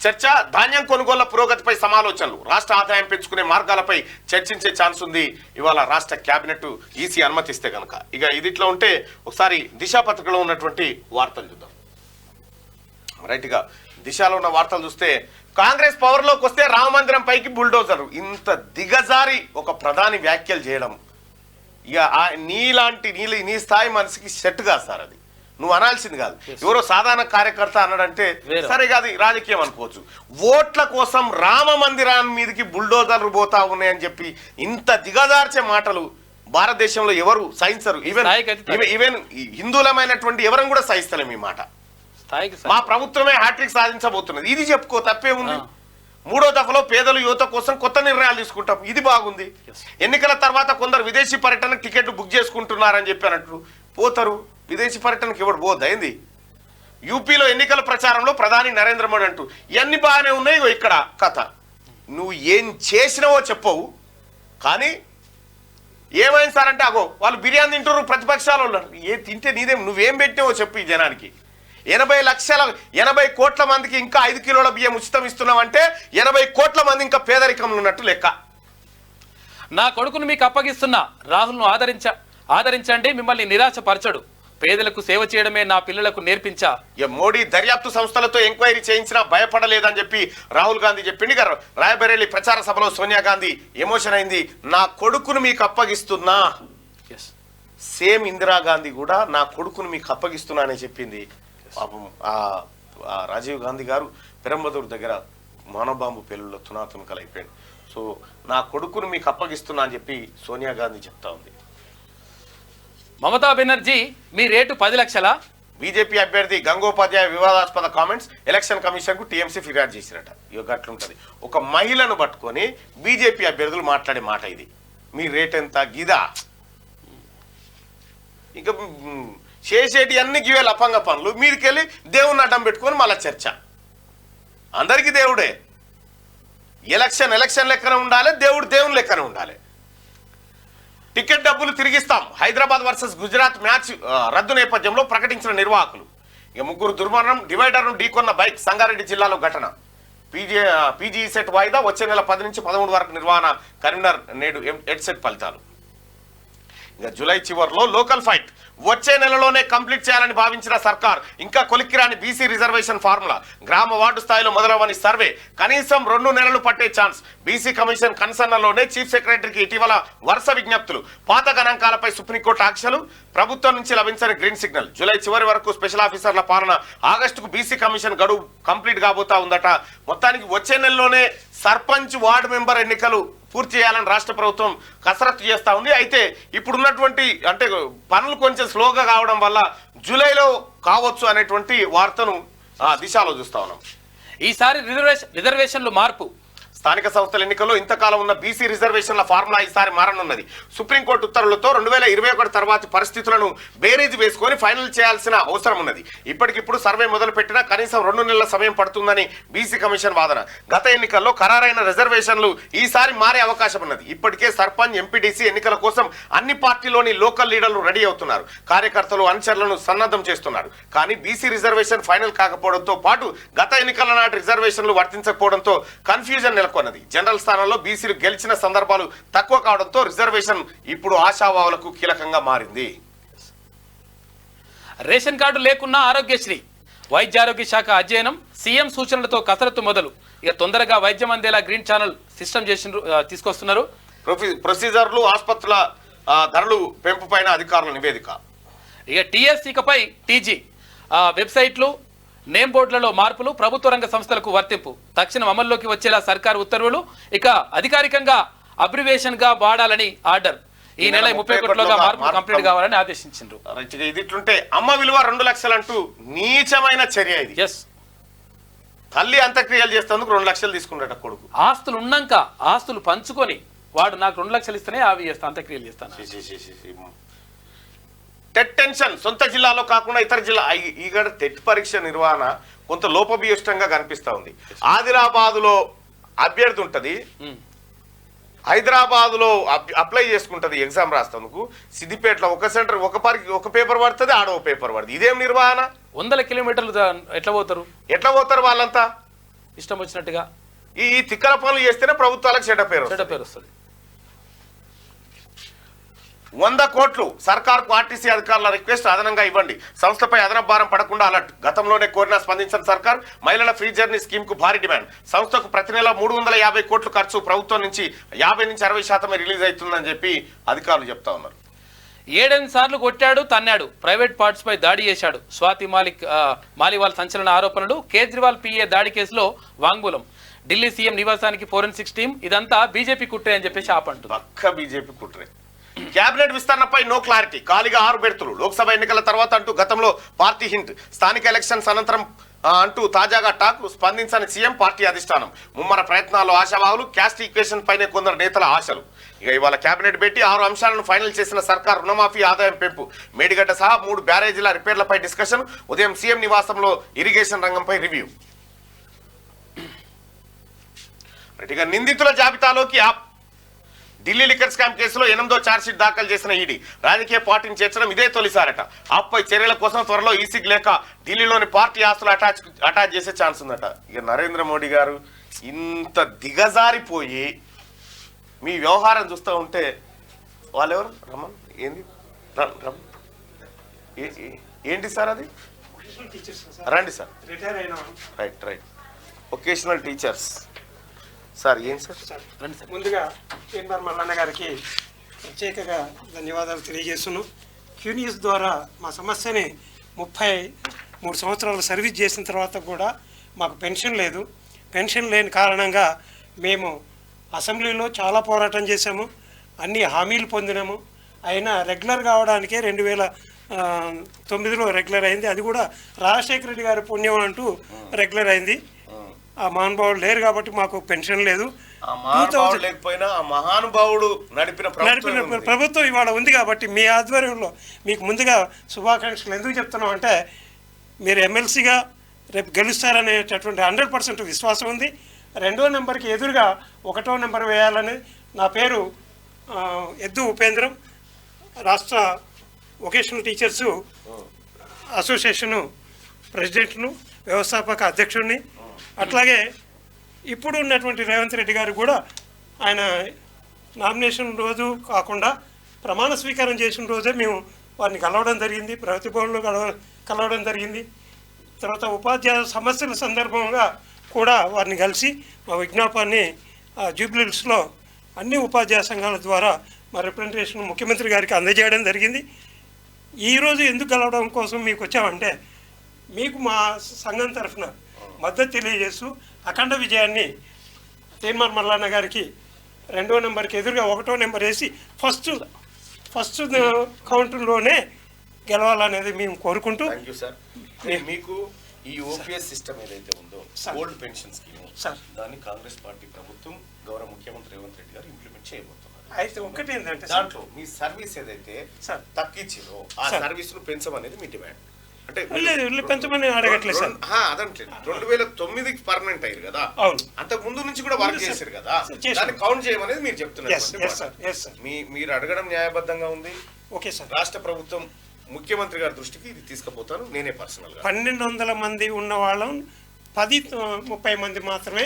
చర్చ, ధాన్యం కొనుగోళ్ల పురోగతిపై సమాలోచనలు, రాష్ట్ర ఆదాయం పెంచుకునే మార్గాలపై చర్చించే ఛాన్స్ ఉంది. ఇవాళ రాష్ట్ర కేబినెట్ ఈసీ అనుమతిస్తే కనుక. ఇక ఇదిట్లో ఉంటే ఒకసారి దిశ పత్రికలో ఉన్నటువంటి వార్తలు చూద్దాం. రైట్ గా దిశలో ఉన్న వార్తలు చూస్తే కాంగ్రెస్ పవర్ లోకి వస్తే రామ మందిరం పైకి బుల్డోజర్. ఇంత దిగజారి ఒక ప్రధాని వ్యాఖ్యలు చేయడం ఇక నీ స్థాయి మనిషికి సెట్ కాదు సార్. అది నువ్వు అనాల్సింది కాదు. ఎవరో సాధారణ కార్యకర్త అన్నాడంటే సరే కాదు, రాజకీయం అనుకోవచ్చు. ఓట్ల కోసం రామ మందిరాన్ని మీదకి బుల్డోజర్లు పోతా ఉన్నాయని చెప్పి ఇంత దిగజార్చే మాటలు భారతదేశంలో ఎవరు సహించరు. ఈవెన్ హిందువులమైనటువంటి ఎవరిని కూడా సహిస్తలేం ఈ మాట. మా ప్రభుత్వమే హ్యాట్రిక్ సాధించబోతున్నది. ఇది చెప్పుకో, తప్పేముంది. 3వ దఫలో పేదలు యువత కోసం కొత్త నిర్ణయాలు తీసుకుంటాం. ఇది బాగుంది. ఎన్నికల తర్వాత కొందరు విదేశీ పర్యటన టికెట్లు బుక్ చేసుకుంటున్నారని చెప్పారంటూ పోతారు. విదేశీ పర్యటనకి ఎవరు పోదైంది. యూపీలో ఎన్నికల ప్రచారంలో ప్రధాని నరేంద్ర మోడీ అంటూ ఇవన్నీ బాగానే ఉన్నాయి. ఇక్కడ కథ నువ్వు ఏం చేసినావో చెప్పవు, కానీ ఏమైంది సార్ అంటే అగో వాళ్ళు బిర్యానీ తింటారు, ప్రతిపక్షాలు ఉన్నారు. తింటే నీదేం, నువ్వేం పెట్టినావో చెప్పు ఈ జనానికి. 80 కోట్ల మందికి ఇంకా 5 కిలోల బియ్యం ఉచితం ఇస్తున్నామంటే 80 కోట్ల మంది ఇంకా పేదరికంలో ఉన్నట్టు లెక్క. నా కొడుకును మీకు అప్పగిస్తున్నా, రాహుల్ను ఆదరించండి, మిమ్మల్ని నిరాశపరచడు, పేదలకు సేవ చేయడమే నా పిల్లలకు నేర్పించా. మోడీ దర్యాప్తు సంస్థలతో ఎంక్వైరీ చేయించినా భయపడలేదని చెప్పి రాహుల్ గాంధీ చెప్పింది. రాయబరేలి ప్రచార సభలో సోనియా గాంధీ ఎమోషన్ అయింది. నా కొడుకును మీకు అప్పగిస్తున్నా. సేమ్ ఇందిరాగాంధీ కూడా నా కొడుకును మీకు అప్పగిస్తున్నా అని చెప్పింది. పాపం ఆ రాజీవ్ గాంధీ గారు పెరంబదూరు దగ్గర మానవబాంబు పేలుల్లో తునాతునకలైపోయాడు. సో నా కొడుకును మీకు అప్పగిస్తున్నా అని చెప్పి సోనియా గాంధీ చెప్తా ఉంది. మమతా బెనర్జీ మీ రేటు 10 లక్షల. బీజేపీ అభ్యర్థి గంగోపాధ్యాయ వివాదాస్పద కామెంట్స్ ఎలక్షన్ కమిషన్ కు టీఎంసీ ఫిర్యాదు చేసిరట. ఇక అట్లుంటది, ఒక మహిళను పట్టుకొని బీజేపీ అభ్యర్థులు మాట్లాడే మాట ఇది. మీ రేట్ ఎంత గిదా? ఇంకా చేసేటి అన్ని గివే లఫంగ పనులు. మీదికెళ్ళి దేవుని అడ్డం పెట్టుకొని మళ్ళా చర్చ. అందరికీ దేవుడే. ఎలక్షన్ లెక్కన ఉండాలి, దేవుని లెక్కన ఉండాలి. టికెట్ డబ్బులు తిరిగిస్తాం. హైదరాబాద్ వర్సెస్ గుజరాత్ మ్యాచ్ రద్దు నేపథ్యంలో ప్రకటించిన నిర్వాహకులు. ఇక 3 దుర్మరణం, డివైడర్ను ఢీకొన్న బైక్. సంగారెడ్డి జిల్లాలో ఘటన. పీజీ సెట్ వాయిదా, వచ్చే నెల 10 నుంచి 13 వరకు నిర్వహణ. కరీంనగర్ నేడు హెడ్సెట్ ఫలితాలు. ఇక జూలై చివరిలో లోకల్ ఫైట్. వచ్చే నెలలోనే కంప్లీట్ చేయాలని భావించిన సర్కార్ ఇంకా కొలిక్కిరాని బీసీ రిజర్వేషన్ ఫార్ములా. గ్రామ వార్డు స్థాయిలో మొదలవని సర్వే. కనీసం 2 నెలలు పట్టే ఛాన్స్. బీసీ కమిషన్ కన్సర్న్లోనే చీఫ్ సెక్రటరీకి ఇటీవల వరుస విజ్ఞప్తులు. పాత గణాంకాలపై సుప్రీంకోర్టు ఆంక్షలు. ప్రభుత్వం నుంచి లభించని గ్రీన్ సిగ్నల్. జూలై చివరి వరకు స్పెషల్ ఆఫీసర్ల పాలన. ఆగస్టుకు బీసీ కమిషన్ గడువు కంప్లీట్ కాబోతా ఉందట. మొత్తానికి వచ్చే నెలలోనే సర్పంచ్, వార్డు మెంబర్ ఎన్నికలు పూర్తి చేయాలని రాష్ట్ర ప్రభుత్వం కసరత్తు చేస్తూ ఉంది. అయితే ఇప్పుడున్నటువంటి అంటే పనులు కొంచెం స్లోగా కావడం వల్ల జూలైలో కావచ్చు అనేటువంటి వార్తను దిశలో చూస్తా ఉన్నాం. ఈసారి రిజర్వేషన్లు మార్పు. స్థానిక సంస్థల ఎన్నికల్లో ఇంతకాలం ఉన్న బీసీ రిజర్వేషన్ల ఫార్ములా ఈసారి మారనున్నది. సుప్రీంకోర్టు ఉత్తర్వులతో 2021 తర్వాతి పరిస్థితులను బేరీజు వేసుకొని ఫైనల్ చేయాల్సిన అవసరం ఉన్నది. ఇప్పటికిప్పుడు సర్వే మొదలు పెట్టినా కనీసం 2 నెలల సమయం పడుతుందని బీసీ కమిషన్ వాదన. గత ఎన్నికల్లో ఖరారైన రిజర్వేషన్లు ఈసారి మారే అవకాశం ఉన్నది. ఇప్పటికే సర్పంచ్, ఎంపీటీసీ ఎన్నికల కోసం అన్ని పార్టీలోని లోకల్ లీడర్లు రెడీ అవుతున్నారు. కార్యకర్తలు, అనుచరులను సన్నద్ధం చేస్తున్నారు. కానీ బీసీ రిజర్వేషన్ ఫైనల్ కాకపోవడంతో పాటు గత ఎన్నికల నాటి రిజర్వేషన్లు వర్తించకపోవడంతో కన్ఫ్యూజన్ నెలకొన్నది. జనరల్ స్థానంలో బీసీలు గెలిచిన సందర్భాలు తక్కువ కావడంతో రిజర్వేషన్ ఇప్పుడు ఆశావాహులకు కీలకంగా మారింది. రేషన్ కార్డు లేకున్నా ఆరోగ్యశ్రీ. వైద్య ఆరోగ్య శాఖ అధ్యయనం. సీఎం సూచనలతో కసరత్తు మొదలు. ఇక తొందరగా వైద్యం అందేలా గ్రీన్ ఛానల్ సిస్టమ్ తీసుకొస్తున్నారు. ప్రొసీజర్లు, ఆసుపత్రుల ధరలు పెంపు పైన అధికారుల నివేదిక. ఇక టీఎస్సీపై టీజీ వెబ్సైట్లు, నేమ్ బోర్డులలో మార్పులు. ప్రభుత్వ రంగ సంస్థలకు వర్తింపు. తక్షణం అమల్లోకి వచ్చేలా సర్కారు ఉత్తర్వులు. ఇక అధికారికంగా అబ్రివేషన్ గా వాడాలని ఆర్డర్. ఈ నెల 31 మార్పు కంప్లీట్ కావాలని ఆదేశించారు. ఇది ఇట్లుంటే అమ్మ విలువ 2 లక్షలు అంటూ నీచమైన చర్య ఇది. ఎస్, తల్లి అంత్యక్రియలు చేస్తేందుకు 2 లక్షలు తీసుకుంటాట కొడుకు. ఆస్తులు ఉన్నాక ఆస్తులు పంచుకొని వాడు నాకు 2 లక్షలు ఇస్తేనే అవి చేస్తా, అంత్యక్రియలు చేస్తాను. TET tension. సొంత జిల్లాలో కాకుండా ఇతర జిల్లా. ఈగడ టెట్ పరీక్ష నిర్వహణ కొంత లోపభీష్టంగా కనిపిస్తా ఉంది. ఆదిలాబాదులో అభ్యర్థి ఉంటది, హైదరాబాదులో అప్లై చేసుకుంటది ఎగ్జామ్ రాస్తేందుకు. సిద్దిపేటలో ఒక సెంటర్ ఒక పేపర్ పడుతుంది, ఆడో పేపర్ పడుతుంది. ఇదేం నిర్వహణ? 100 కిలోమీటర్లు ఎట్లా పోతారు వాళ్ళంతా ఇష్టం వచ్చినట్టుగా. ఈ తిక్కల పనులు చేస్తేనే ప్రభుత్వాలకు చెడ్డ పేరు వస్తుంది. 100 కోట్లు సర్కార్కు ఆర్టీసీ అధికారుల రిక్వెస్ట్. అదనంగా ఇవ్వండి. సంస్థపై అదనపు భారం పడకుండా అలర్ట్. గతంలోనే కోరినా స్పందించిన సర్కార్. మహిళల ఫ్రీ జర్నీ స్కీమ్ కు భారీ డిమాండ్. సంస్థకు ప్రతి నెల 350 కోట్లు ఖర్చు. ప్రభుత్వం నుంచి 50 నుంచి 60% రిలీజ్ అవుతుందని చెప్పి అధికారులు చెప్తా ఉన్నారు. 7 సార్లు కొట్టాడు, తన్నాడు. ప్రైవేట్ పార్ట్స్ పై దాడి చేశాడు. స్వాతి మాలివాల్ సంచలన ఆరోపణలు. కేజ్రీవాల్ పిఏ దాడి కేసులో వాంగ్మూలం. ఢిల్లీ సీఎం నివాసానికి ఫోరెన్సిక్స్ టీం. ఇదంతా బీజేపీ కుట్రే అని చెప్పేసి ఆపంటుంది. పక్క బీజేపీ కుట్రే. క్యాబినెట్ విస్తరణపై నో క్లారిటీ. ఖాళీగా 6 బెర్తులు. లోక్సభ ఎన్నికల తర్వాత అంటూ గతంలో పార్టీ హింట్. స్థానిక ఎలక్షన్స్ అనంతరం అంటూ తాజాగా టాక్. స్పందించని సీఎం, పార్టీ అధిష్టానం. ముమ్మర ప్రయత్నాల్లో ఆశావాహులు. క్యాస్ట్ ఈక్వేషన్ పైనే కొందరు నేతల ఆశలు. ఇక ఇవాళ కేబినెట్ పెట్టి 6 అంశాలను ఫైనల్ చేసిన సర్కార్. రుణమాఫీ, ఆదాయం పెంపు, మేడిగడ్డ సహా 3 బ్యారేజీల రిపేర్లపై డిస్కషన్. ఉదయం సీఎం నివాసంలో ఇరిగేషన్ రంగంపై రివ్యూ. ఇక నిందితుల జాబితాలోకి ఢిల్లీ లిక్కర్ స్కామ్ కేసులో 8వ ఛార్జ్షీట్ దాఖలు చేసిన ఈడీ రాజకీయ పార్టీని చేర్చడం ఇదే తొలిసారట. ఆపై చర్యల కోసం త్వరలో ఈసీకి లేక ఢిల్లీలోని పార్టీ ఆస్తులు అటాచ్ చేసే ఛాన్స్ ఉందట. ఇక నరేంద్ర మోడీ గారు ఇంత దిగజారిపోయి మీ వ్యవహారం చూస్తూ ఉంటే వాళ్ళెవరు రమన్ ఏంది ఏంటి సార్ అది? రండి sir. Right vocational teachers sir. ఏం సార్? రండి సార్. ముందుగా తీన్మార్ మల్లన్న గారికి ప్రత్యేకంగా ధన్యవాదాలు తెలియజేస్తున్నాను. క్యూనియస్ ద్వారా మా సమస్యని 33 సంవత్సరాలు సర్వీస్ చేసిన తర్వాత కూడా మాకు పెన్షన్ లేదు. పెన్షన్ లేని కారణంగా మేము అసెంబ్లీలో చాలా పోరాటం చేశాము, అన్ని హామీలు పొందినాము. అయినా రెగ్యులర్ కావడానికే 2009లో రెగ్యులర్ అయింది. అది కూడా రాజశేఖర రెడ్డి గారి పుణ్యం అంటూ రెగ్యులర్ అయింది. ఆ మహానుభావుడు లేరు కాబట్టి మాకు పెన్షన్ లేదు. లేకపోయినా ఆ మహానుభావుడు నడిపిన ప్రభుత్వం ఇవాళ ఉంది కాబట్టి మీ ఆధ్వర్యంలో మీకు ముందుగా శుభాకాంక్షలు ఎందుకు చెప్తున్నాం అంటే, మీరు ఎమ్మెల్సీగా రేపు గెలుస్తారనేటటువంటి 100% విశ్వాసం ఉంది. 2వ నెంబర్కి ఎదురుగా 1వ నెంబర్ వేయాలని. నా పేరు ఎద్దు ఉపేంద్రం, రాష్ట్ర వొకేషనల్ టీచర్సు అసోసియేషను ప్రెసిడెంట్ను, వ్యవస్థాపక అధ్యక్షుడిని. అట్లాగే ఇప్పుడు ఉన్నటువంటి రేవంత్ రెడ్డి గారు కూడా ఆయన నామినేషన్ రోజు కాకుండా ప్రమాణ స్వీకారం చేసిన రోజే మేము వారిని కలవడం జరిగింది, ప్రగతి భవన్లో కలవడం జరిగింది. తర్వాత ఉపాధ్యాయ సమస్యల సందర్భంగా కూడా వారిని కలిసి మా విజ్ఞాపాన్ని జూబ్లీహిల్స్లో అన్ని ఉపాధ్యాయ సంఘాల ద్వారా మా రిప్రజెంటేషన్ ముఖ్యమంత్రి గారికి అందజేయడం జరిగింది. ఈరోజు ఎందుకు కలవడం కోసం మీకు వచ్చామంటే, మీకు మా సంఘం తరఫున మద్దతు తెలియజేస్తూ అఖండ విజయాన్ని తీన్మార్ మల్లన్న గారికి 2వ నెంబర్కి ఎదురుగా 1వ నెంబర్ వేసి ఫస్ట్ కౌంటర్లోనే గెలవాలనేది మేము కోరుకుంటూ. సార్, మీకు ఈ ఓపీఎస్ సిస్టమ్ ఏదైతే ఉందో ఓల్డ్ పెన్షన్ స్కీమ్ సార్, దాన్ని కాంగ్రెస్ పార్టీ ప్రభుత్వం గౌరవ ముఖ్యమంత్రి రేవంత్ రెడ్డి గారు ఇంప్లిమెంట్ చేయబోతున్నారు. అయితే ఒకటి ఏంటంటే దాంట్లో మీ సర్వీస్ ఏదైతే తగ్గించిందో ఆ సర్వీస్ ను పెంచమనేది మీ డిమాండ్. అంటే పెంచమని అడగట్లేదు సార్. అదంటే 2009 పర్మనెంట్ అయ్యారు కదా, అంతకు ముందు నుంచి కూడా వర్క్ చేశారు కదా, దాన్ని కౌంట్ చేయమనేది మీరు చెప్తున్నారు. మీరు అడగడం న్యాయబద్ధంగా ఉంది. Okay sir. రాష్ట్ర ప్రభుత్వం ముఖ్యమంత్రి గారి దృష్టికి ఇది తీసుకుపోతాను నేనే పర్సనల్ గా. 1200 మంది ఉన్న వాళ్ళం 30 మంది మాత్రమే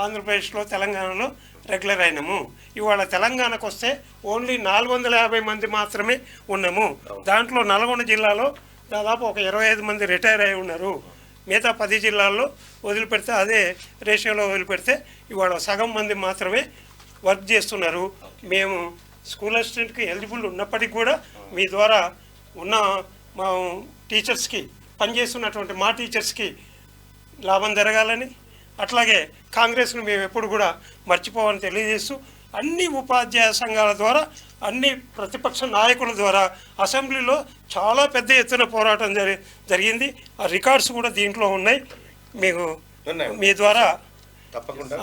ఆంధ్రప్రదేశ్లో తెలంగాణలో రెగ్యులర్ అయినాము. ఇవాళ తెలంగాణకు వస్తే ఓన్లీ 450 మంది మాత్రమే ఉన్నాము. దాంట్లో నల్గొండ జిల్లాలో దాదాపు ఒక 25 మంది రిటైర్ అయి ఉన్నారు. మిగతా 10 జిల్లాల్లో వదిలిపెడితే అదే రేషియోలో వదిలిపెడితే ఇవాళ సగం మంది మాత్రమే వర్క్ చేస్తున్నారు. మేము స్కూల్ అసిస్టెంట్కి ఎలిజిబుల్ ఉన్నప్పటికీ కూడా మీ ద్వారా ఉన్న మా టీచర్స్కి, పనిచేస్తున్నటువంటి మా టీచర్స్కి లాభం జరగాలని, అట్లాగే కాంగ్రెస్ను మేము ఎప్పుడు కూడా మర్చిపోవాలని తెలియజేస్తూ అన్ని ఉపాధ్యాయ సంఘాల ద్వారా, అన్ని ప్రతిపక్ష నాయకుల ద్వారా అసెంబ్లీలో చాలా పెద్ద ఎత్తున పోరాటం జరిగింది. ఆ రికార్డ్స్ కూడా దీంట్లో ఉన్నాయి. మీకు మీ ద్వారా తప్పకుండా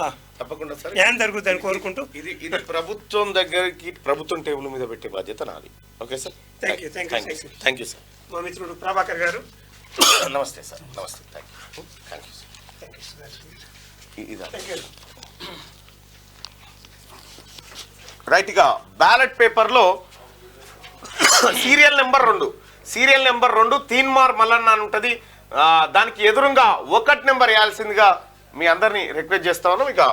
ఏం జరుగుతుందని కోరుకుంటూ ఇది ప్రభుత్వం దగ్గరికి, ప్రభుత్వం టేబుల్ మీద పెట్టే బాధ్యత నాది. Okay sir, thank you sir. మా మిత్రుడు ప్రభాకర్ గారు. నమస్తే సార్. నమస్తే. Thank you. రైట్, ఇక బ్యాలెట్ పేపర్లో సీరియల్ నెంబర్ 2 తీన్మార్ మల్లన్న అని ఉంటుంది. దానికి ఎదురుగా 1 నెంబర్ వేయాల్సిందిగా మీ అందరినీ రిక్వెస్ట్ చేస్తా ఉన్నాం. ఇక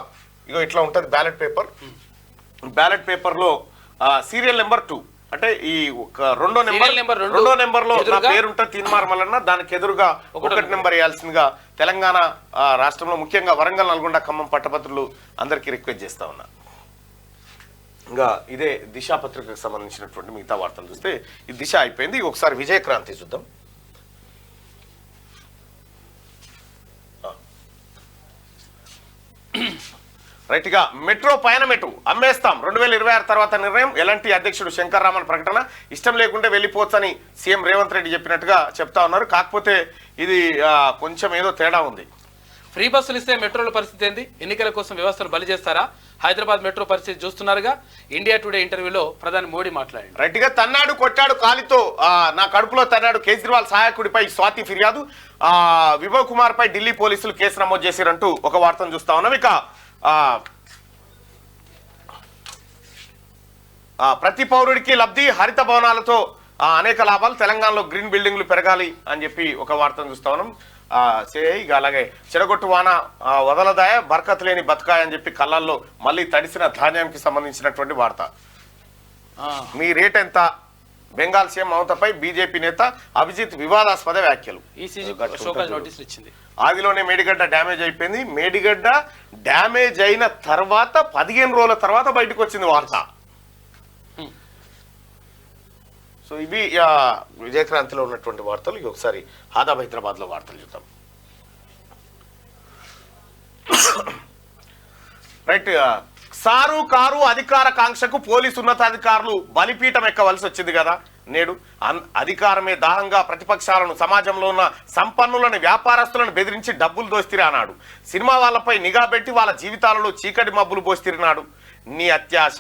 ఇట్లా ఉంటుంది బ్యాలెట్ పేపర్లో సీరియల్ నెంబర్ 2 అంటే ఈ రెండో నెంబర్లో నా పేరు ఉంటుంది తీన్మార్ మల్లన్న. దానికి ఎదురుగా 1 నెంబర్ వేయాల్సిందిగా తెలంగాణ రాష్ట్రంలో ముఖ్యంగా వరంగల్, నల్గొండ, ఖమ్మం పట్టభద్రులు అందరికీ రిక్వెస్ట్ చేస్తా ఉన్నా. ఇంకా ఇదే దిశ పత్రికకు సంబంధించినటువంటి మిగతా వార్తలు చూస్తే ఈ దిశ అయిపోయింది. ఒకసారి విజయక్రాంతి చూద్దాం. రైట్, ఇక మెట్రో పయనమెటు అమ్మేస్తాం 2026 తర్వాత నిర్ణయం. ఎలాంటి అధ్యక్షుడు శంకర్ రామన్ ప్రకటన. ఇష్టం లేకుంటే వెళ్ళిపోవచ్చని సీఎం రేవంత్ రెడ్డి చెప్పినట్టుగా చెప్తా ఉన్నారు. కాకపోతే ఇది కొంచెం ఏదో తేడా ఉంది. ఫ్రీ బస్సులు ఇస్తే మెట్రోల పరిస్థితి ఏంది? ఎన్నికల కోసం వ్యవస్థను బలి చేస్తారా? హైదరాబాద్ మెట్రో పరిస్థితి చూస్తున్నారుగా. ఇండియా టుడే ఇంటర్వ్యూలో ప్రధాని మోడీ మాట్లాడారు. రైట్ గా తన్నాడు, కొట్టాడు, కాలితో నా కడుపులో తన్నాడు. కేజ్రీవాల్ సహాయకుడిపై స్వాతి ఫిర్యాదు. విభవ్ కుమార్ పై ఢిల్లీ పోలీసులు కేసు నమోదు చేశారంటూ ఒక వార్తను చూస్తా ఉన్నాం. ఇక ప్రతి పౌరుడికి లబ్ధి, హరిత భవనాలతో అనేక లాభాలు, తెలంగాణలో గ్రీన్ బిల్డింగ్లు పెరగాలి అని చెప్పి ఒక వార్తను చూస్తా ఉన్నాం. ఇక అలాగే చెడగొట్టు వాన వదలదాయ బర్కత్ లేని బతకాయ అని చెప్పి కళ్ళల్లో మళ్ళీ తడిసిన ధాన్యానికి సంబంధించినటువంటి వార్త. మీ రేట్ ఎంత? బెంగాల్ సీఎం మమతపై బీజేపీ నేత అభిజిత్ వివాదాస్పద వ్యాఖ్యలు. నోటీసులు ఇచ్చింది. ఆదిలోనే మేడిగడ్డ డ్యామేజ్ అయిపోయింది. మేడిగడ్డ డ్యామేజ్ అయిన తర్వాత 15 రోజుల తర్వాత బయటకు వచ్చింది వార్త. సో ఇవి విజయక్రాంతిలో ఉన్నటువంటి వార్తలు. ఇవి ఒకసారి ఆదాబ్ హైదరాబాద్ లో వార్తలు చూద్దాం. రైట్. సారు కారు అధికార కాంక్షకు పోలీసు ఉన్నతాధికారులు బలిపీఠం ఎక్కవలసి వచ్చింది కదా. నేడు అధికారమే దాహంగా ప్రతిపక్షాలను, సమాజంలో ఉన్న సంపన్నులను, వ్యాపారస్తులను బెదిరించి డబ్బులు దోస్తిరి అన్నాడు. సినిమా వాళ్ళపై నిఘా పెట్టి వాళ్ళ జీవితాలలో చీకటి మబ్బులు పోస్తిరినాడు. నీ అత్యాశ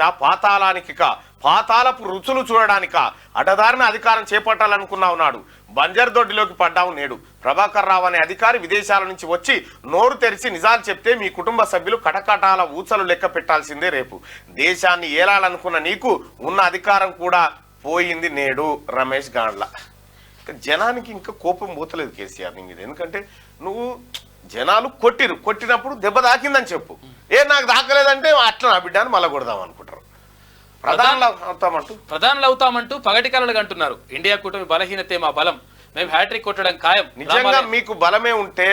పాతాళపు రుచులు చూడడానిక అడ్డదారిన అధికారం చేపట్టాలనుకున్నావు. నాడు బంజర్ దొడ్డిలోకి పడ్డావు. నేడు ప్రభాకర్ రావు అనే అధికారి విదేశాల నుంచి వచ్చి నోరు తెరిచి నిజాలు చెప్తే మీ కుటుంబ సభ్యులు కటకటాల ఊచలు లెక్క పెట్టాల్సిందే. రేపు దేశాన్ని ఏలాలనుకున్న నీకు ఉన్న అధికారం కూడా పోయింది నేడు. రమేష్ గాండ్ల. జనానికి ఇంకా కోపం పోతలేదు కేసీఆర్ నీ మీద. ఎందుకంటే నువ్వు జనాలు కొట్టినప్పుడు దెబ్బ తాకిందని చెప్పు. నాకు తాకలేదంటే అట్లా నా బిడ్డ అని మళ్ళా కొడదాం అనుకుంటారు. ప్రధానులు అవుతామంటూ పగటి కలలు అంటున్నారు. ఇండియా కూటమి బలహీనతే మా బలం, మేము హ్యాట్రిక్ కొట్టడం ఖాయం. నిజంగా మీకు బలమే ఉంటే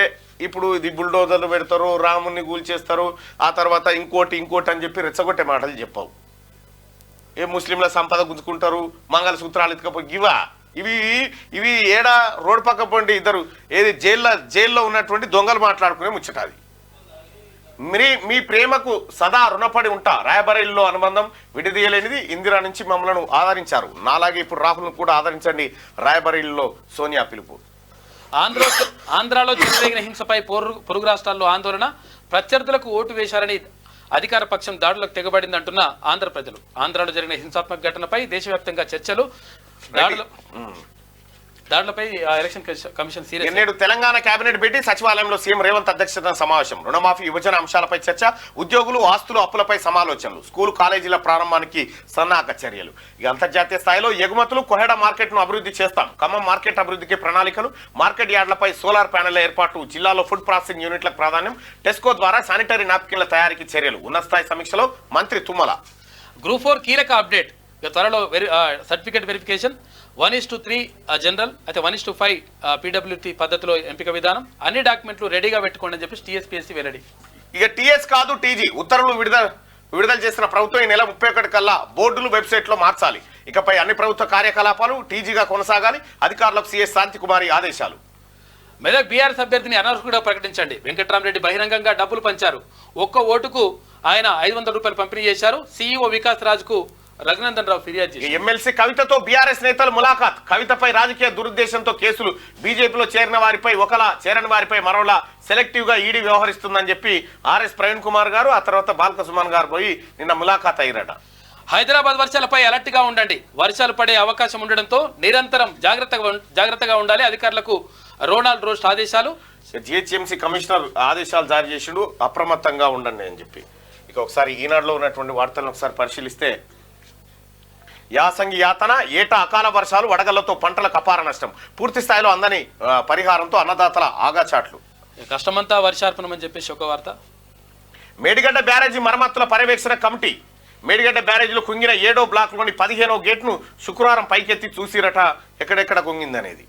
ఇప్పుడు ఇది బుల్డోజర్లు పెడతారు, రాముని కూల్చేస్తారు, ఆ తర్వాత ఇంకోటి అని చెప్పి రెచ్చగొట్టే మాటలు చెప్పావు. ఏ ముస్లింల సంపద గుంజుకుంటారు, మంగళసూత్రాలు ఎత్తుకపోయి ఇవి ఏడా రోడ్డు పక్క పోండి ఇద్దరు ఏది జైల్లో ఉన్నటువంటి దొంగలు మాట్లాడుకునే ముచ్చటాది. మీ ప్రేమకు సదా రుణపడి ఉంటా. రాయబరేలీలో అనుబంధం విడదీయలేనిది. ఇందిరా నుంచి మమ్మల్ని ఆదరించారు. నాలాగే ఇప్పుడు రాహుల్ను కూడా ఆదరించండి. రాయబరేలీలో సోనియా పిలుపు. ఆంధ్రాలో చెలరేగిన హింసపై పొరుగు రాష్ట్రాల్లో ఆందోళన. ప్రత్యర్థులకు ఓటు వేశారని అధికార పక్షం దాడులకు తెగబడింది అంటున్న ఆంధ్ర ప్రజలు. ఆంధ్రాలో జరిగిన హింసాత్మక ఘటనపై దేశవ్యాప్తంగా చర్చలు. దాడులపై ఎలక్షన్ కమిషన్ సీరియస్. నేడు తెలంగాణ కేబినెట్ భేటీ. సచివాలయంలో సీఎం రేవంత్ అధ్యక్షతన సమావేశం. రుణమాఫీ, యువజన అంశాలపై చర్చ. ఉద్యోగులు, ఆస్తులు, అప్పులపై సమాలోచనలు. స్కూల్ కాలేజీల ప్రారంభానికి సన్నాహక చర్యలు. ఇక అంతర్జాతీయ స్థాయిలో ఎగుమతులు, కొహెడా మార్కెట్ ను అభివృద్ధి చేస్తాం. ఖమ్మం మార్కెట్ అభివృద్ధికి ప్రణాళికలు. మార్కెట్ యార్డులపై సోలార్ ప్యానెళ్ల ఏర్పాటు. జిల్లాలో ఫుడ్ ప్రాసెసింగ్ యూనిట్లకు ప్రాధాన్యం. టెస్కో ద్వారా శానిటరీ నాప్కిన్ల తయారీకి చర్యలు. ఉన్నత స్థాయి సమీక్షలో మంత్రి తుమ్మల. గ్రూప్ 4 కీలక అప్డేట్. త్వరలో సర్టిఫికేట్ వెరిఫికేషన్. 1:3 జనరల్ అయితే 1:5 PWT పద్ధతిలో ఎంపిక విధానం. అన్ని డాక్యుమెంట్లు రెడీగా పెట్టుకోండి అని చెప్పి TSPSC వెల్లడి. ఇక TS కాదు TG ఉత్తర్వులు విడుదల చేసిన ప్రభుత్వం ఈ నెల 31 కల్లా బోర్డులు వెబ్సైట్లో మార్చాలి. ఇకపై అన్ని ప్రభుత్వ కార్యకలాపాలు TGగా కొనసాగాలి. అధికారులకు CS శాంతికుమారి ఆదేశాలు. మెదక్ బీఆర్ఎస్ అభ్యర్థిని అనర్హుడిగా ప్రకటించండి. వెంకట్రామరెడ్డి బహిరంగంగా డబ్బులు పంచారు. ఒక్క ఓటుకు ఆయన 500 రూపాయలు పంపిణీ చేశారు. CEO వికాస్ రాజ్కు రఘునందన్ రావు ఫిర్యాదు చేశారు. ఎమ్మెల్సీ కవితతో బీఆర్ఎస్ నేతలు ములాఖాత్. కవితపై రాజకీయ దురుద్దేశంతో కేసులు. బీజేపీలో చేరిన వారిపై ఒకలా, చేరని వారిపై మరోలా సెలెక్టివ్ గా ఈడీ వ్యవహరిస్తుందని చెప్పి RS ప్రవీణ్ కుమార్ గారు, ఆ తర్వాత బాల్క సుమన్ గారు పోయి నిన్న ములాఖాత్ అయ్యారట. హైదరాబాద్ వర్షాలపై అలర్ట్ గా ఉండండి. వర్షాలు పడే అవకాశం ఉండడంతో నిరంతరం జాగ్రత్తగా ఉండాలి. అధికారులకు రోనాల్డ్ రోస్ట్ ఆదేశాలు. GHMC కమిషనర్ ఆదేశాలు జారీ చేసిండు, అప్రమత్తంగా ఉండండి అని చెప్పి. ఇక ఒకసారి ఈనాడులో ఉన్నటువంటి వార్తలను ఒకసారి పరిశీలిస్తే, యాసంగి యాతన, ఏటా అకాల వర్షాలు, వడగళ్లతో పంటలకు అపార నష్టం. పూర్తి స్థాయిలో అందని పరిహారంతో అన్నదాతల ఆగాచాట్లు. కష్టమంతా వర్షార్పణమని చెప్పేసి ఒక వార్త. మేడిగడ్డ బ్యారేజీ మరమ్మతుల పర్యవేక్షణ కమిటీ. మేడిగడ్డ బ్యారేజీలో కుంగిన 7వ బ్లాక్లోని 15వ గేట్ను శుక్రవారం పైకెత్తి చూసిరట ఎక్కడెక్కడ కుంగిందనేది.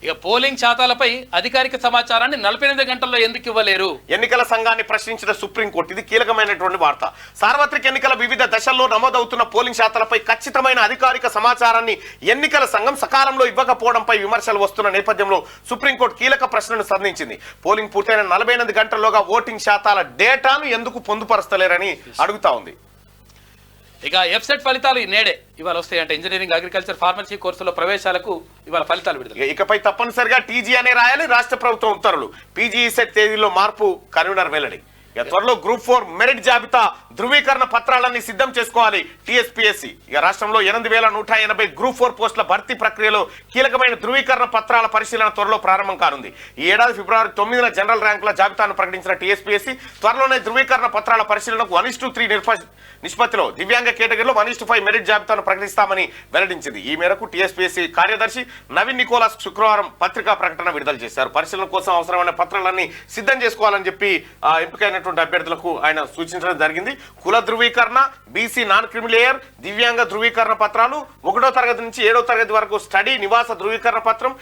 ఇక పోలింగ్ శాతాలపై అధికారిక సమాచారాన్ని 48 గంటల్లో ఎందుకు ఇవ్వలేరు? ఎన్నికల సంఘాన్ని ప్రశ్నించిన సుప్రీంకోర్టు. ఇది కీలకమైనటువంటి వార్త. సార్వత్రిక ఎన్నికల వివిధ దశల్లో నమోదవుతున్న పోలింగ్ శాతాలపై ఖచ్చితమైన అధికారిక సమాచారాన్ని ఎన్నికల సంఘం సకాలంలో ఇవ్వకపోవడంపై విమర్శలు వస్తున్న నేపథ్యంలో సుప్రీంకోర్టు కీలక ప్రశ్నను సంధించింది. పోలింగ్ పూర్తయిన 48 గంటల్లోగా ఓటింగ్ శాతాల డేటాను ఎందుకు పొందుపరచలేరని అడుగుతా ఉంది. ఇక ఎఫ్సెట్ ఫలితాలు నేడే ఇవాళ వస్తాయంటే ఇంజనీరింగ్, అగ్రికల్చర్, ఫార్మసీ కోర్సుల ప్రవేశాలకు ఇవాళ ఫలితాలు విడుదల. ఇకపై తప్పనిసరిగా TG అనే రాయాలి. రాష్ట్ర ప్రభుత్వం ఉత్తర్వులు. PG సెట్ తేదీలో మార్పు కన్వీనర్ వెల్లడి. ఇక త్వరలో గ్రూప్ 4 మెరిట్ జాబితా ధృవీకరణ పత్రాలన్నీ సిద్ధం చేసుకోవాలి టీఎస్పీఎస్సీ. ఇక రాష్ట్రంలో 8,180 గ్రూప్ 4 పోస్టుల భర్తీ ప్రక్రియలో కీలకమైన ధృవీకరణ పత్రాల పరిశీలన త్వరలో ప్రారంభం కానుంది. ఈ ఏడాది ఫిబ్రవరి 9న జనరల్ ర్యాంకుల జాబితాను ప్రకటించిన టీఎస్పీఎస్సీ త్వరలోనే ధృవీకరణ పత్రాల పరిశీలనకు 1:3 నిష్పత్తిలో దివ్యాంగ కేటగిరీలో 1:5 మెరిట్ జాబితాను ప్రకటిస్తామని వెల్లడించింది. ఈ మేరకు టీఎస్పీఎస్సీ కార్యదర్శి నవీన్ నికోలస్ శుక్రవారం పత్రికా ప్రకటన విడుదల చేశారు. పరిశీలన కోసం అవసరమైన పత్రాలన్నీ సిద్ధం చేసుకోవాలని చెప్పి ఎంపికైనటువంటి అభ్యర్థులకు ఆయన సూచించడం జరిగింది. కుల ధృవీకరణ, బీసీ నాన్ క్రిమిలేయర్, దివ్యాంగ ధృవీకరణ పత్రాలు, 1వ తరగతి నుంచి 7వ తరగతి వరకు స్టడీ నివాస ధృవీకరణ పత్రం,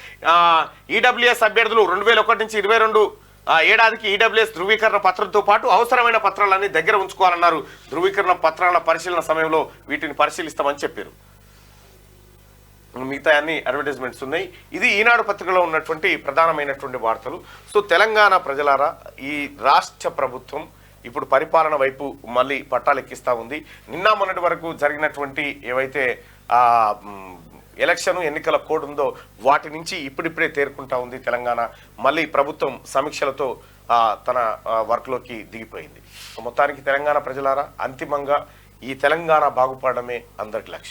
ఈడబ్ల్యూఎస్ అభ్యర్థులు 2001 నుంచి 22 ఏడాదికి ఈడబ్ల్యూఎస్ ధృవీకరణ పత్రంతో పాటు అవసరమైన పత్రాలన్నీ దగ్గర ఉంచుకోవాలన్నారు. ధృవీకరణ పత్రాల పరిశీలన సమయంలో వీటిని పరిశీలిస్తామని చెప్పారు. మిగతా అన్ని అడ్వర్టైజ్మెంట్స్ ఉన్నాయి. ఇది ఈనాడు పత్రికలో ఉన్నటువంటి ప్రధానమైనటువంటి వార్తలు. సో తెలంగాణ ప్రజలారా, ఈ రాష్ట్ర ప్రభుత్వం ఇప్పుడు పరిపాలన వైపు మళ్ళీ పట్టాలెక్కిస్తూ ఉంది. నిన్న మొన్నటి వరకు జరిగినటువంటి ఏవైతే ఎన్నికల కోడ్ ఉందో వాటి నుంచి ఇప్పుడిప్పుడే తేరుకుంటా ఉంది తెలంగాణ. మళ్ళీ ప్రభుత్వం సమీక్షలతో తన వర్క్లోకి దిగిపోయింది. మొత్తానికి తెలంగాణ ప్రజలారా, అంతిమంగా ఈ తెలంగాణ బాగుపడమే అందరికి లక్ష్యం.